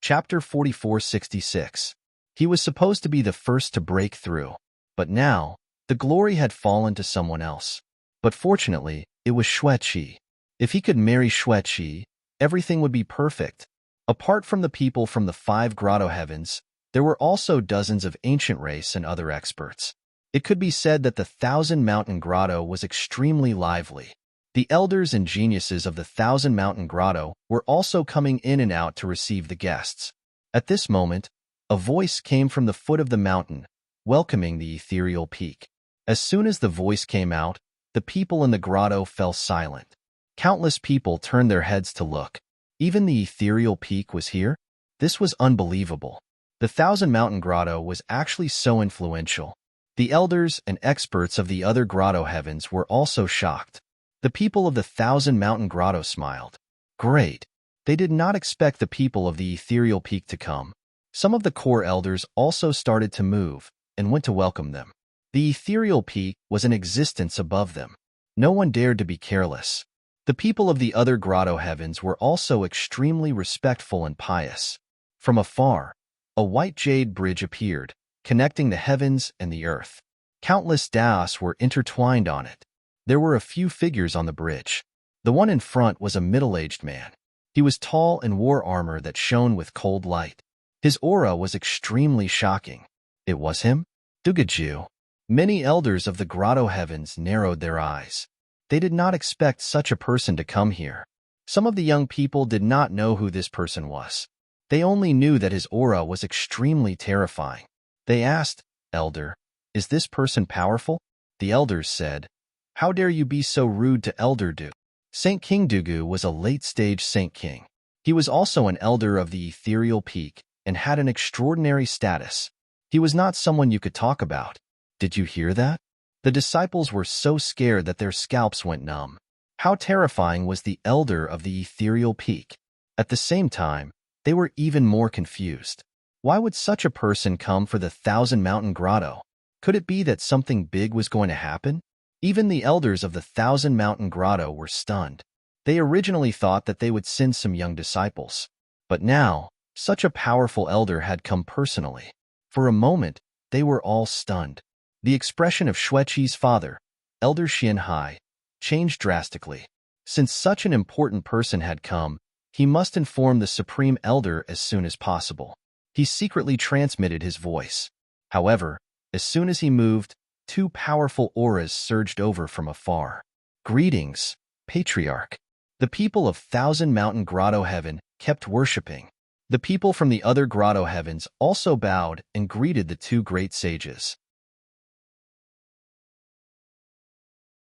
Chapter 4466. He was supposed to be the first to break through, but now, the glory had fallen to someone else. But fortunately, it was Xueqi. If he could marry Xueqi, everything would be perfect. Apart from the people from the 5 grotto heavens, there were also dozens of ancient race and other experts. It could be said that the Thousand Mountain Grotto was extremely lively. The elders and geniuses of the Thousand Mountain Grotto were also coming in and out to receive the guests. At this moment, a voice came from the foot of the mountain, welcoming the ethereal peak. As soon as the voice came out, the people in the grotto fell silent. Countless people turned their heads to look. Even the ethereal peak was here? This was unbelievable. The Thousand Mountain Grotto was actually so influential. The elders and experts of the other grotto heavens were also shocked. The people of the Thousand Mountain Grotto smiled. Great. They did not expect the people of the ethereal peak to come. Some of the core elders also started to move and went to welcome them. The ethereal peak was in existence above them. No one dared to be careless. The people of the other grotto heavens were also extremely respectful and pious. From afar, A white jade bridge appeared, connecting the heavens and the earth. Countless daos were intertwined on it. There were a few figures on the bridge. The one in front was a middle-aged man. He was tall and wore armor that shone with cold light. His aura was extremely shocking. It was him? Dugaju. Many elders of the grotto heavens narrowed their eyes. They did not expect such a person to come here. Some of the young people did not know who this person was. They only knew that his aura was extremely terrifying. They asked, "Elder, is this person powerful?" The elders said, "How dare you be so rude to Elder Du?" Saint King Dugu was a late-stage Saint King. He was also an elder of the ethereal peak and had an extraordinary status. He was not someone you could talk about. Did you hear that? The disciples were so scared that their scalps went numb. How terrifying was the elder of the ethereal peak? At the same time, they were even more confused. Why would such a person come for the Thousand Mountain Grotto? Could it be that something big was going to happen? Even the elders of the Thousand Mountain Grotto were stunned. They originally thought that they would send some young disciples. But now, such a powerful elder had come personally. For a moment, they were all stunned. The expression of Xueqi's father, Elder Xianhai, changed drastically. Since such an important person had come, he must inform the Supreme Elder as soon as possible. He secretly transmitted his voice. However, as soon as he moved, two powerful auras surged over from afar. "Greetings, Patriarch." The people of Thousand Mountain Grotto Heaven kept worshipping. The people from the other grotto heavens also bowed and greeted the two great sages.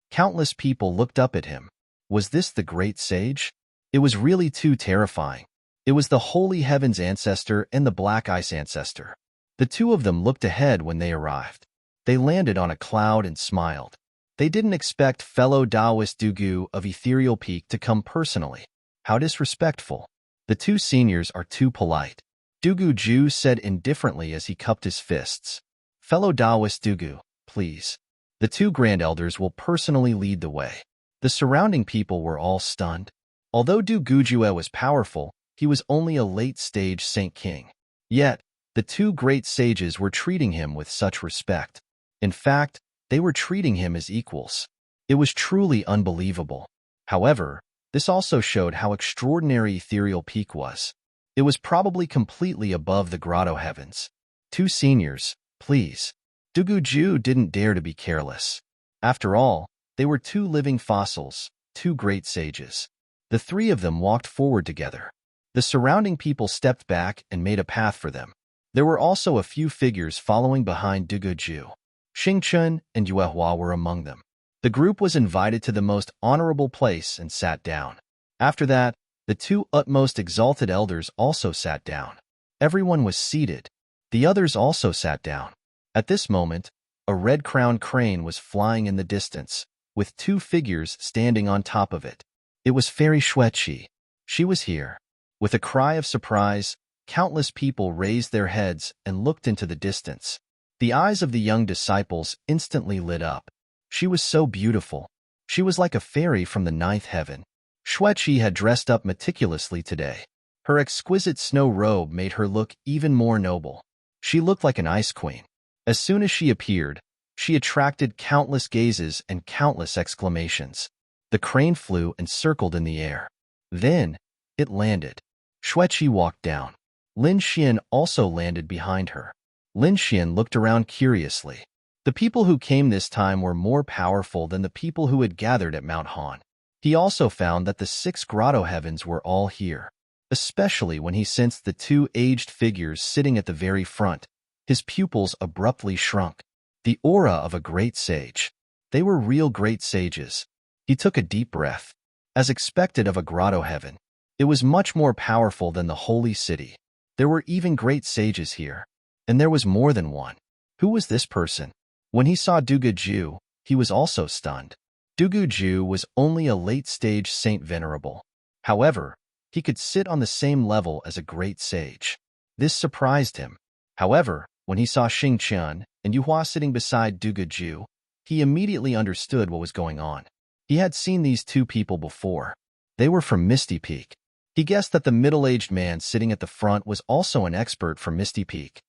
Countless people looked up at him. Was this the great sage? It was really too terrifying. It was the Holy Heavens ancestor and the Black Ice ancestor. The two of them looked ahead when they arrived. They landed on a cloud and smiled. They didn't expect fellow Taoist Dugu of Ethereal Peak to come personally. How disrespectful. The two seniors are too polite. Dugu Ju said indifferently as he cupped his fists. "Fellow Taoist Dugu, please. The two grand elders will personally lead the way." The surrounding people were all stunned. Although Dugu Jue was powerful, he was only a late-stage Saint King. Yet, the two great sages were treating him with such respect. In fact, they were treating him as equals. It was truly unbelievable. However, this also showed how extraordinary Ethereal Peak was. It was probably completely above the grotto heavens. "Two seniors, please." Dugu Ju didn't dare to be careless. After all, they were two living fossils, two great sages. The three of them walked forward together. The surrounding people stepped back and made a path for them. There were also a few figures following behind Dugu Ju. Xingchun and Yuehua were among them. The group was invited to the most honorable place and sat down. After that, the two utmost exalted elders also sat down. Everyone was seated. The others also sat down. At this moment, a red-crowned crane was flying in the distance, with two figures standing on top of it. It was Fairy Xueqi. She was here. With a cry of surprise, countless people raised their heads and looked into the distance. The eyes of the young disciples instantly lit up. She was so beautiful. She was like a fairy from the ninth heaven. Xueqi had dressed up meticulously today. Her exquisite snow robe made her look even more noble. She looked like an ice queen. As soon as she appeared, she attracted countless gazes and countless exclamations. The crane flew and circled in the air. Then, it landed. Xueqi walked down. Lin Xian also landed behind her. Lin Xian looked around curiously. The people who came this time were more powerful than the people who had gathered at Mount Han. He also found that the 6 grotto heavens were all here, especially when he sensed the 2 aged figures sitting at the very front. His pupils abruptly shrunk. The aura of a great sage. They were real great sages. He took a deep breath. As expected of a grotto heaven, it was much more powerful than the holy city. There were even great sages here. And there was more than one. Who was this person? When he saw Dugu Ju, he was also stunned. Dugu Ju was only a late-stage Saint Venerable. However, he could sit on the same level as a great sage. This surprised him. However, when he saw Xingchun and Yuhua sitting beside Dugu Ju, he immediately understood what was going on. He had seen these two people before. They were from Misty Peak. He guessed that the middle-aged man sitting at the front was also an expert from Misty Peak.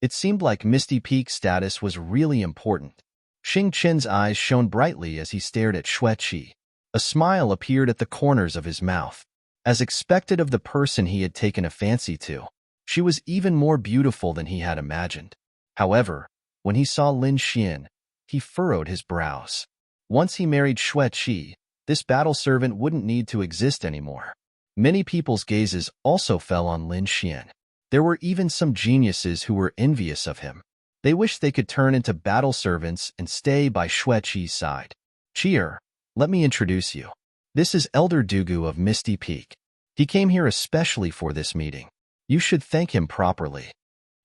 It seemed like Misty Peak's status was really important. Xing Qin's eyes shone brightly as he stared at Xueqi. A smile appeared at the corners of his mouth. As expected of the person he had taken a fancy to, she was even more beautiful than he had imagined. However, when he saw Lin Xian, he furrowed his brows. Once he married Xueqi, this battle servant wouldn't need to exist anymore. Many people's gazes also fell on Lin Xian. There were even some geniuses who were envious of him. They wished they could turn into battle servants and stay by Xueqi's side. Cheer, let me introduce you. This is Elder Dugu of Misty Peak. He came here especially for this meeting. You should thank him properly.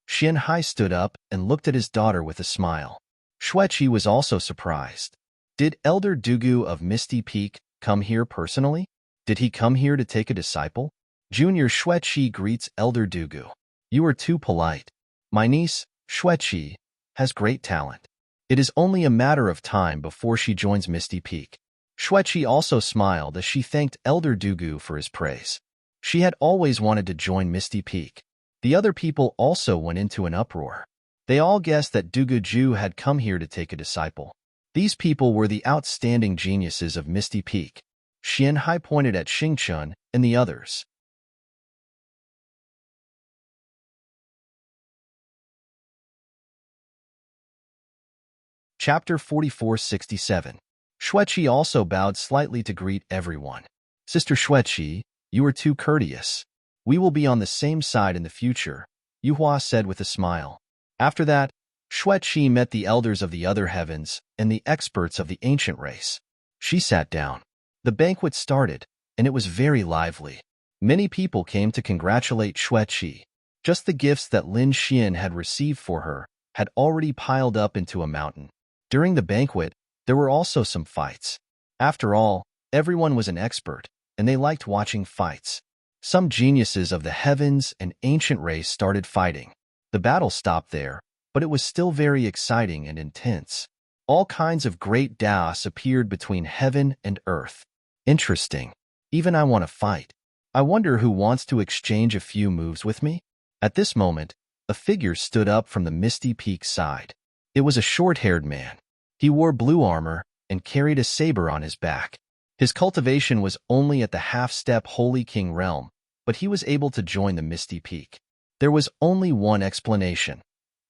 Xian Hai stood up and looked at his daughter with a smile. Xueqi was also surprised. Did Elder Dugu of Misty Peak come here personally? Did he come here to take a disciple? Junior Xueqi greets Elder Dugu. You are too polite. My niece, Xueqi, has great talent. It is only a matter of time before she joins Misty Peak. Xueqi also smiled as she thanked Elder Dugu for his praise. She had always wanted to join Misty Peak. The other people also went into an uproar. They all guessed that Dugu Ju had come here to take a disciple. These people were the outstanding geniuses of Misty Peak. Xian Hai pointed at Xingchun and the others. Chapter 4467. Xueqi also bowed slightly to greet everyone. Sister Xueqi, you are too courteous. We will be on the same side in the future, Yuhua said with a smile. After that, Xueqi met the elders of the other heavens and the experts of the ancient race. She sat down. The banquet started, and it was very lively. Many people came to congratulate Xueqi. Just the gifts that Lin Xian had received for her had already piled up into a mountain. During the banquet, there were also some fights. After all, everyone was an expert, and they liked watching fights. Some geniuses of the heavens and ancient race started fighting. The battle stopped there, but it was still very exciting and intense. All kinds of great Daos appeared between heaven and earth. Interesting. Even I want to fight. I wonder who wants to exchange a few moves with me? At this moment, a figure stood up from the Misty Peak side. It was a short-haired man. He wore blue armor and carried a saber on his back. His cultivation was only at the half-step Holy King realm, but he was able to join the Misty Peak. There was only one explanation.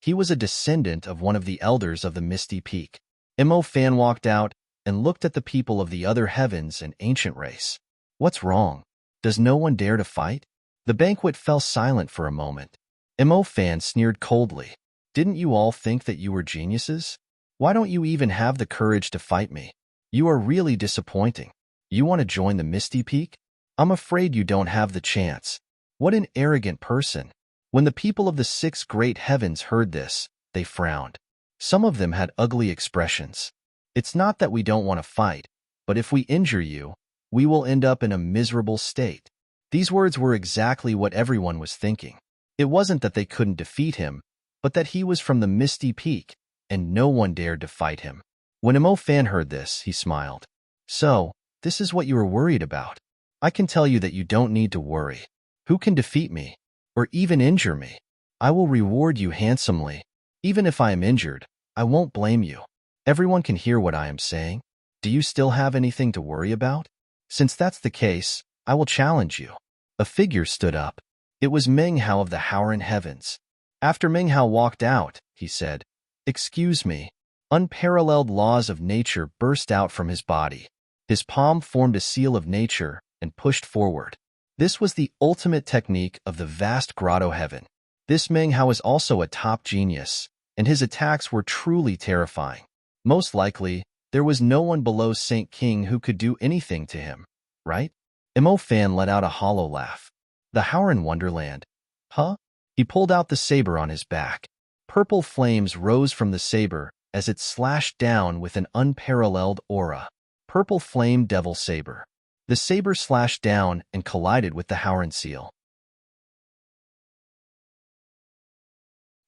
He was a descendant of one of the elders of the Misty Peak. Mo Fan walked out and looked at the people of the other heavens and ancient race. What's wrong? Does no one dare to fight? The banquet fell silent for a moment. Mo Fan sneered coldly. Didn't you all think that you were geniuses? Why don't you even have the courage to fight me? You are really disappointing. You want to join the Misty Peak? I'm afraid you don't have the chance. What an arrogant person. When the people of the 6 great heavens heard this, they frowned. Some of them had ugly expressions. It's not that we don't want to fight, but if we injure you, we will end up in a miserable state. These words were exactly what everyone was thinking. It wasn't that they couldn't defeat him, but that he was from the Misty Peak, and no one dared to fight him. When Mo Fan heard this, he smiled. So, this is what you were worried about. I can tell you that you don't need to worry. Who can defeat me, or even injure me? I will reward you handsomely. Even if I am injured, I won't blame you. Everyone can hear what I am saying. Do you still have anything to worry about? Since that's the case, I will challenge you. A figure stood up. It was Meng Hao of the Howren Heavens. After Meng Hao walked out, he said, "Excuse me." Unparalleled laws of nature burst out from his body. His palm formed a seal of nature and pushed forward. This was the ultimate technique of the vast grotto heaven. This Meng Hao is also a top genius, and his attacks were truly terrifying. Most likely, there was no one below Saint King who could do anything to him, right? Mo Fan let out a hollow laugh. The Howren Wonderland. Huh? He pulled out the saber on his back. Purple flames rose from the saber as it slashed down with an unparalleled aura. Purple Flame Devil Saber. The saber slashed down and collided with the Howren seal.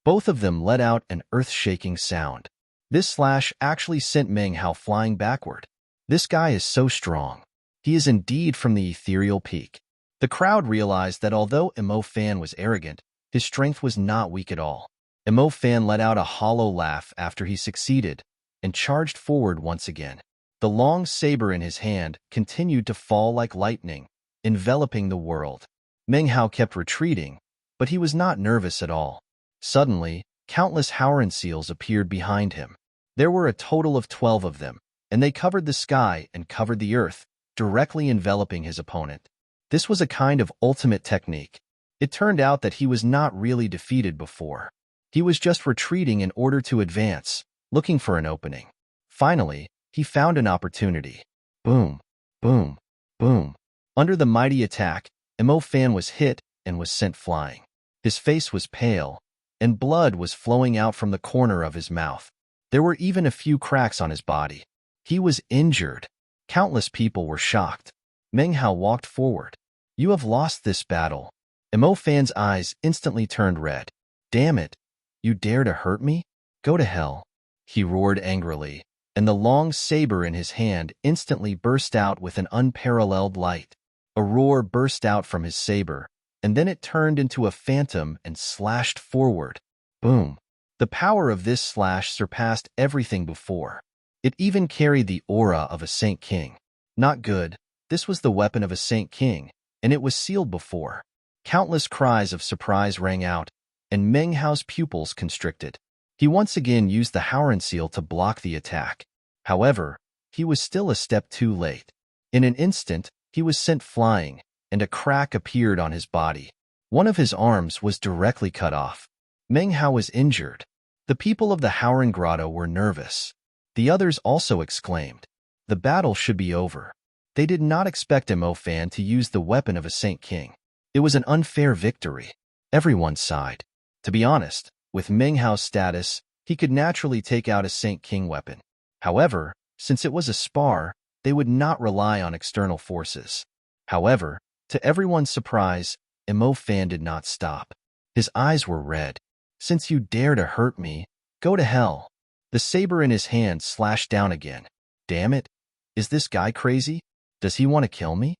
Both of them let out an earth-shaking sound. This slash actually sent Meng Hao flying backward. This guy is so strong. He is indeed from the ethereal peak. The crowd realized that although Emo Fan was arrogant, his strength was not weak at all. Emo Fan let out a hollow laugh after he succeeded and charged forward once again. The long saber in his hand continued to fall like lightning, enveloping the world. Meng Hao kept retreating, but he was not nervous at all. Suddenly, countless Howren seals appeared behind him. There were a total of 12 of them, and they covered the sky and covered the earth, directly enveloping his opponent. This was a kind of ultimate technique. It turned out that he was not really defeated before. He was just retreating in order to advance, looking for an opening. Finally, he found an opportunity. Boom, boom, boom. Under the mighty attack, Emo Fan was hit and was sent flying. His face was pale, and blood was flowing out from the corner of his mouth. There were even a few cracks on his body. He was injured. Countless people were shocked. Meng Hao walked forward. You have lost this battle. Emo Fan's eyes instantly turned red. Damn it. You dare to hurt me? Go to hell. He roared angrily, and the long saber in his hand instantly burst out with an unparalleled light. A roar burst out from his saber, and then it turned into a phantom and slashed forward. Boom. The power of this slash surpassed everything before. It even carried the aura of a Saint King. Not good. This was the weapon of a Saint King, and it was sealed before. Countless cries of surprise rang out, and Meng Hao's pupils constricted. He once again used the Howren seal to block the attack. However, he was still a step too late. In an instant, he was sent flying, and a crack appeared on his body. One of his arms was directly cut off. Meng Hao was injured. The people of the Howren Grotto were nervous. The others also exclaimed, "The battle should be over." They did not expect Emo Fan to use the weapon of a Saint King. It was an unfair victory. Everyone sighed. To be honest, with Meng Hao's status, he could naturally take out a Saint King weapon. However, since it was a spar, they would not rely on external forces. However, to everyone's surprise, Emo Fan did not stop. His eyes were red. Since you dare to hurt me, go to hell. The saber in his hand slashed down again. Damn it. Is this guy crazy? Does he want to kill me?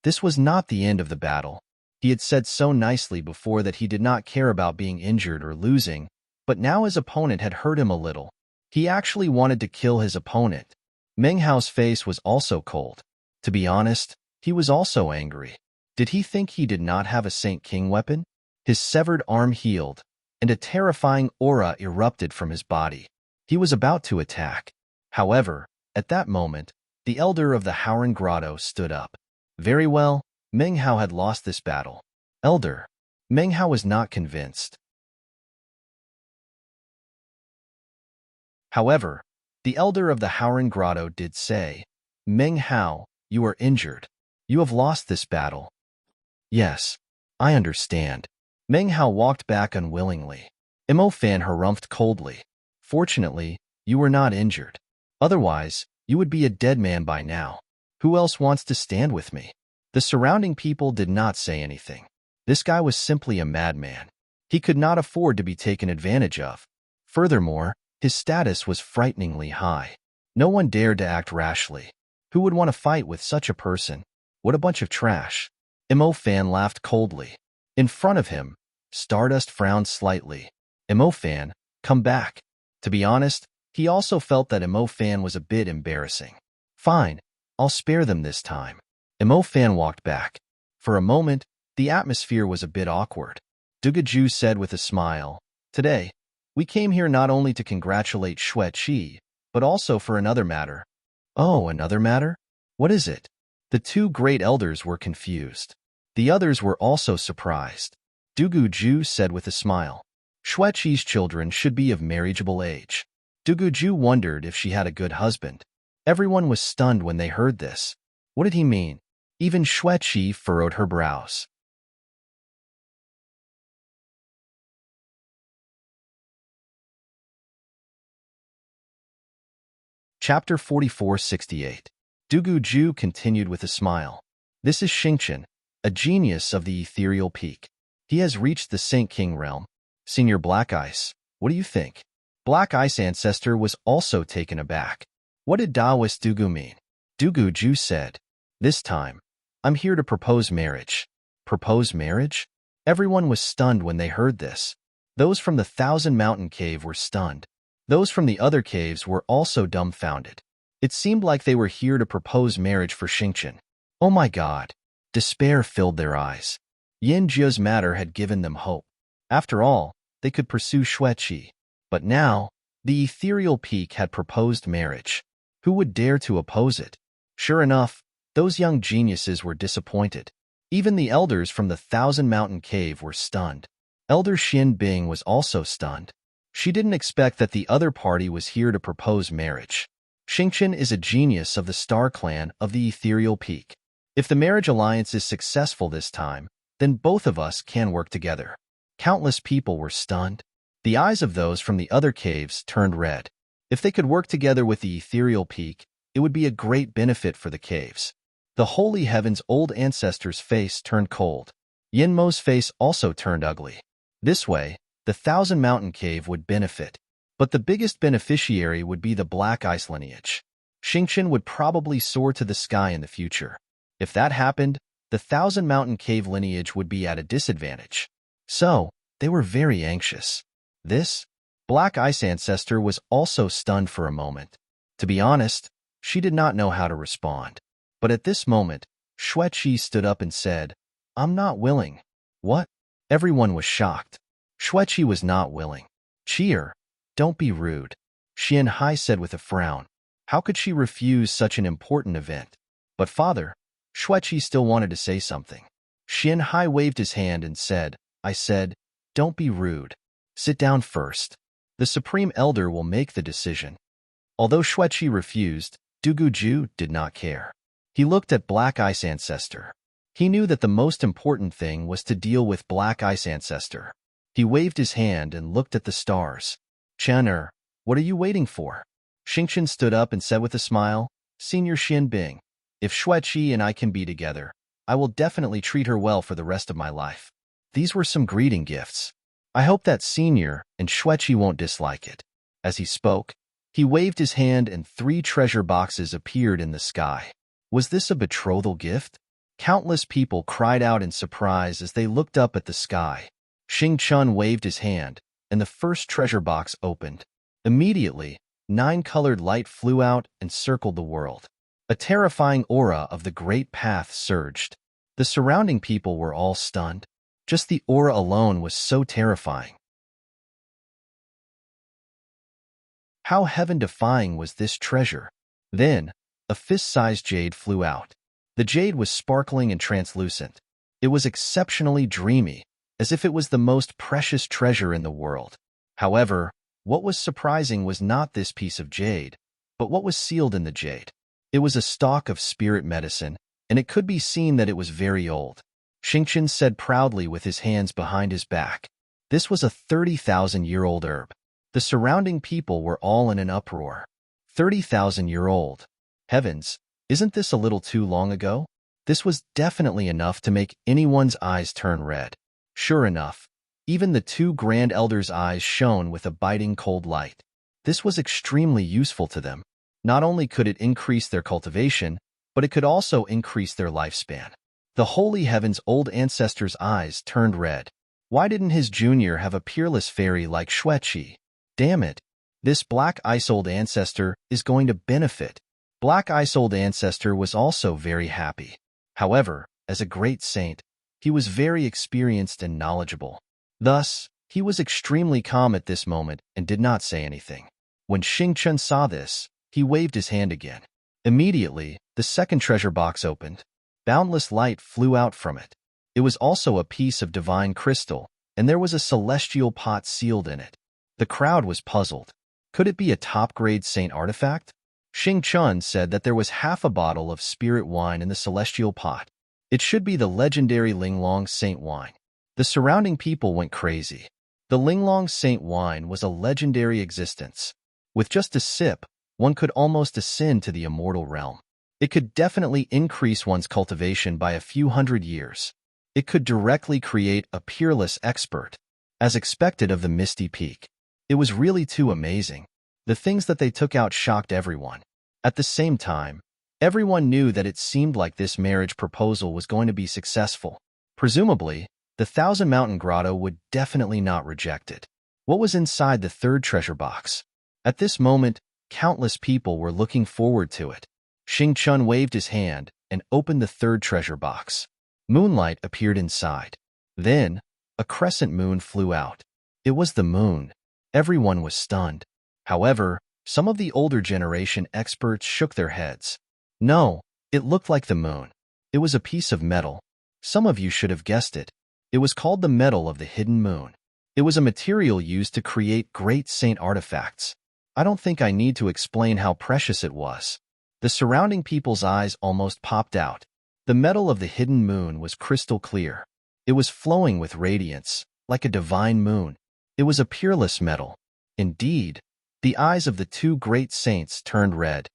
This was not the end of the battle. He had said so nicely before that he did not care about being injured or losing, but now his opponent had hurt him a little. He actually wanted to kill his opponent. Meng Hao's face was also cold. To be honest, he was also angry. Did he think he did not have a Saint King weapon? His severed arm healed, and a terrifying aura erupted from his body. He was about to attack. However, at that moment, the elder of the Howren Grotto stood up. Very well, Meng Hao had lost this battle. Elder. Meng Hao was not convinced. However, the elder of the Howren Grotto did say, Meng Hao, you are injured. You have lost this battle. Yes, I understand. Meng Hao walked back unwillingly. Emo Fan harumphed coldly. Fortunately, you were not injured. Otherwise, you would be a dead man by now. Who else wants to stand with me? The surrounding people did not say anything. This guy was simply a madman. He could not afford to be taken advantage of. Furthermore, his status was frighteningly high. No one dared to act rashly. Who would want to fight with such a person? What a bunch of trash. Emo Fan laughed coldly. In front of him, Stardust frowned slightly. Emo Fan, come back. To be honest, he also felt that Emo Fan was a bit embarrassing. Fine, I'll spare them this time. Emo Fan walked back. For a moment, the atmosphere was a bit awkward. Dugaju said with a smile, Today, we came here not only to congratulate Xue Qi, but also for another matter. Oh, another matter? What is it? The two great elders were confused. The others were also surprised. Dugaju said with a smile, Xue Qi's children should be of marriageable age. Dugaju wondered if she had a good husband. Everyone was stunned when they heard this. What did he mean? Even Xue Qi furrowed her brows. Chapter 4468. Dugaju continued with a smile. This is Xingqian, a genius of the ethereal peak. He has reached the Saint King realm. Senior Black Ice, what do you think? Black Ice Ancestor was also taken aback. What did Daoist Dugu mean? Dugu said. This time, I'm here to propose marriage. Propose marriage? Everyone was stunned when they heard this. Those from the Thousand Mountain Cave were stunned. Those from the other caves were also dumbfounded. It seemed like they were here to propose marriage for Xingqian. Oh my God! Despair filled their eyes. Yin Jie's matter had given them hope. After all, they could pursue Xueqi. But now, the ethereal peak had proposed marriage. Who would dare to oppose it? Sure enough, those young geniuses were disappointed. Even the elders from the Thousand Mountain Cave were stunned. Elder Xin Bing was also stunned. She didn't expect that the other party was here to propose marriage. Xingqian is a genius of the Star Clan of the Ethereal Peak. If the marriage alliance is successful this time, then both of us can work together. Countless people were stunned. The eyes of those from the other caves turned red. If they could work together with the Ethereal Peak, it would be a great benefit for the caves. The Holy Heaven's old ancestor's face turned cold. Yin Mo's face also turned ugly. This way, the Thousand Mountain Cave would benefit. But the biggest beneficiary would be the Black Ice lineage. Xingqian would probably soar to the sky in the future. If that happened, the Thousand Mountain Cave lineage would be at a disadvantage. So, they were very anxious. This Black Ice ancestor was also stunned for a moment. To be honest, she did not know how to respond. But at this moment, Xueqi stood up and said, I'm not willing. What? Everyone was shocked. Xueqi was not willing. Cheer. Don't be rude. Xian Hai said with a frown. How could she refuse such an important event? But father, Xueqi still wanted to say something. Xian Hai waved his hand and said, I said, don't be rude. Sit down first. The Supreme Elder will make the decision. Although Xueqi refused, Dugu did not care. He looked at Black Ice Ancestor. He knew that the most important thing was to deal with Black Ice Ancestor. He waved his hand and looked at the stars. Chen what are you waiting for? Xingqian stood up and said with a smile, Senior Xin Bing, if Xueqi and I can be together, I will definitely treat her well for the rest of my life. These were some greeting gifts. I hope that Senior and Xueqi won't dislike it. As he spoke, he waved his hand and 3 treasure boxes appeared in the sky. Was this a betrothal gift? Countless people cried out in surprise as they looked up at the sky. Xingqian waved his hand, and the first treasure box opened. Immediately, 9 colored light flew out and circled the world. A terrifying aura of the Great Path surged. The surrounding people were all stunned. Just the aura alone was so terrifying. How heaven-defying was this treasure? Then, a fist-sized jade flew out. The jade was sparkling and translucent. It was exceptionally dreamy, as if it was the most precious treasure in the world. However, what was surprising was not this piece of jade, but what was sealed in the jade. It was a stalk of spirit medicine, and it could be seen that it was very old. Xingqian said proudly with his hands behind his back. This was a 30,000-year-old herb. The surrounding people were all in an uproar. 30,000-year-old. Heavens, isn't this a little too long ago? This was definitely enough to make anyone's eyes turn red. Sure enough, even the 2 Grand Elders' eyes shone with a biting cold light. This was extremely useful to them. Not only could it increase their cultivation, but it could also increase their lifespan. The Holy Heaven's old ancestor's eyes turned red. Why didn't his junior have a peerless fairy like Xueqi? Damn it. This Black Ice Old Ancestor is going to benefit. Black Ice Old Ancestor was also very happy. However, as a great saint, he was very experienced and knowledgeable. Thus, he was extremely calm at this moment and did not say anything. When Xingqian saw this, he waved his hand again. Immediately, the second treasure box opened. Boundless light flew out from it. It was also a piece of divine crystal, and there was a celestial pot sealed in it. The crowd was puzzled. Could it be a top-grade saint artifact? Xingqian said that there was half a bottle of spirit wine in the celestial pot. It should be the legendary Linglong Saint wine. The surrounding people went crazy. The Linglong Saint wine was a legendary existence. With just a sip, one could almost ascend to the immortal realm. It could definitely increase one's cultivation by a few hundred years. It could directly create a peerless expert, as expected of the Misty Peak. It was really too amazing. The things that they took out shocked everyone. At the same time, Everyone knew that it seemed like this marriage proposal was going to be successful. Presumably, the Thousand Mountain Grotto would definitely not reject it. What was inside the third treasure box? At this moment, countless people were looking forward to it. Xing Chun waved his hand and opened the third treasure box. Moonlight appeared inside. Then, a crescent moon flew out. It was the moon. Everyone was stunned. However, some of the older generation experts shook their heads. No, it looked like the moon. It was a piece of metal. Some of you should have guessed it. It was called the metal of the hidden moon. It was a material used to create great saint artifacts. I don't think I need to explain how precious it was. The surrounding people's eyes almost popped out. The metal of the hidden moon was crystal clear. It was flowing with radiance, like a divine moon. It was a peerless metal. Indeed, the eyes of the two great saints turned red.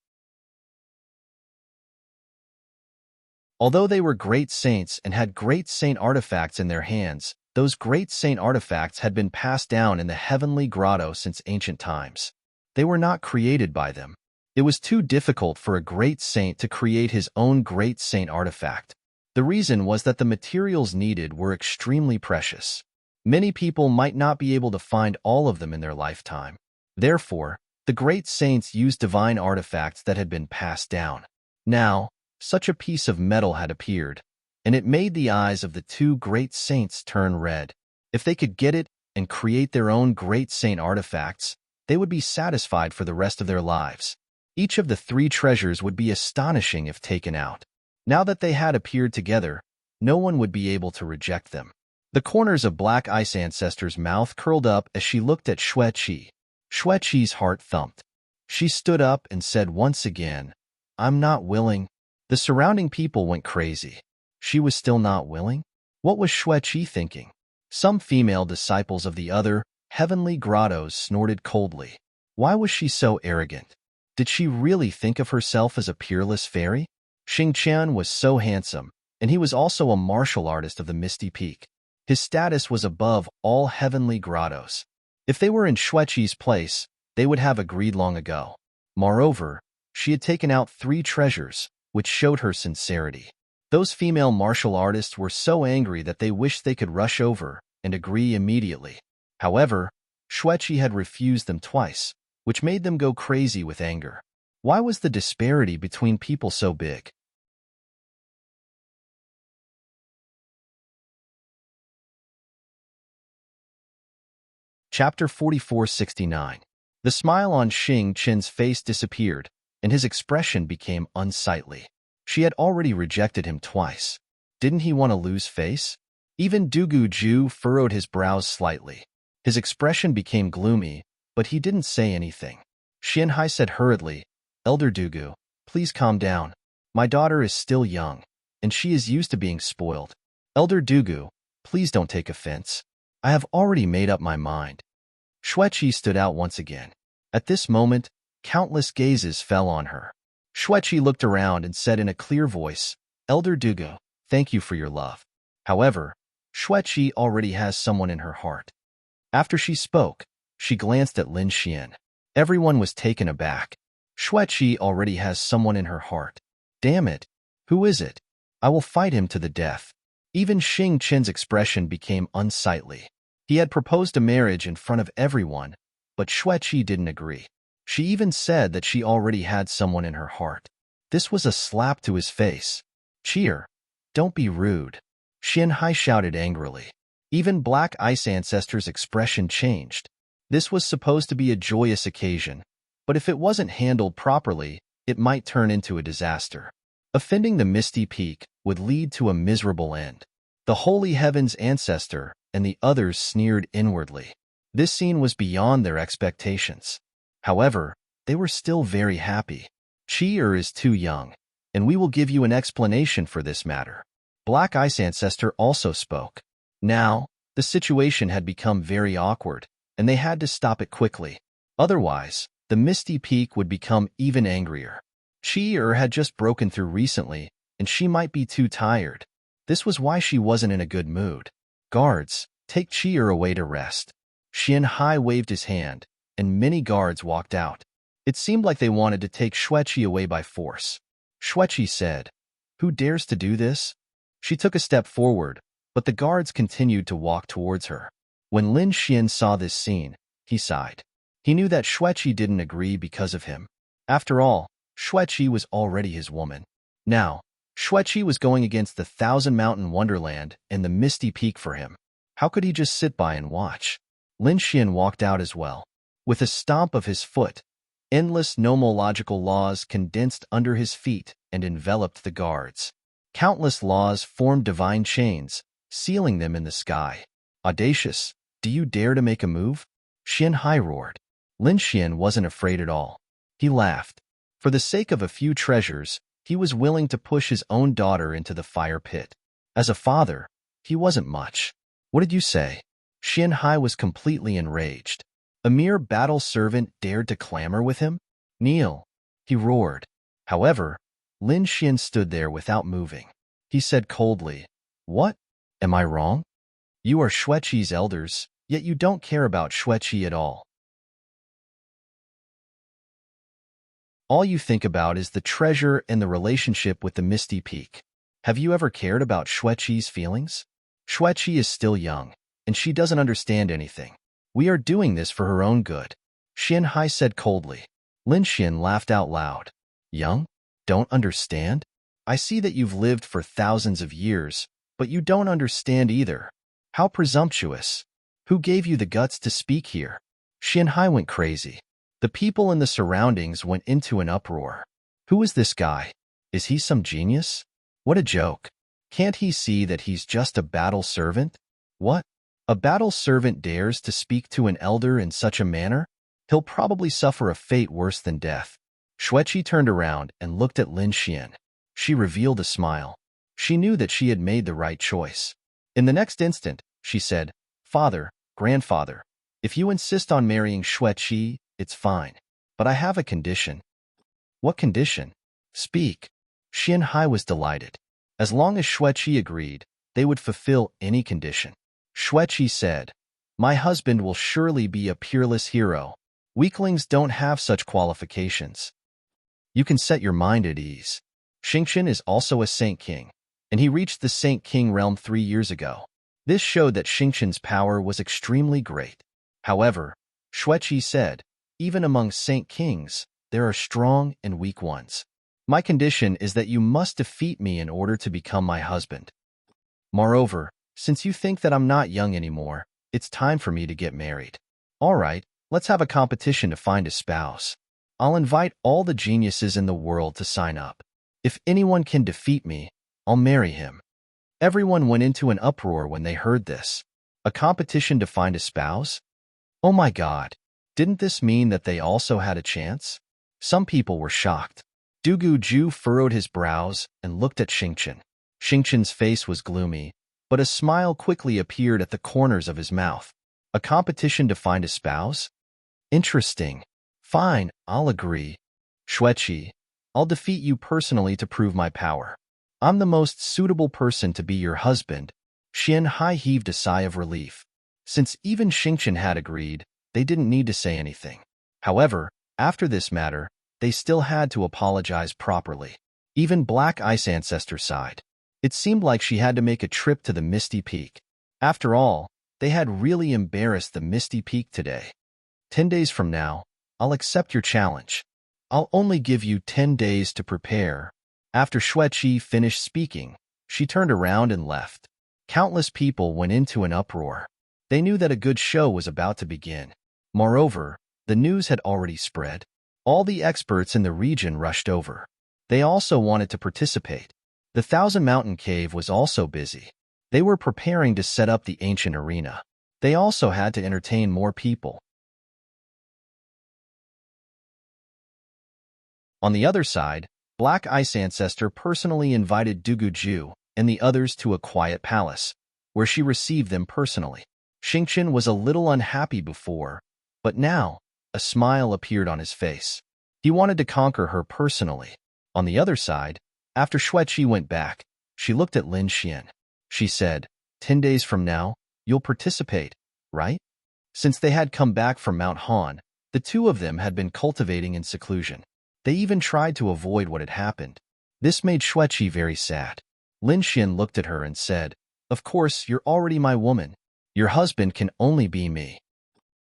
Although they were great saints and had great saint artifacts in their hands, those great saint artifacts had been passed down in the heavenly grotto since ancient times. They were not created by them. It was too difficult for a great saint to create his own great saint artifact. The reason was that the materials needed were extremely precious. Many people might not be able to find all of them in their lifetime. Therefore, the great saints used divine artifacts that had been passed down. Now, such a piece of metal had appeared, and it made the eyes of the two great saints turn red. If they could get it and create their own great saint artifacts, they would be satisfied for the rest of their lives. Each of the three treasures would be astonishing if taken out. Now that they had appeared together, no one would be able to reject them. The corners of Black Ice Ancestor's mouth curled up as she looked at Xue Qi. Xue Qi's heart thumped. She stood up and said once again, "I'm not willing." The surrounding people went crazy. She was still not willing? What was Xue Qi thinking? Some female disciples of the other heavenly grottos snorted coldly. Why was she so arrogant? Did she really think of herself as a peerless fairy? Xing Qian was so handsome, and he was also a martial artist of the Misty Peak. His status was above all heavenly grottos. If they were in Xue Qi's place, they would have agreed long ago. Moreover, she had taken out 3 treasures, which showed her sincerity. Those female martial artists were so angry that they wished they could rush over and agree immediately. However, Xue Qi had refused them twice, which made them go crazy with anger. Why was the disparity between people so big? Chapter 4469. The smile on Xing Qin's face disappeared, and his expression became unsightly. She had already rejected him twice. Didn't he want to lose face? Even Dugu Ju furrowed his brows slightly. His expression became gloomy, but he didn't say anything. Xianhai said hurriedly, "Elder Dugu, please calm down. My daughter is still young, and she is used to being spoiled. Elder Dugu, please don't take offense. I have already made up my mind." Xue Qi stood out once again. At this moment, countless gazes fell on her. Xue Qi looked around and said in a clear voice, "Elder Dugu, thank you for your love. However, Xue Qi already has someone in her heart." After she spoke, she glanced at Lin Xian. Everyone was taken aback. Xue Qi already has someone in her heart. Damn it! Who is it? I will fight him to the death. Even Xing Qin's expression became unsightly. He had proposed a marriage in front of everyone, but Xue Qi didn't agree. She even said that she already had someone in her heart. This was a slap to his face. "Cheer! Don't be rude." Xianhai shouted angrily. Even Black Ice Ancestor's expression changed. This was supposed to be a joyous occasion, but if it wasn't handled properly, it might turn into a disaster. Offending the Misty Peak would lead to a miserable end. The Holy Heaven's Ancestor and the others sneered inwardly. This scene was beyond their expectations. However, they were still very happy. "Qi is too young, and we will give you an explanation for this matter." Black Ice Ancestor also spoke. Now, the situation had become very awkward, and they had to stop it quickly. Otherwise, the Misty Peak would become even angrier. Qi had just broken through recently, and she might be too tired. This was why she wasn't in a good mood. "Guards, take Qi away to rest." Xianhai waved his hand, and many guards walked out. It seemed like they wanted to take Xue Qi away by force. Xueqi said. Who dares to do this? She took a step forward, but the guards continued to walk towards her. When Lin Xian saw this scene, he sighed. He knew that Xueqi didn't agree because of him. After all, Xueqi was already his woman. Now, Xueqi was going against the Thousand Mountain Wonderland and the Misty Peak for him. How could he just sit by and watch? Lin Xian walked out as well. With a stomp of his foot, endless nomological laws condensed under his feet and enveloped the guards. Countless laws formed divine chains, sealing them in the sky. Audacious, do you dare to make a move? Xian Hai roared. Lin Xian wasn't afraid at all. He laughed. For the sake of a few treasures, he was willing to push his own daughter into the fire pit. As a father, he wasn't much. What did you say? Xian Hai was completely enraged. A mere battle servant dared to clamor with him? Kneel, he roared. However, Lin Xian stood there without moving. He said coldly, What? Am I wrong? You are Xueqi's elders, yet you don't care about Xueqi at all. All you think about is the treasure and the relationship with the Misty Peak. Have you ever cared about Xueqi's feelings? Xueqi is still young, and she doesn't understand anything. We are doing this for her own good. Xian Hai said coldly. Lin Xian laughed out loud. Young? Don't understand? I see that you've lived for thousands of years, but you don't understand either. How presumptuous. Who gave you the guts to speak here? Xian Hai went crazy. The people in the surroundings went into an uproar. Who is this guy? Is he some genius? What a joke. Can't he see that he's just a battle servant? What? A battle servant dares to speak to an elder in such a manner? He'll probably suffer a fate worse than death. Xueqi turned around and looked at Lin Xian. She revealed a smile. She knew that she had made the right choice. In the next instant, she said, Father, grandfather, if you insist on marrying Xueqi, it's fine. But I have a condition. What condition? Speak. Xian Hai was delighted. As long as Xueqi agreed, they would fulfill any condition. Xueqi said, My husband will surely be a peerless hero. Weaklings don't have such qualifications. You can set your mind at ease. Xingqian is also a Saint King, and he reached the Saint King realm 3 years ago. This showed that Xingqian's power was extremely great. However, Xueqi said, Even among Saint Kings, there are strong and weak ones. My condition is that you must defeat me in order to become my husband. Moreover, since you think that I'm not young anymore, it's time for me to get married. All right, let's have a competition to find a spouse. I'll invite all the geniuses in the world to sign up. If anyone can defeat me, I'll marry him. Everyone went into an uproar when they heard this. A competition to find a spouse? Oh my God! Didn't this mean that they also had a chance? Some people were shocked. Dugu Ju furrowed his brows and looked at Xingqian. Xingqian's face was gloomy, but a smile quickly appeared at the corners of his mouth. A competition to find a spouse? Interesting. Fine, I'll agree. Xueqi, I'll defeat you personally to prove my power. I'm the most suitable person to be your husband. Xian Hai heaved a sigh of relief. Since even Xingqian had agreed, they didn't need to say anything. However, after this matter, they still had to apologize properly. Even Black Ice Ancestor sighed. It seemed like she had to make a trip to the Misty Peak. After all, they had really embarrassed the Misty Peak today. 10 days from now, I'll accept your challenge. I'll only give you 10 days to prepare. After Xueqi finished speaking, she turned around and left. Countless people went into an uproar. They knew that a good show was about to begin. Moreover, the news had already spread. All the experts in the region rushed over. They also wanted to participate. The Thousand Mountain Cave was also busy. They were preparing to set up the ancient arena. They also had to entertain more people. On the other side, Black Ice Ancestor personally invited Dugu Ju and the others to a quiet palace, where she received them personally. Xingqian was a little unhappy before, but now, a smile appeared on his face. He wanted to conquer her personally. On the other side, after Xueqi went back, she looked at Lin Xian. She said, 10 days from now, you'll participate, right? Since they had come back from Mount Han, the two of them had been cultivating in seclusion. They even tried to avoid what had happened. This made Xueqi very sad. Lin Xian looked at her and said, "Of course, you're already my woman. Your husband can only be me.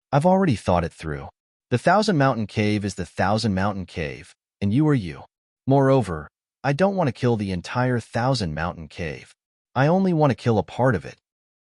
I've already thought it through. The Thousand Mountain Cave is the Thousand Mountain Cave, and you are you. Moreover, I don't want to kill the entire Thousand Mountain Cave. I only want to kill a part of it."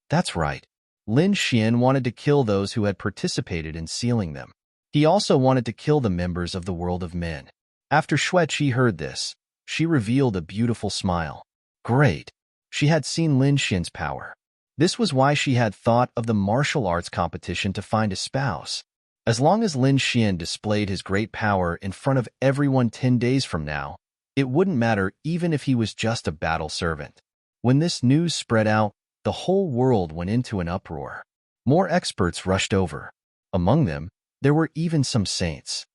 That's right. Lin Xian wanted to kill those who had participated in sealing them. He also wanted to kill the members of the world of men. After Xueqi heard this, she revealed a beautiful smile. Great. She had seen Lin Xian's power. This was why she had thought of the martial arts competition to find a spouse. As long as Lin Xian displayed his great power in front of everyone 10 days from now, it wouldn't matter even if he was just a battle servant. When this news spread out, the whole world went into an uproar. More experts rushed over. Among them, there were even some saints.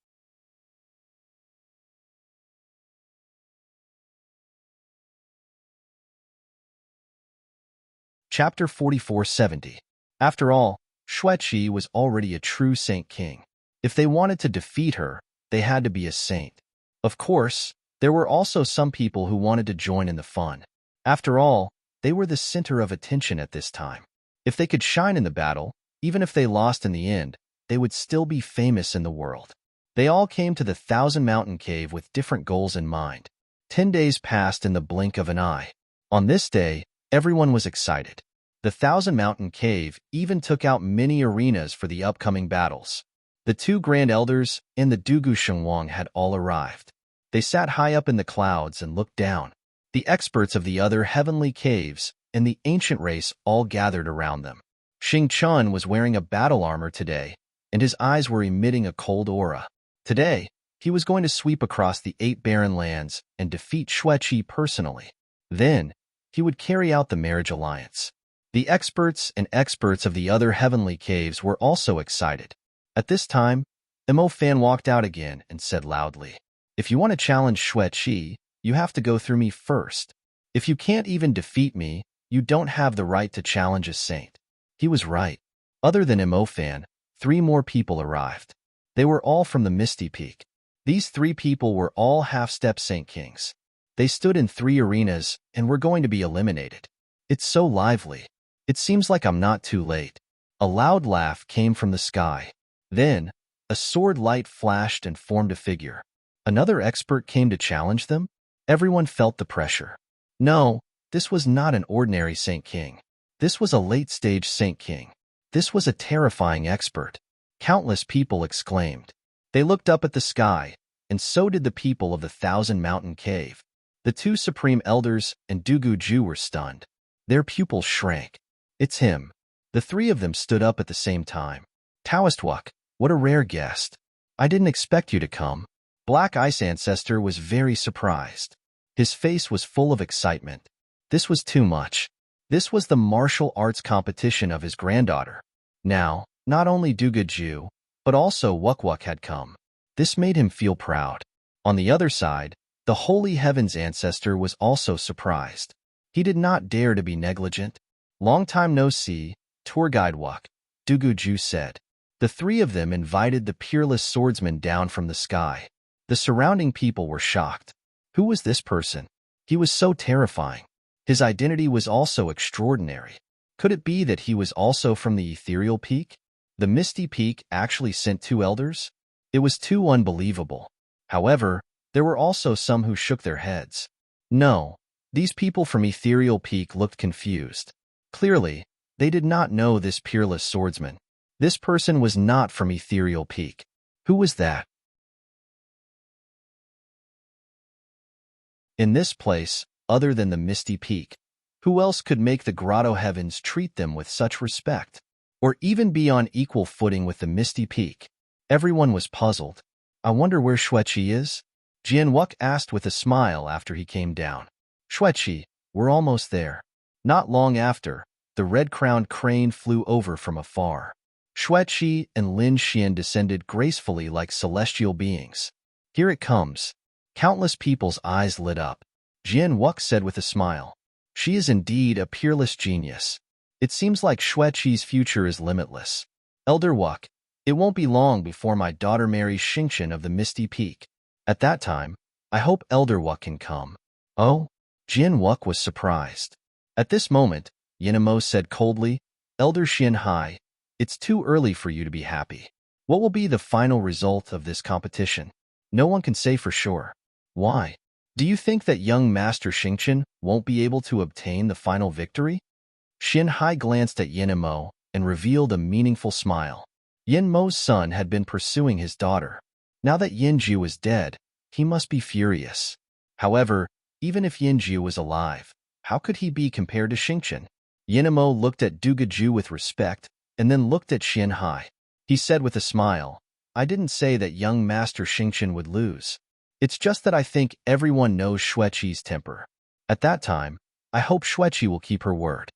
Chapter 4470. After all, Xueqi was already a true Saint King. If they wanted to defeat her, they had to be a saint. Of course, there were also some people who wanted to join in the fun. After all, they were the center of attention at this time. If they could shine in the battle, even if they lost in the end, they would still be famous in the world. They all came to the Thousand Mountain Cave with different goals in mind. 10 days passed in the blink of an eye. On this day, everyone was excited. The Thousand Mountain Cave even took out many arenas for the upcoming battles. The two Grand Elders and the Dugu Shengwang had all arrived. They sat high up in the clouds and looked down. The experts of the other heavenly caves and the ancient race all gathered around them. Xing Chun was wearing a battle armor today, and his eyes were emitting a cold aura. Today, he was going to sweep across the 8 barren lands and defeat Xueqi personally. Then, he would carry out the marriage alliance. The experts of the other heavenly caves were also excited. At this time, Mo Fan walked out again and said loudly, "If you want to challenge Xueqi, you have to go through me first. If you can't even defeat me, you don't have the right to challenge a saint." He was right. Other than Mo Fan, 3 more people arrived. They were all from the Misty Peak. These 3 people were all half-step Saint Kings. They stood in 3 arenas and were going to be eliminated. It's so lively. It seems like I'm not too late. A loud laugh came from the sky. Then, a sword light flashed and formed a figure. Another expert came to challenge them? Everyone felt the pressure. No, this was not an ordinary Saint King. This was a late-stage Saint King. This was a terrifying expert. Countless people exclaimed. They looked up at the sky, and so did the people of the Thousand Mountain Cave. The 2 Supreme Elders and Dugu Ju were stunned. Their pupils shrank. It's him. The 3 of them stood up at the same time. Taoist Wuk, what a rare guest. I didn't expect you to come. Black Ice Ancestor was very surprised. His face was full of excitement. This was too much. This was the martial arts competition of his granddaughter. Now, not only Dugu Ju, but also Wuk Wuk had come. This made him feel proud. On the other side, the Holy Heavens Ancestor was also surprised. He did not dare to be negligent. "Long time no see, tour guide Wuk," Dugu Ju said. The 3 of them invited the peerless swordsman down from the sky. The surrounding people were shocked. Who was this person? He was so terrifying. His identity was also extraordinary. Could it be that he was also from the Ethereal Peak? The Misty Peak actually sent 2 elders? It was too unbelievable. However, there were also some who shook their heads. No, these people from Ethereal Peak looked confused. Clearly, they did not know this peerless swordsman. This person was not from Ethereal Peak. Who was that? In this place, other than the Misty Peak, who else could make the Grotto Heavens treat them with such respect? Or even be on equal footing with the Misty Peak? Everyone was puzzled. I wonder where Xueqi is? Jian Wuk asked with a smile after he came down. Xueqi, we're almost there. Not long after, the red-crowned crane flew over from afar. Xueqi and Lin Xian descended gracefully like celestial beings. Here it comes. Countless people's eyes lit up. Jian Wuk said with a smile. She is indeed a peerless genius. It seems like Xueqi's future is limitless. Elder Wuk, it won't be long before my daughter marries Xingqian of the Misty Peak. At that time, I hope Elder Wuk can come. Oh? Jin Wook was surprised. At this moment, Yinamo said coldly, Elder Xin Hai, it's too early for you to be happy. What will be the final result of this competition? No one can say for sure. Why? Do you think that young Master Xingqian won't be able to obtain the final victory? Xin Hai glanced at Yinamo and revealed a meaningful smile. Yin Mo's son had been pursuing his daughter. Now that Yin Ju is dead, he must be furious. However, even if Yin Ju was alive, how could he be compared to Xingqian? Yinamo looked at Dugaju with respect and then looked at Xin Hai. He said with a smile, I didn't say that young Master Xingqian would lose. It's just that I think everyone knows Xueqi's temper. At that time, I hope Xueqi will keep her word.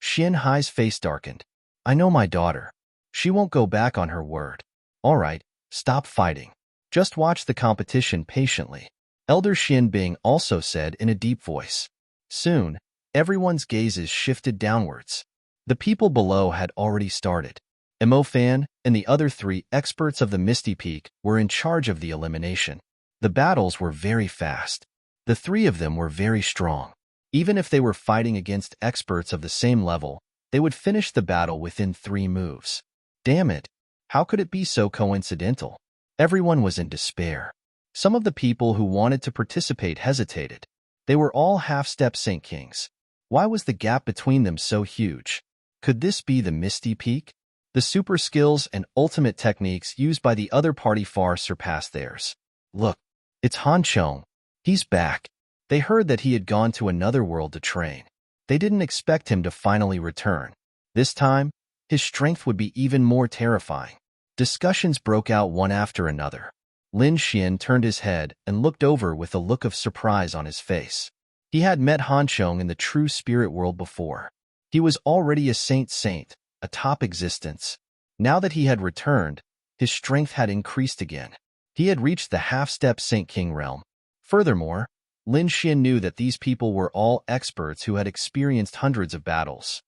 Xin Hai's face darkened. I know my daughter. She won't go back on her word. All right, stop fighting. Just watch the competition patiently. Elder Xin Bing also said in a deep voice. Soon, everyone's gazes shifted downwards. The people below had already started. Mo Fan and the other 3 experts of the Misty Peak were in charge of the elimination. The battles were very fast. The 3 of them were very strong. Even if they were fighting against experts of the same level, they would finish the battle within 3 moves. Damn it! How could it be so coincidental? Everyone was in despair. Some of the people who wanted to participate hesitated. They were all half-step Saint Kings. Why was the gap between them so huge? Could this be the Misty Peak? The super skills and ultimate techniques used by the other party far surpassed theirs. Look, it's Han Chong. He's back. They heard that he had gone to another world to train. They didn't expect him to finally return. This time, his strength would be even more terrifying. Discussions broke out one after another. Lin Xian turned his head and looked over with a look of surprise on his face. He had met Han Chong in the true spirit world before. He was already a saint, a top existence. Now that he had returned, his strength had increased again. He had reached the half-step Saint King realm. Furthermore, Lin Xian knew that these people were all experts who had experienced hundreds of battles.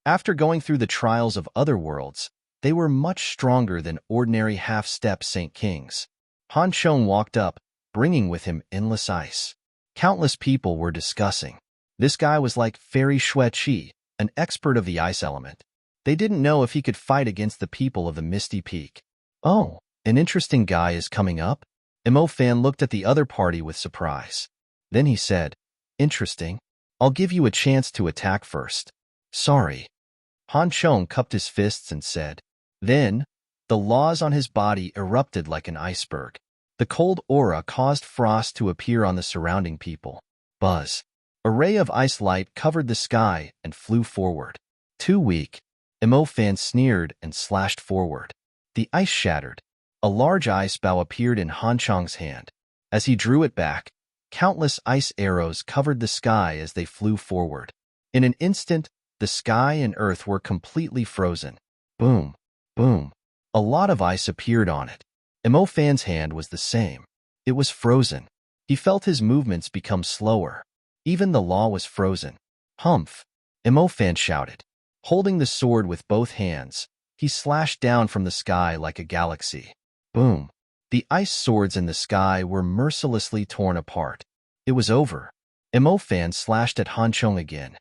After going through the trials of other worlds, they were much stronger than ordinary half-step Saint Kings. Han Chong walked up, bringing with him endless ice. Countless people were discussing. This guy was like Fairy Xueqi, an expert of the ice element. They didn't know if he could fight against the people of the Misty Peak. Oh, an interesting guy is coming up? Mo Fan looked at the other party with surprise. Then he said, Interesting. I'll give you a chance to attack first. Sorry. Han Chong cupped his fists and said. Then, the laws on his body erupted like an iceberg. The cold aura caused frost to appear on the surrounding people. Buzz. A ray of ice light covered the sky and flew forward. Too weak. Mo Fan sneered and slashed forward. The ice shattered. A large ice bow appeared in Han Chong's hand. As he drew it back, countless ice arrows covered the sky as they flew forward. In an instant, the sky and earth were completely frozen. Boom, boom. A lot of ice appeared on it. Mo Fan's hand was the same. It was frozen. He felt his movements become slower. Even the law was frozen. Humph! Mo Fan shouted. Holding the sword with both hands, he slashed down from the sky like a galaxy. Boom! The ice swords in the sky were mercilessly torn apart. It was over. Mo Fan slashed at Han Chong again.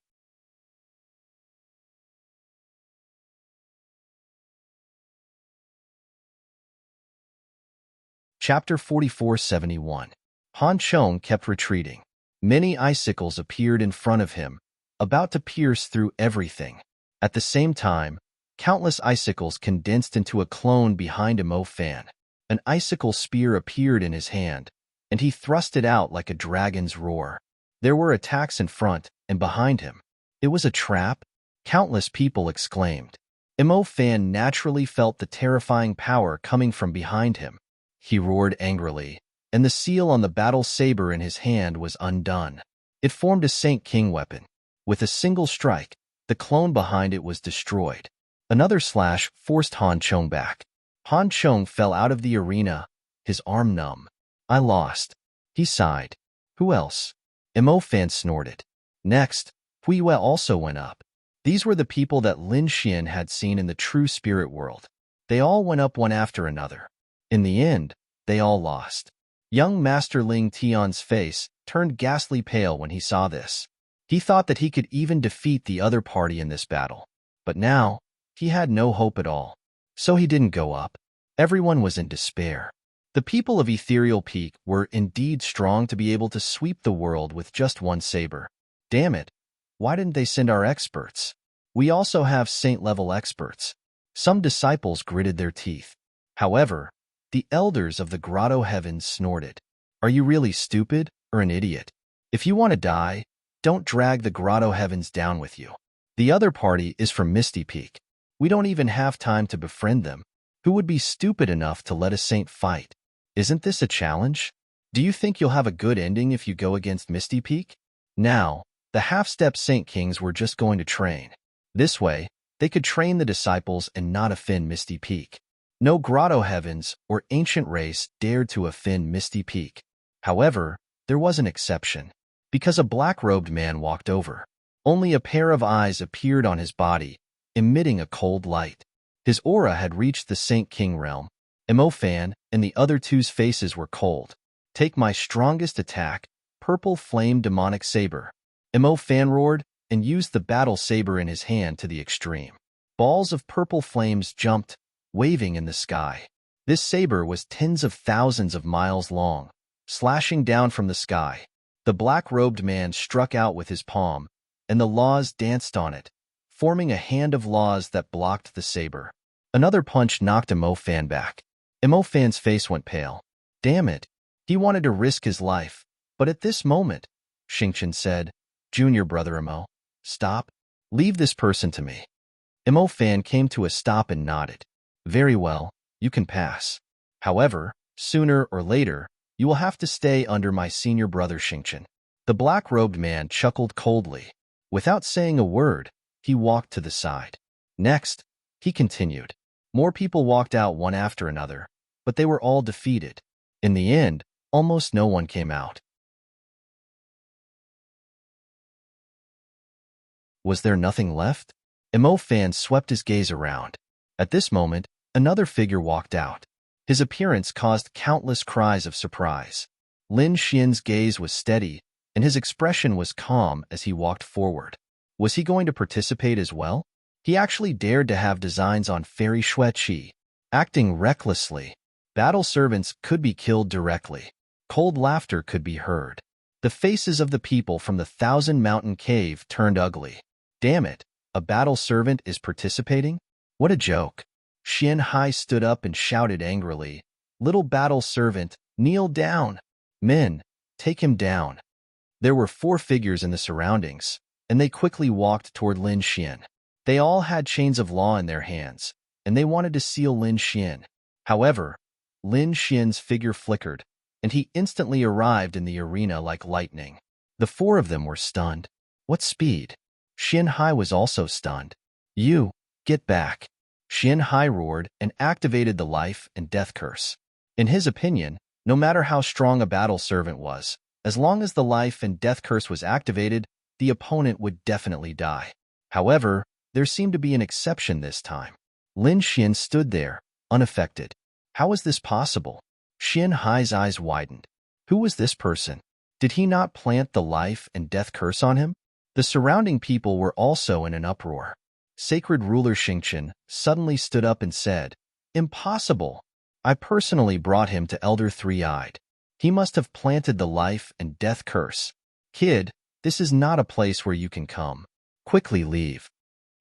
Chapter 4471. Han Chong kept retreating. Many icicles appeared in front of him, about to pierce through everything. At the same time, countless icicles condensed into a clone behind Mo Fan. An icicle spear appeared in his hand, and he thrust it out like a dragon's roar. There were attacks in front and behind him. It was a trap? Countless people exclaimed. Mo Fan naturally felt the terrifying power coming from behind him. He roared angrily, and the seal on the battle saber in his hand was undone. It formed a Saint King weapon. With a single strike, the clone behind it was destroyed. Another slash forced Han Chong back. Han Chong fell out of the arena, his arm numb. I lost. He sighed. Who else? Mo Fan snorted. Next, Hui Yue also went up. These were the people that Lin Xian had seen in the true spirit world. They all went up one after another. In the end, they all lost. Young Master Ling Tian's face turned ghastly pale when he saw this. He thought that he could even defeat the other party in this battle. But now, he had no hope at all. So he didn't go up. Everyone was in despair. The people of Ethereal Peak were indeed strong to be able to sweep the world with just one saber. Damn it, why didn't they send our experts? We also have saint-level experts. Some disciples gritted their teeth. However, the elders of the Grotto Heavens snorted. Are you really stupid or an idiot? If you want to die, don't drag the Grotto Heavens down with you. The other party is from Misty Peak. We don't even have time to befriend them. Who would be stupid enough to let a saint fight? Isn't this a challenge? Do you think you'll have a good ending if you go against Misty Peak? Now, the half-step Saint Kings were just going to train. This way, they could train the disciples and not offend Misty Peak. No Grotto Heavens or ancient race dared to offend Misty Peak. However, there was an exception. Because a black-robed man walked over. Only a pair of eyes appeared on his body, emitting a cold light. His aura had reached the Saint King realm. Fan and the other two's faces were cold. Take my strongest attack, Purple Flame Demonic Saber. Fan roared and used the battle saber in his hand to the extreme. Balls of purple flames jumped, waving in the sky. This saber was tens of thousands of miles long, slashing down from the sky. The black-robed man struck out with his palm, and the laws danced on it, forming a hand of laws that blocked the saber. Another punch knocked Fan back. Fan's face went pale. Damn it, he wanted to risk his life, but at this moment, Xingqian said, Junior brother stop. Leave this person to me. Fan came to a stop and nodded. Very well, you can pass. However, sooner or later, you will have to stay under my senior brother Xingqian. The black-robed man chuckled coldly. Without saying a word, he walked to the side. Next, he continued. More people walked out one after another, but they were all defeated. In the end, almost no one came out. Was there nothing left? Fan swept his gaze around. At this moment, another figure walked out. His appearance caused countless cries of surprise. Lin Xian's gaze was steady, and his expression was calm as he walked forward. Was he going to participate as well? He actually dared to have designs on Fairy Shui-Qi. Acting recklessly, battle servants could be killed directly. Cold laughter could be heard. The faces of the people from the Thousand Mountain Cave turned ugly. Damn it, a battle servant is participating? What a joke. Xian Hai stood up and shouted angrily, Little battle servant, kneel down. Men, take him down. There were 4 figures in the surroundings, and they quickly walked toward Lin Xian. They all had chains of law in their hands, and they wanted to seal Lin Xian. However, Lin Xian's figure flickered, and he instantly arrived in the arena like lightning. The 4 of them were stunned. What speed? Xian Hai was also stunned. You, get back. Xian Hai roared and activated the life and death curse. In his opinion, no matter how strong a battle servant was, as long as the life and death curse was activated, the opponent would definitely die. However, there seemed to be an exception this time. Lin Xian stood there, unaffected. How was this possible? Xian Hai's eyes widened. Who was this person? Did he not plant the life and death curse on him? The surrounding people were also in an uproar. Sacred Ruler Xingqian suddenly stood up and said, Impossible! I personally brought him to Elder Three-Eyed. He must have planted the life and death curse. Kid, this is not a place where you can come. Quickly leave.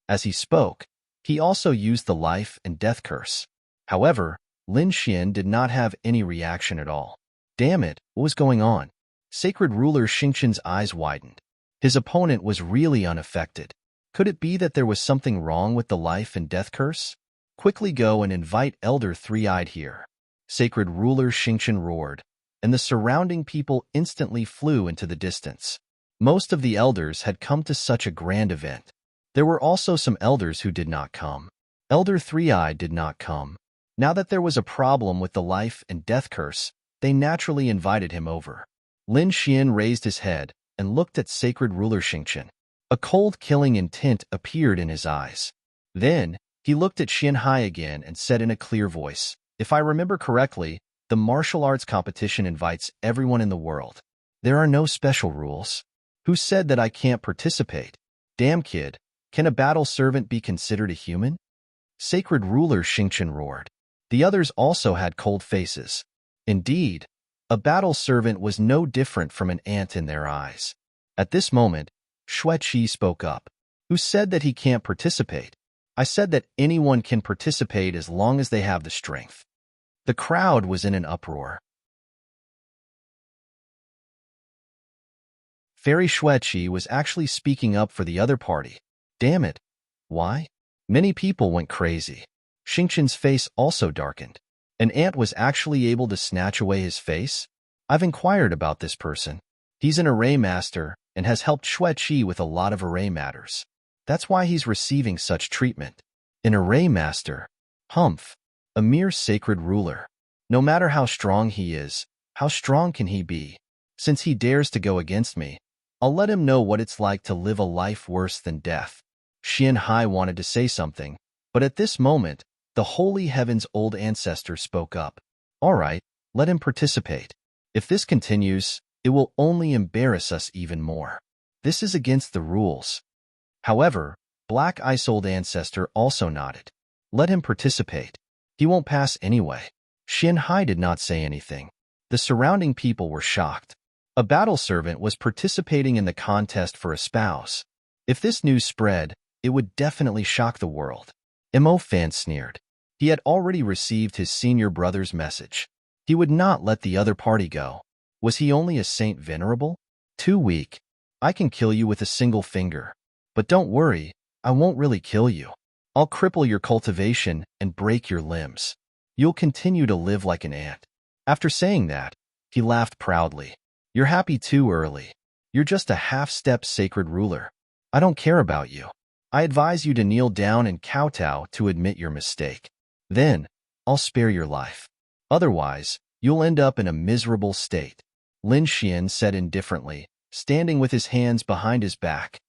As he spoke, he also used the life and death curse. However, Lin Xian did not have any reaction at all. Damn it, what was going on? Sacred Ruler Xingqian's eyes widened. His opponent was really unaffected. Could it be that there was something wrong with the life and death curse? Quickly go and invite Elder Three-Eyed here. Sacred Ruler Xingqian roared, and the surrounding people instantly flew into the distance. Most of the elders had come to such a grand event. There were also some elders who did not come. Elder Three-Eyed did not come. Now that there was a problem with the life and death curse, they naturally invited him over. Lin Xian raised his head and looked at Sacred Ruler Xingqian. A cold killing intent appeared in his eyes. Then, he looked at Xian Hai again and said in a clear voice, If I remember correctly, The martial arts competition invites everyone in the world. There are no special rules. Who said that I can't participate? Damn kid, can a battle servant be considered a human? Sacred ruler Xingqian roared. The others also had cold faces. Indeed, a battle servant was no different from an ant in their eyes. At this moment, Xueqi spoke up. Who said that he can't participate? I said that anyone can participate as long as they have the strength. The crowd was in an uproar. Fairy Xueqi was actually speaking up for the other party. Damn it. Why? Many people went crazy. Xingqian's face also darkened. An ant was actually able to snatch away his face? I've inquired about this person. He's an array master and has helped Xueqi with a lot of array matters. That's why he's receiving such treatment. An array master? Humph. A mere sacred ruler. No matter how strong he is, how strong can he be? Since he dares to go against me, I'll let him know what it's like to live a life worse than death. Xian Hai wanted to say something, but at this moment, the holy heaven's old ancestor spoke up. All right, let him participate. If this continues, it will only embarrass us even more. This is against the rules. However, Black Ice Old Ancestor also nodded. Let him participate. He won't pass anyway. Xian Hai did not say anything. The surrounding people were shocked. A battle servant was participating in the contest for a spouse. If this news spread, it would definitely shock the world. Mo Fan sneered. He had already received his senior brother's message. He would not let the other party go. Was he only a saint venerable? Too weak. I can kill you with a single finger. But don't worry, I won't really kill you. I'll cripple your cultivation and break your limbs. You'll continue to live like an ant. After saying that, he laughed proudly. You're happy too early. You're just a half-step sacred ruler. I don't care about you. I advise you to kneel down and kowtow to admit your mistake. Then, I'll spare your life. Otherwise, you'll end up in a miserable state. Lin Xian said indifferently, standing with his hands behind his back.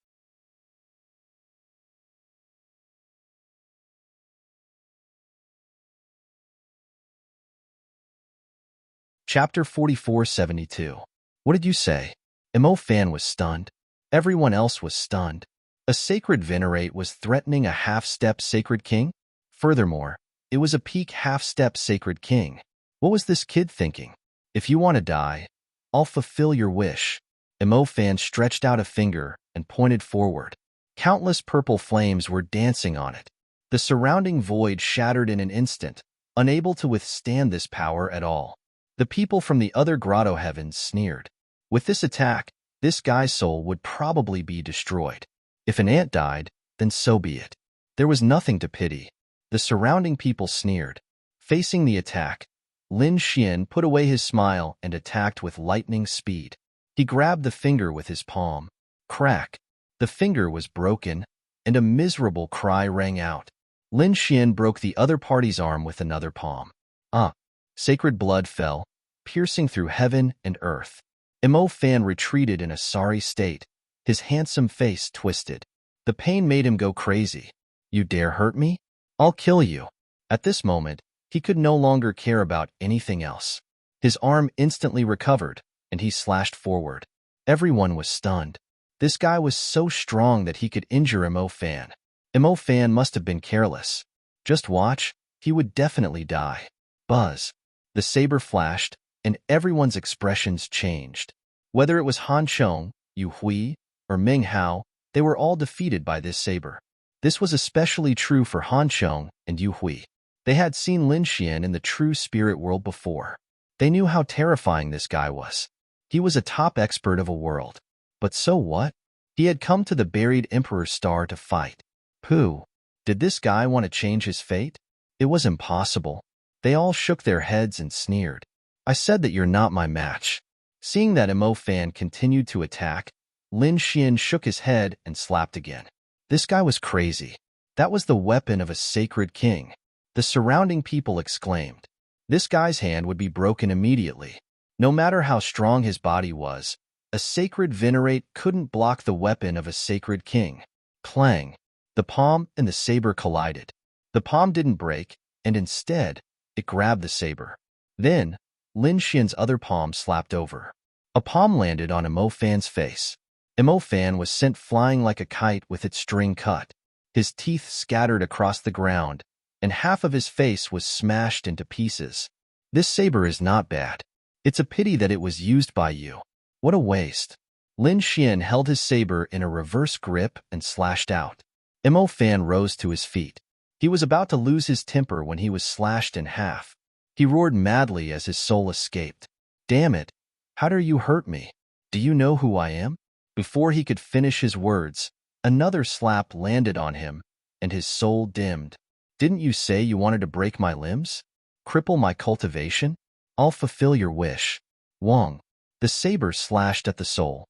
Chapter 4472. What did you say? Mo Fan was stunned. Everyone else was stunned. A sacred venerate was threatening a half-step sacred king? Furthermore, it was a peak half-step sacred king. What was this kid thinking? If you want to die, I'll fulfill your wish. Mo Fan stretched out a finger and pointed forward. Countless purple flames were dancing on it. The surrounding void shattered in an instant, unable to withstand this power at all. The people from the other grotto heavens sneered. With this attack, this guy's soul would probably be destroyed. If an ant died, then so be it. There was nothing to pity. The surrounding people sneered. Facing the attack, Lin Xian put away his smile and attacked with lightning speed. He grabbed the finger with his palm. Crack! The finger was broken, and a miserable cry rang out. Lin Xian broke the other party's arm with another palm. Sacred blood fell, piercing through heaven and earth. Mo Fan retreated in a sorry state, his handsome face twisted. The pain made him go crazy. You dare hurt me? I'll kill you. At this moment, he could no longer care about anything else. His arm instantly recovered, and he slashed forward. Everyone was stunned. This guy was so strong that he could injure Mo Fan. Mo Fan must have been careless. Just watch, he would definitely die. Buzz. The saber flashed, and everyone's expressions changed. Whether it was Han Chong, Yu Hui, or Ming Hao, they were all defeated by this saber. This was especially true for Han Chong and Yu Hui. They had seen Lin Xian in the true spirit world before. They knew how terrifying this guy was. He was a top expert of a world. But so what? He had come to the buried Emperor's star to fight. Pooh. Did this guy want to change his fate? It was impossible. They all shook their heads and sneered. I said that you're not my match. Seeing that Mo Fan continued to attack, Lin Xian shook his head and slapped again. This guy was crazy. That was the weapon of a sacred king. The surrounding people exclaimed. This guy's hand would be broken immediately. No matter how strong his body was, a sacred venerate couldn't block the weapon of a sacred king. Clang! The palm and the saber collided. The palm didn't break, and instead, it grabbed the saber. Then, Lin Xian's other palm slapped over. A palm landed on Imo Fan's face. Imo Fan was sent flying like a kite with its string cut. His teeth scattered across the ground, and half of his face was smashed into pieces. This saber is not bad. It's a pity that it was used by you. What a waste. Lin Xian held his saber in a reverse grip and slashed out. Imo Fan rose to his feet. He was about to lose his temper when he was slashed in half. He roared madly as his soul escaped. Damn it! How dare you hurt me? Do you know who I am? Before he could finish his words, another slap landed on him, and his soul dimmed. Didn't you say you wanted to break my limbs? Cripple my cultivation? I'll fulfill your wish. Wong. The saber slashed at the soul.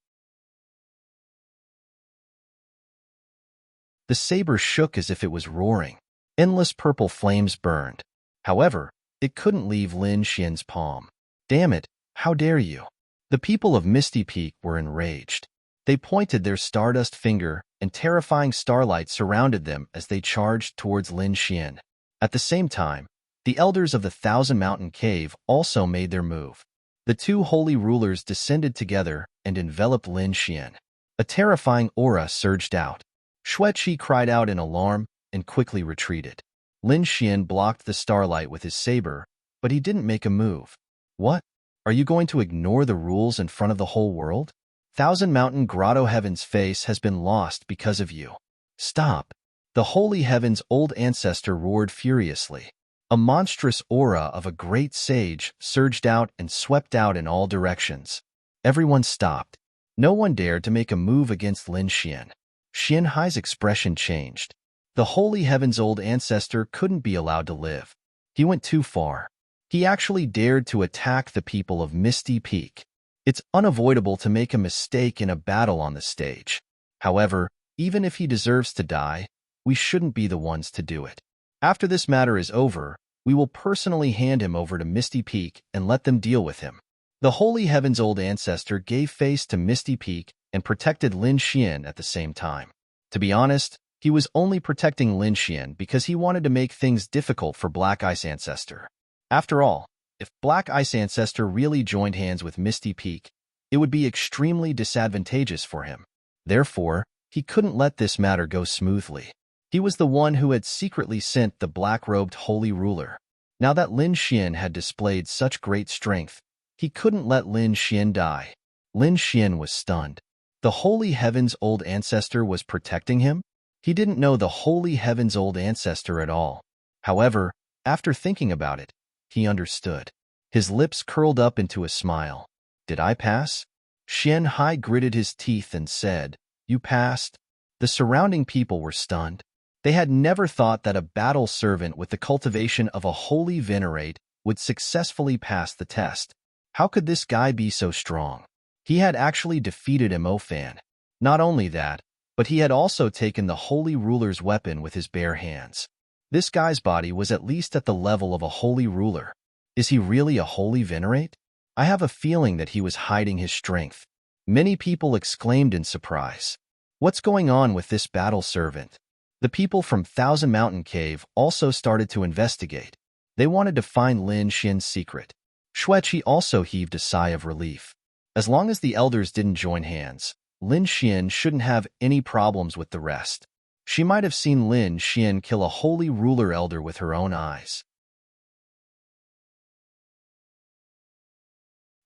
The saber shook as if it was roaring. Endless purple flames burned. However, it couldn't leave Lin Xian's palm. Damn it, how dare you? The people of Misty Peak were enraged. They pointed their stardust finger, and terrifying starlight surrounded them as they charged towards Lin Xian. At the same time, the elders of the Thousand Mountain Cave also made their move. The two holy rulers descended together and enveloped Lin Xian. A terrifying aura surged out. Xueqi cried out in alarm and quickly retreated. Lin Xian blocked the starlight with his saber, but he didn't make a move. What? Are you going to ignore the rules in front of the whole world? Thousand Mountain Grotto Heaven's face has been lost because of you. Stop! The Holy Heaven's old ancestor roared furiously. A monstrous aura of a great sage surged out and swept out in all directions. Everyone stopped. No one dared to make a move against Lin Xian. Xian Hai's expression changed. The Holy Heaven's old ancestor couldn't be allowed to live. He went too far. He actually dared to attack the people of Misty Peak. It's unavoidable to make a mistake in a battle on the stage. However, even if he deserves to die, we shouldn't be the ones to do it. After this matter is over, we will personally hand him over to Misty Peak and let them deal with him. The Holy Heaven's old ancestor gave face to Misty Peak and protected Lin Xian at the same time. To be honest, he was only protecting Lin Xian because he wanted to make things difficult for Black Ice Ancestor. After all, if Black Ice Ancestor really joined hands with Misty Peak, it would be extremely disadvantageous for him. Therefore, he couldn't let this matter go smoothly. He was the one who had secretly sent the black-robed holy ruler. Now that Lin Xian had displayed such great strength, he couldn't let Lin Xian die. Lin Xian was stunned. The Holy Heaven's old ancestor was protecting him? He didn't know the Holy Heaven's old ancestor at all. However, after thinking about it, he understood. His lips curled up into a smile. Did I pass? Xian Hai gritted his teeth and said, You passed? The surrounding people were stunned. They had never thought that a battle servant with the cultivation of a holy venerate would successfully pass the test. How could this guy be so strong? He had actually defeated Imo Fan. Not only that, but he had also taken the holy ruler's weapon with his bare hands. This guy's body was at least at the level of a holy ruler. Is he really a holy venerate? I have a feeling that he was hiding his strength. Many people exclaimed in surprise. What's going on with this battle servant? The people from Thousand Mountain Cave also started to investigate. They wanted to find Lin Xian's secret. Xueqi also heaved a sigh of relief. As long as the elders didn't join hands, Lin Xian shouldn't have any problems with the rest. She might have seen Lin Xian kill a holy ruler elder with her own eyes.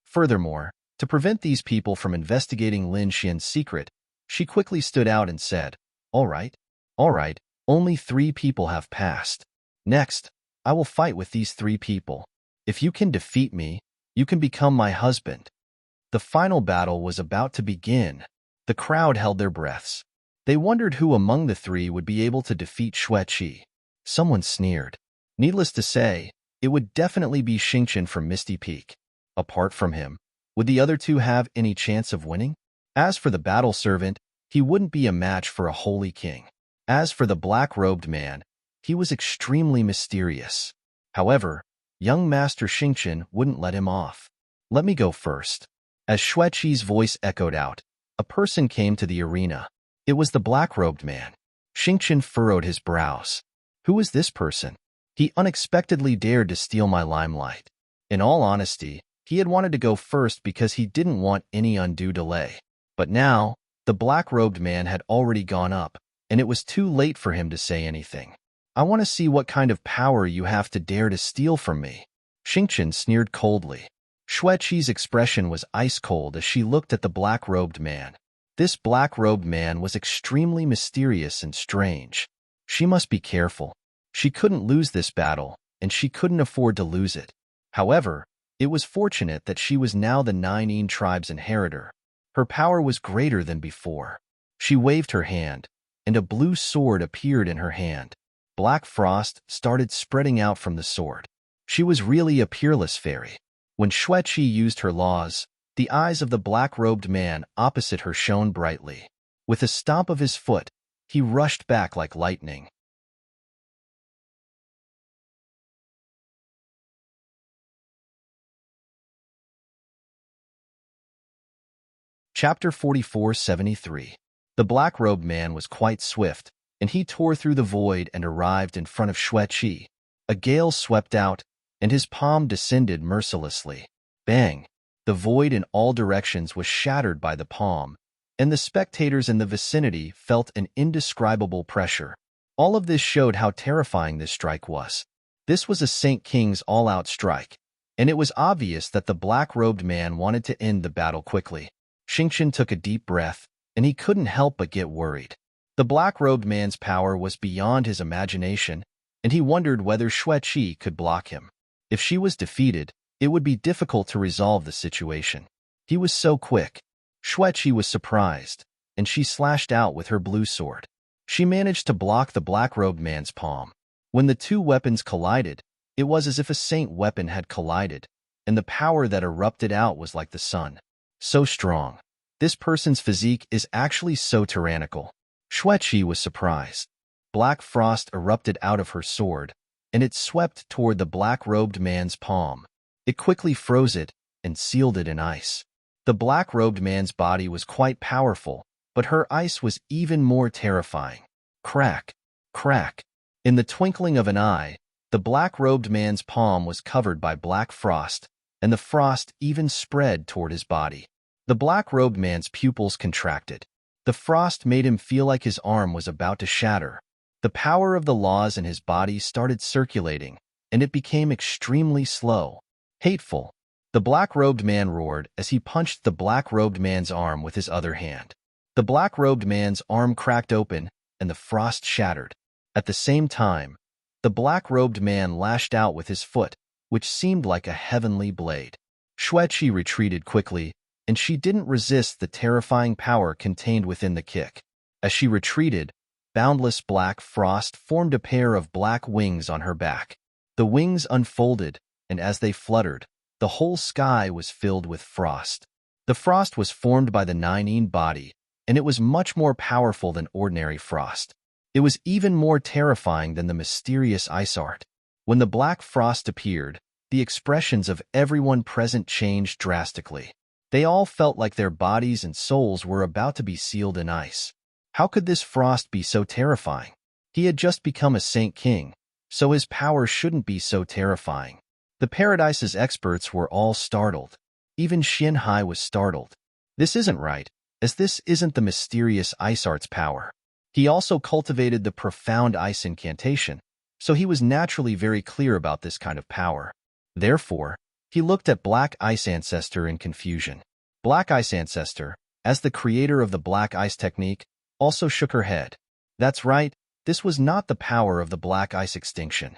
Furthermore, to prevent these people from investigating Lin Xian's secret, she quickly stood out and said, All right, only 3 people have passed. Next, I will fight with these 3 people. If you can defeat me, you can become my husband. The final battle was about to begin. The crowd held their breaths. They wondered who among the 3 would be able to defeat Xueqi. Someone sneered. Needless to say, it would definitely be Xingqian from Misty Peak. Apart from him, would the other 2 have any chance of winning? As for the battle servant, he wouldn't be a match for a holy king. As for the black-robed man, he was extremely mysterious. However, young Master Xingqian wouldn't let him off. Let me go first. As Xueqi's voice echoed out, a person came to the arena. It was the black-robed man. Xingqian furrowed his brows. Who is this person? He unexpectedly dared to steal my limelight. In all honesty, he had wanted to go first because he didn't want any undue delay. But now, the black-robed man had already gone up, and it was too late for him to say anything. I want to see what kind of power you have to dare to steal from me. Xingqian sneered coldly. Xueqi's expression was ice-cold as she looked at the black-robed man. This black-robed man was extremely mysterious and strange. She must be careful. She couldn't lose this battle, and she couldn't afford to lose it. However, it was fortunate that she was now the Nine tribe's inheritor. Her power was greater than before. She waved her hand, and a blue sword appeared in her hand. Black frost started spreading out from the sword. She was really a peerless fairy. When Xueqi used her laws, the eyes of the black-robed man opposite her shone brightly. With a stomp of his foot, he rushed back like lightning. Chapter 4473. The black-robed man was quite swift, and he tore through the void and arrived in front of Xueqi. A gale swept out, and his palm descended mercilessly. Bang! The void in all directions was shattered by the palm, and the spectators in the vicinity felt an indescribable pressure. All of this showed how terrifying this strike was. This was a Saint King's all-out strike, and it was obvious that the black-robed man wanted to end the battle quickly. Xingqian took a deep breath, and he couldn't help but get worried. The black-robed man's power was beyond his imagination, and he wondered whether Xueqi could block him. If she was defeated, it would be difficult to resolve the situation. He was so quick. Xueqi was surprised, and she slashed out with her blue sword. She managed to block the black-robed man's palm. When the two weapons collided, it was as if a saint weapon had collided, and the power that erupted out was like the sun. So strong. This person's physique is actually so tyrannical. Xueqi was surprised. Black frost erupted out of her sword, and it swept toward the black-robed man's palm. It quickly froze it and sealed it in ice. The black-robed man's body was quite powerful, but her ice was even more terrifying. Crack! Crack! In the twinkling of an eye, the black-robed man's palm was covered by black frost, and the frost even spread toward his body. The black-robed man's pupils contracted. The frost made him feel like his arm was about to shatter. The power of the laws in his body started circulating, and it became extremely slow. Hateful. The black-robed man roared as he punched the black-robed man's arm with his other hand. The black-robed man's arm cracked open, and the frost shattered. At the same time, the black-robed man lashed out with his foot, which seemed like a heavenly blade. Xueqi retreated quickly, and she didn't resist the terrifying power contained within the kick. As she retreated, boundless black frost formed a pair of black wings on her back. The wings unfolded, and as they fluttered, the whole sky was filled with frost. The frost was formed by the Nine body, and it was much more powerful than ordinary frost. It was even more terrifying than the mysterious ice art. When the black frost appeared, the expressions of everyone present changed drastically. They all felt like their bodies and souls were about to be sealed in ice. How could this frost be so terrifying? He had just become a Saint King, so his power shouldn't be so terrifying. The Paradise's experts were all startled. Even Xianhai was startled. This isn't right, as this isn't the mysterious ice art's power. He also cultivated the profound ice incantation, so he was naturally very clear about this kind of power. Therefore, he looked at Black Ice Ancestor in confusion. Black Ice Ancestor, as the creator of the Black Ice technique, also shook her head. That's right, this was not the power of the Black Ice extinction.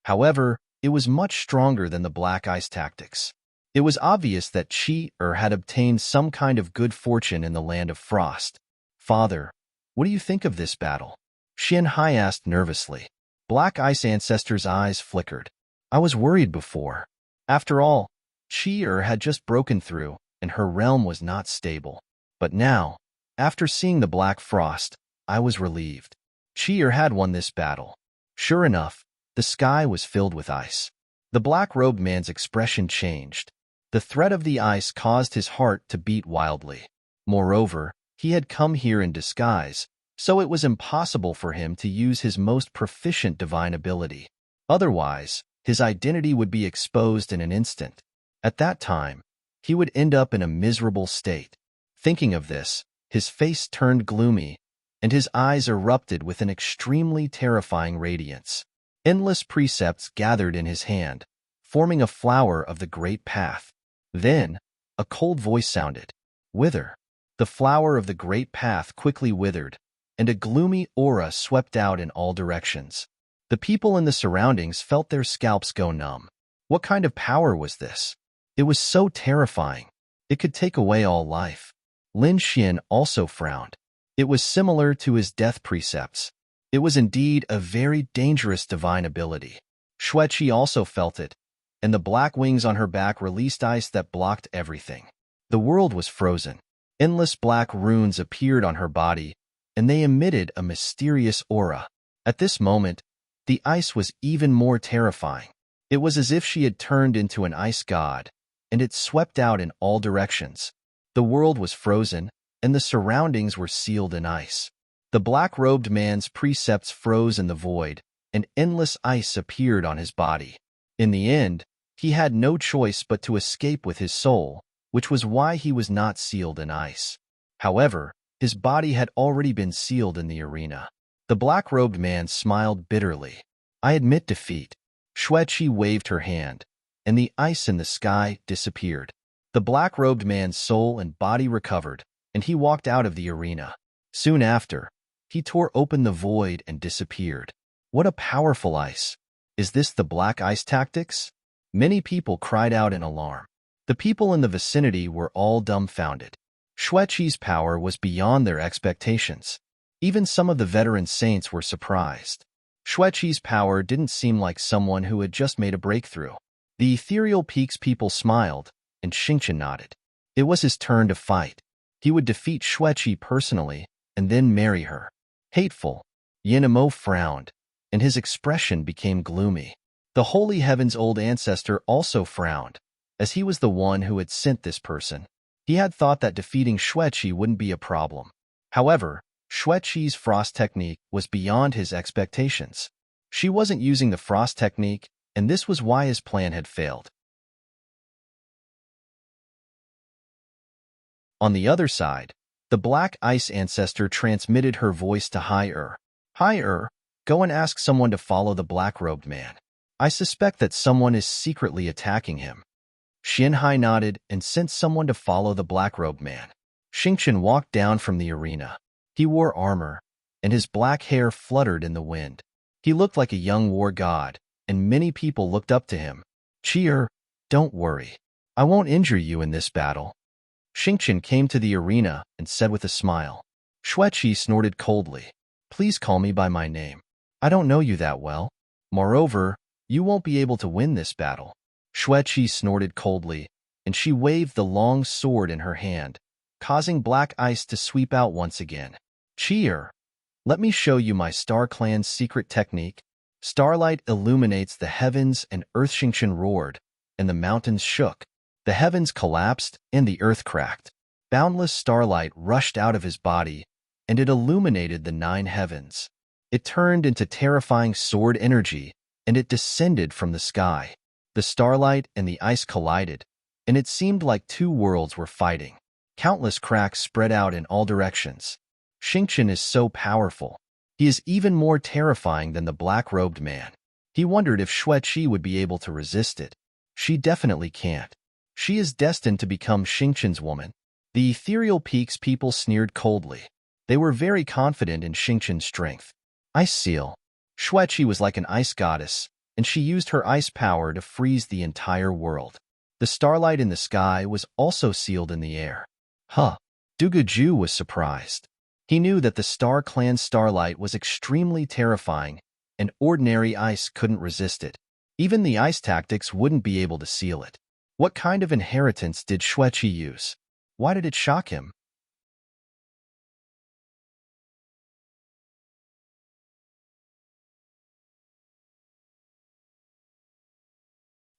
However, it was much stronger than the Black Ice tactics. It was obvious that Qi had obtained some kind of good fortune in the Land of Frost. Father, what do you think of this battle? Xianhai asked nervously. Black Ice Ancestor's eyes flickered. I was worried before. After all, Qi had just broken through, and her realm was not stable. But now, after seeing the Black Frost, I was relieved. Qi had won this battle. Sure enough, the sky was filled with ice. The black-robed man's expression changed. The threat of the ice caused his heart to beat wildly. Moreover, he had come here in disguise, so it was impossible for him to use his most proficient divine ability. Otherwise, his identity would be exposed in an instant. At that time, he would end up in a miserable state. Thinking of this, his face turned gloomy, and his eyes erupted with an extremely terrifying radiance. Endless precepts gathered in his hand, forming a flower of the great path. Then, a cold voice sounded. Wither. The flower of the great path quickly withered, and a gloomy aura swept out in all directions. The people in the surroundings felt their scalps go numb. What kind of power was this? It was so terrifying. It could take away all life. Lin Xian also frowned. It was similar to his death precepts. It was indeed a very dangerous divine ability. Xueqi also felt it, and the black wings on her back released ice that blocked everything. The world was frozen. Endless black runes appeared on her body, and they emitted a mysterious aura. At this moment, the ice was even more terrifying. It was as if she had turned into an ice god, and it swept out in all directions. The world was frozen, and the surroundings were sealed in ice. The black-robed man's precepts froze in the void, and endless ice appeared on his body. In the end, he had no choice but to escape with his soul, which was why he was not sealed in ice. However, his body had already been sealed in the arena. The black-robed man smiled bitterly. I admit defeat. Xueqi waved her hand, and the ice in the sky disappeared. The black-robed man's soul and body recovered, and he walked out of the arena. Soon after, he tore open the void and disappeared. What a powerful ice! Is this the black ice tactics? Many people cried out in alarm. The people in the vicinity were all dumbfounded. Xueqi's power was beyond their expectations. Even some of the veteran saints were surprised. Xueqi's power didn't seem like someone who had just made a breakthrough. The ethereal peaks people smiled, and Xingqian nodded. It was his turn to fight. He would defeat Xueqi personally, and then marry her. Hateful. Yanemo frowned, and his expression became gloomy. The holy heaven's old ancestor also frowned, as he was the one who had sent this person. He had thought that defeating Xueqi wouldn't be a problem. However, Xueqi's frost technique was beyond his expectations. She wasn't using the frost technique, and this was why his plan had failed. On the other side, the black ice ancestor transmitted her voice to Hai-Er. Hai-Er, go and ask someone to follow the black-robed man. I suspect that someone is secretly attacking him. Xianhai nodded and sent someone to follow the black-robed man. Xingqian walked down from the arena. He wore armor, and his black hair fluttered in the wind. He looked like a young war god, and many people looked up to him. Cheer, don't worry. I won't injure you in this battle. Xingqian came to the arena and said with a smile. Xueqi snorted coldly. Please call me by my name. I don't know you that well. Moreover, you won't be able to win this battle. Xueqi snorted coldly, and she waved the long sword in her hand, causing black ice to sweep out once again. Cheer! Let me show you my Star Clan's secret technique. Starlight illuminates the heavens and earth. Xingqian roared, and the mountains shook. The heavens collapsed, and the earth cracked. Boundless starlight rushed out of his body, and it illuminated the 9 heavens. It turned into terrifying sword energy, and it descended from the sky. The starlight and the ice collided, and it seemed like 2 worlds were fighting. Countless cracks spread out in all directions. Xingqian is so powerful. He is even more terrifying than the black-robed man. He wondered if Xueqi would be able to resist it. She definitely can't. She is destined to become Xingqian's woman. The ethereal peaks people sneered coldly. They were very confident in Xingqian's strength. Ice seal. Xueqi was like an ice goddess, and she used her ice power to freeze the entire world. The starlight in the sky was also sealed in the air. Dugaju was surprised. He knew that the Star Clan starlight was extremely terrifying, and ordinary ice couldn't resist it. Even the ice tactics wouldn't be able to seal it. What kind of inheritance did Xueqi use? Why did it shock him?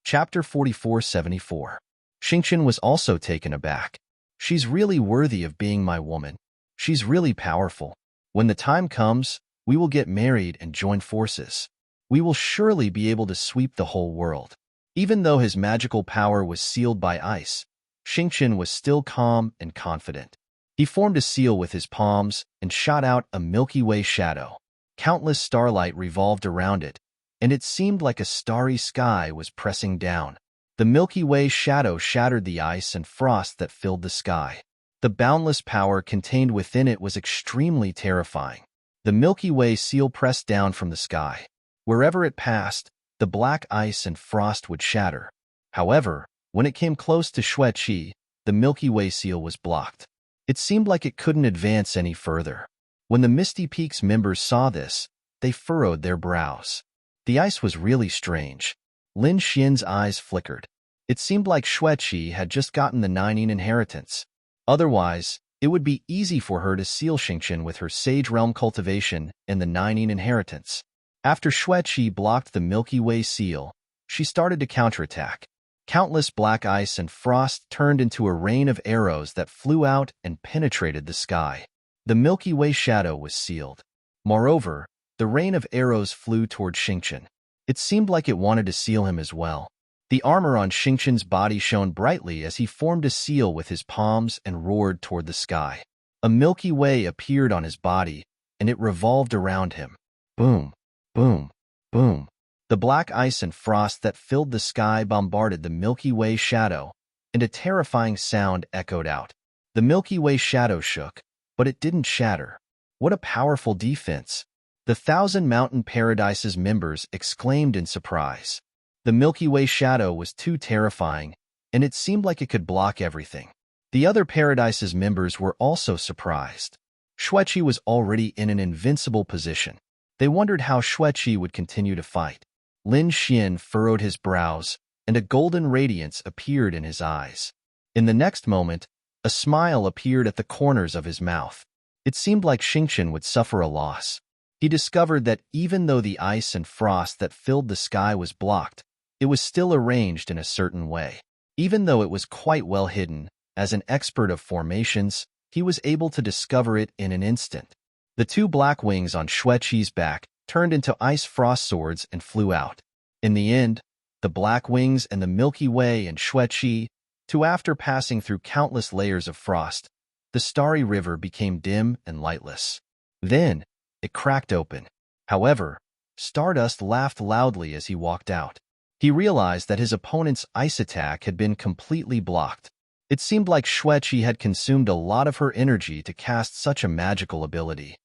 Chapter 4474. Xingqian was also taken aback. She's really worthy of being my woman. She's really powerful. When the time comes, we will get married and join forces. We will surely be able to sweep the whole world." Even though his magical power was sealed by ice, Xingqian was still calm and confident. He formed a seal with his palms and shot out a Milky Way shadow. Countless starlight revolved around it, and it seemed like a starry sky was pressing down. The Milky Way shadow shattered the ice and frost that filled the sky. The boundless power contained within it was extremely terrifying. The Milky Way seal pressed down from the sky. Wherever it passed, the black ice and frost would shatter. However, when it came close to Xueqi, the Milky Way seal was blocked. It seemed like it couldn't advance any further. When the Misty Peaks members saw this, they furrowed their brows. The ice was really strange. Lin Xian's eyes flickered. It seemed like Xueqi had just gotten the Nining inheritance. Otherwise, it would be easy for her to seal Xingqian with her Sage Realm cultivation and the Nining inheritance. After Xueqi blocked the Milky Way seal, she started to counterattack. Countless black ice and frost turned into a rain of arrows that flew out and penetrated the sky. The Milky Way shadow was sealed. Moreover, the rain of arrows flew toward Xingqian. It seemed like it wanted to seal him as well. The armor on Xingqian's body shone brightly as he formed a seal with his palms and roared toward the sky. A Milky Way appeared on his body, and it revolved around him. Boom, boom, boom. The black ice and frost that filled the sky bombarded the Milky Way shadow, and a terrifying sound echoed out. The Milky Way shadow shook, but it didn't shatter. What a powerful defense! The Thousand Mountain Paradise's members exclaimed in surprise. The Milky Way shadow was too terrifying, and it seemed like it could block everything. The other Paradise's members were also surprised. Xueqi was already in an invincible position. They wondered how Xueqi would continue to fight. Lin Xian furrowed his brows, and a golden radiance appeared in his eyes. In the next moment, a smile appeared at the corners of his mouth. It seemed like Xingqian would suffer a loss. He discovered that even though the ice and frost that filled the sky was blocked, it was still arranged in a certain way. Even though it was quite well hidden, as an expert of formations, he was able to discover it in an instant. The two black wings on Xueqi's back turned into ice frost swords and flew out. In the end, the black wings and the Milky Way and Xueqi, after passing through countless layers of frost, the starry river became dim and lightless. Then, it cracked open. However, Stardust laughed loudly as he walked out. He realized that his opponent's ice attack had been completely blocked. It seemed like Xueqi had consumed a lot of her energy to cast such a magical ability.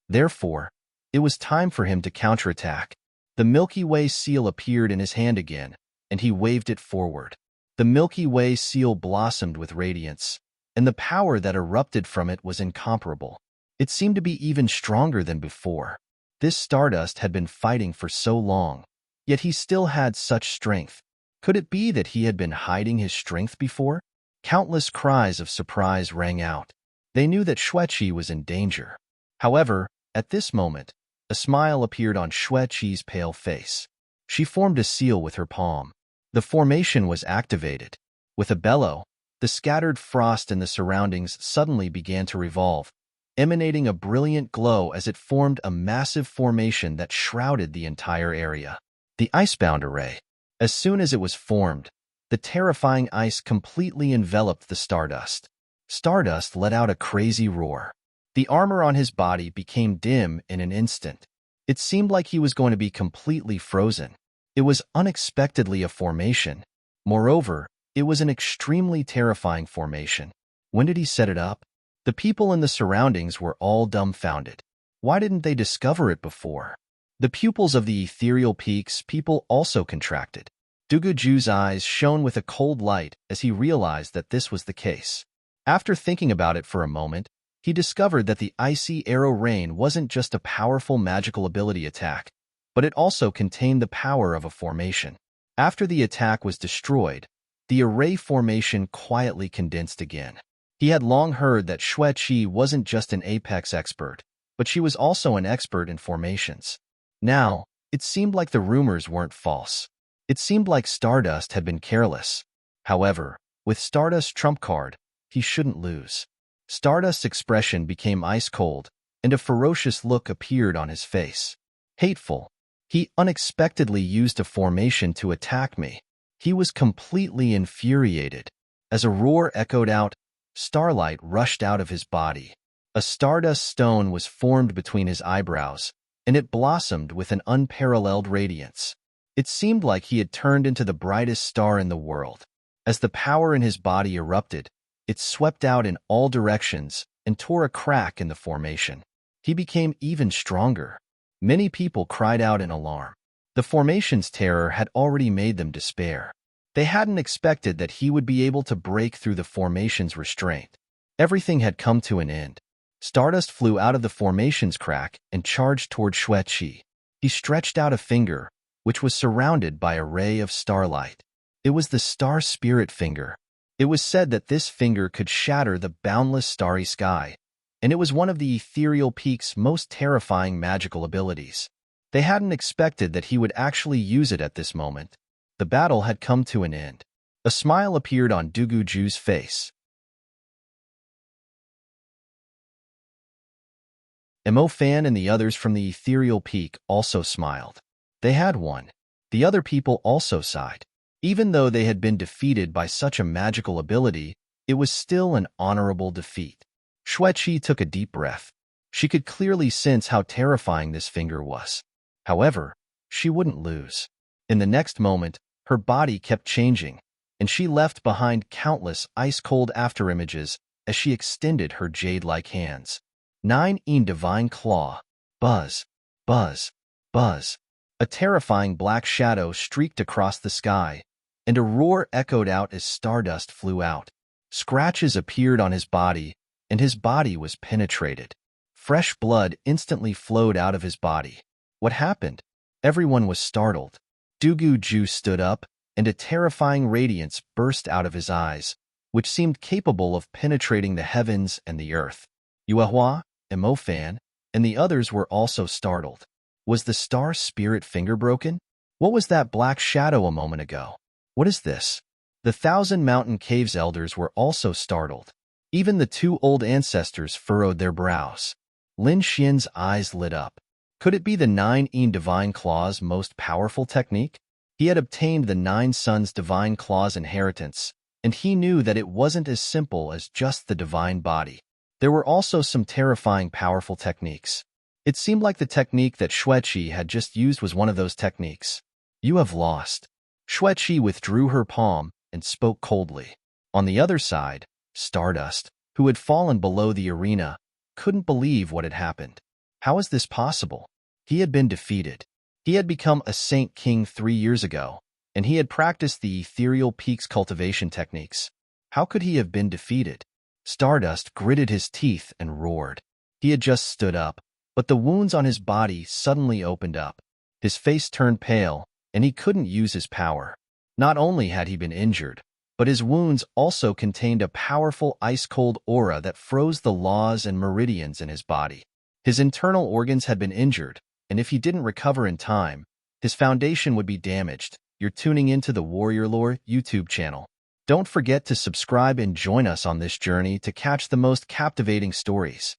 Therefore, it was time for him to counterattack. The Milky Way seal appeared in his hand again, and he waved it forward. The Milky Way seal blossomed with radiance, and the power that erupted from it was incomparable. It seemed to be even stronger than before. This Stardust had been fighting for so long, yet he still had such strength. Could it be that he had been hiding his strength before? Countless cries of surprise rang out. They knew that Xueqi was in danger. However, at this moment, a smile appeared on Xueqi's pale face. She formed a seal with her palm. The formation was activated. With a bellow, the scattered frost in the surroundings suddenly began to revolve, emanating a brilliant glow as it formed a massive formation that shrouded the entire area. The Icebound Array. As soon as it was formed, the terrifying ice completely enveloped the Stardust. Stardust let out a crazy roar. The armor on his body became dim in an instant. It seemed like he was going to be completely frozen. It was unexpectedly a formation. Moreover, it was an extremely terrifying formation. When did he set it up? The people in the surroundings were all dumbfounded. Why didn't they discover it before? The pupils of the ethereal peaks people also contracted. Duguju's eyes shone with a cold light as he realized that this was the case. After thinking about it for a moment, he discovered that the icy arrow rain wasn't just a powerful magical ability attack, but it also contained the power of a formation. After the attack was destroyed, the array formation quietly condensed again. He had long heard that Xueqi wasn't just an apex expert, but she was also an expert in formations. Now, it seemed like the rumors weren't false. It seemed like Stardust had been careless. However, with Stardust's trump card, he shouldn't lose. Stardust's expression became ice cold, and a ferocious look appeared on his face. Hateful. He unexpectedly used a formation to attack me. He was completely infuriated. As a roar echoed out, starlight rushed out of his body. A stardust stone was formed between his eyebrows, and it blossomed with an unparalleled radiance. It seemed like he had turned into the brightest star in the world. As the power in his body erupted, it swept out in all directions and tore a crack in the formation. He became even stronger. Many people cried out in alarm. The formation's terror had already made them despair. They hadn't expected that he would be able to break through the formation's restraint. Everything had come to an end. Stardust flew out of the formation's crack and charged toward Xueqi. He stretched out a finger, which was surrounded by a ray of starlight. It was the Star Spirit Finger. It was said that this finger could shatter the boundless starry sky, and it was one of the ethereal peak's most terrifying magical abilities. They hadn't expected that he would actually use it at this moment. The battle had come to an end. A smile appeared on Duguju's face. Mo Fan and the others from the ethereal peak also smiled. They had won. The other people also sighed. Even though they had been defeated by such a magical ability, it was still an honorable defeat. Xueqi took a deep breath. She could clearly sense how terrifying this finger was. However, she wouldn't lose. In the next moment, her body kept changing, and she left behind countless ice-cold afterimages as she extended her jade-like hands. 9 in Divine Claw. Buzz, buzz, buzz. A terrifying black shadow streaked across the sky, and a roar echoed out as stardust flew out. Scratches appeared on his body, and his body was penetrated. Fresh blood instantly flowed out of his body. What happened? Everyone was startled. Duguju stood up, and a terrifying radiance burst out of his eyes, which seemed capable of penetrating the heavens and the earth. Yuehua, Mo Fan, and the others were also startled. Was the Star Spirit Finger broken? What was that black shadow a moment ago? What is this? The Thousand Mountain Caves elders were also startled. Even the 2 old ancestors furrowed their brows. Lin Xian's eyes lit up. Could it be the 9 in Divine Claw's most powerful technique? He had obtained the 9 Sons' Divine Claw's inheritance, and he knew that it wasn't as simple as just the divine body. There were also some terrifying powerful techniques. It seemed like the technique that Xueqi had just used was one of those techniques. You have lost. Xueqi withdrew her palm and spoke coldly. On the other side, Stardust, who had fallen below the arena, couldn't believe what had happened. How is this possible? He had been defeated. He had become a Saint King 3 years ago, and he had practiced the Ethereal Peaks cultivation techniques. How could he have been defeated? Stardust gritted his teeth and roared. He had just stood up, but the wounds on his body suddenly opened up. His face turned pale, and he couldn't use his power. Not only had he been injured, but his wounds also contained a powerful ice-cold aura that froze the laws and meridians in his body. His internal organs had been injured, and if he didn't recover in time, his foundation would be damaged. You're tuning into the Warrior Lore YouTube channel. Don't forget to subscribe and join us on this journey to catch the most captivating stories.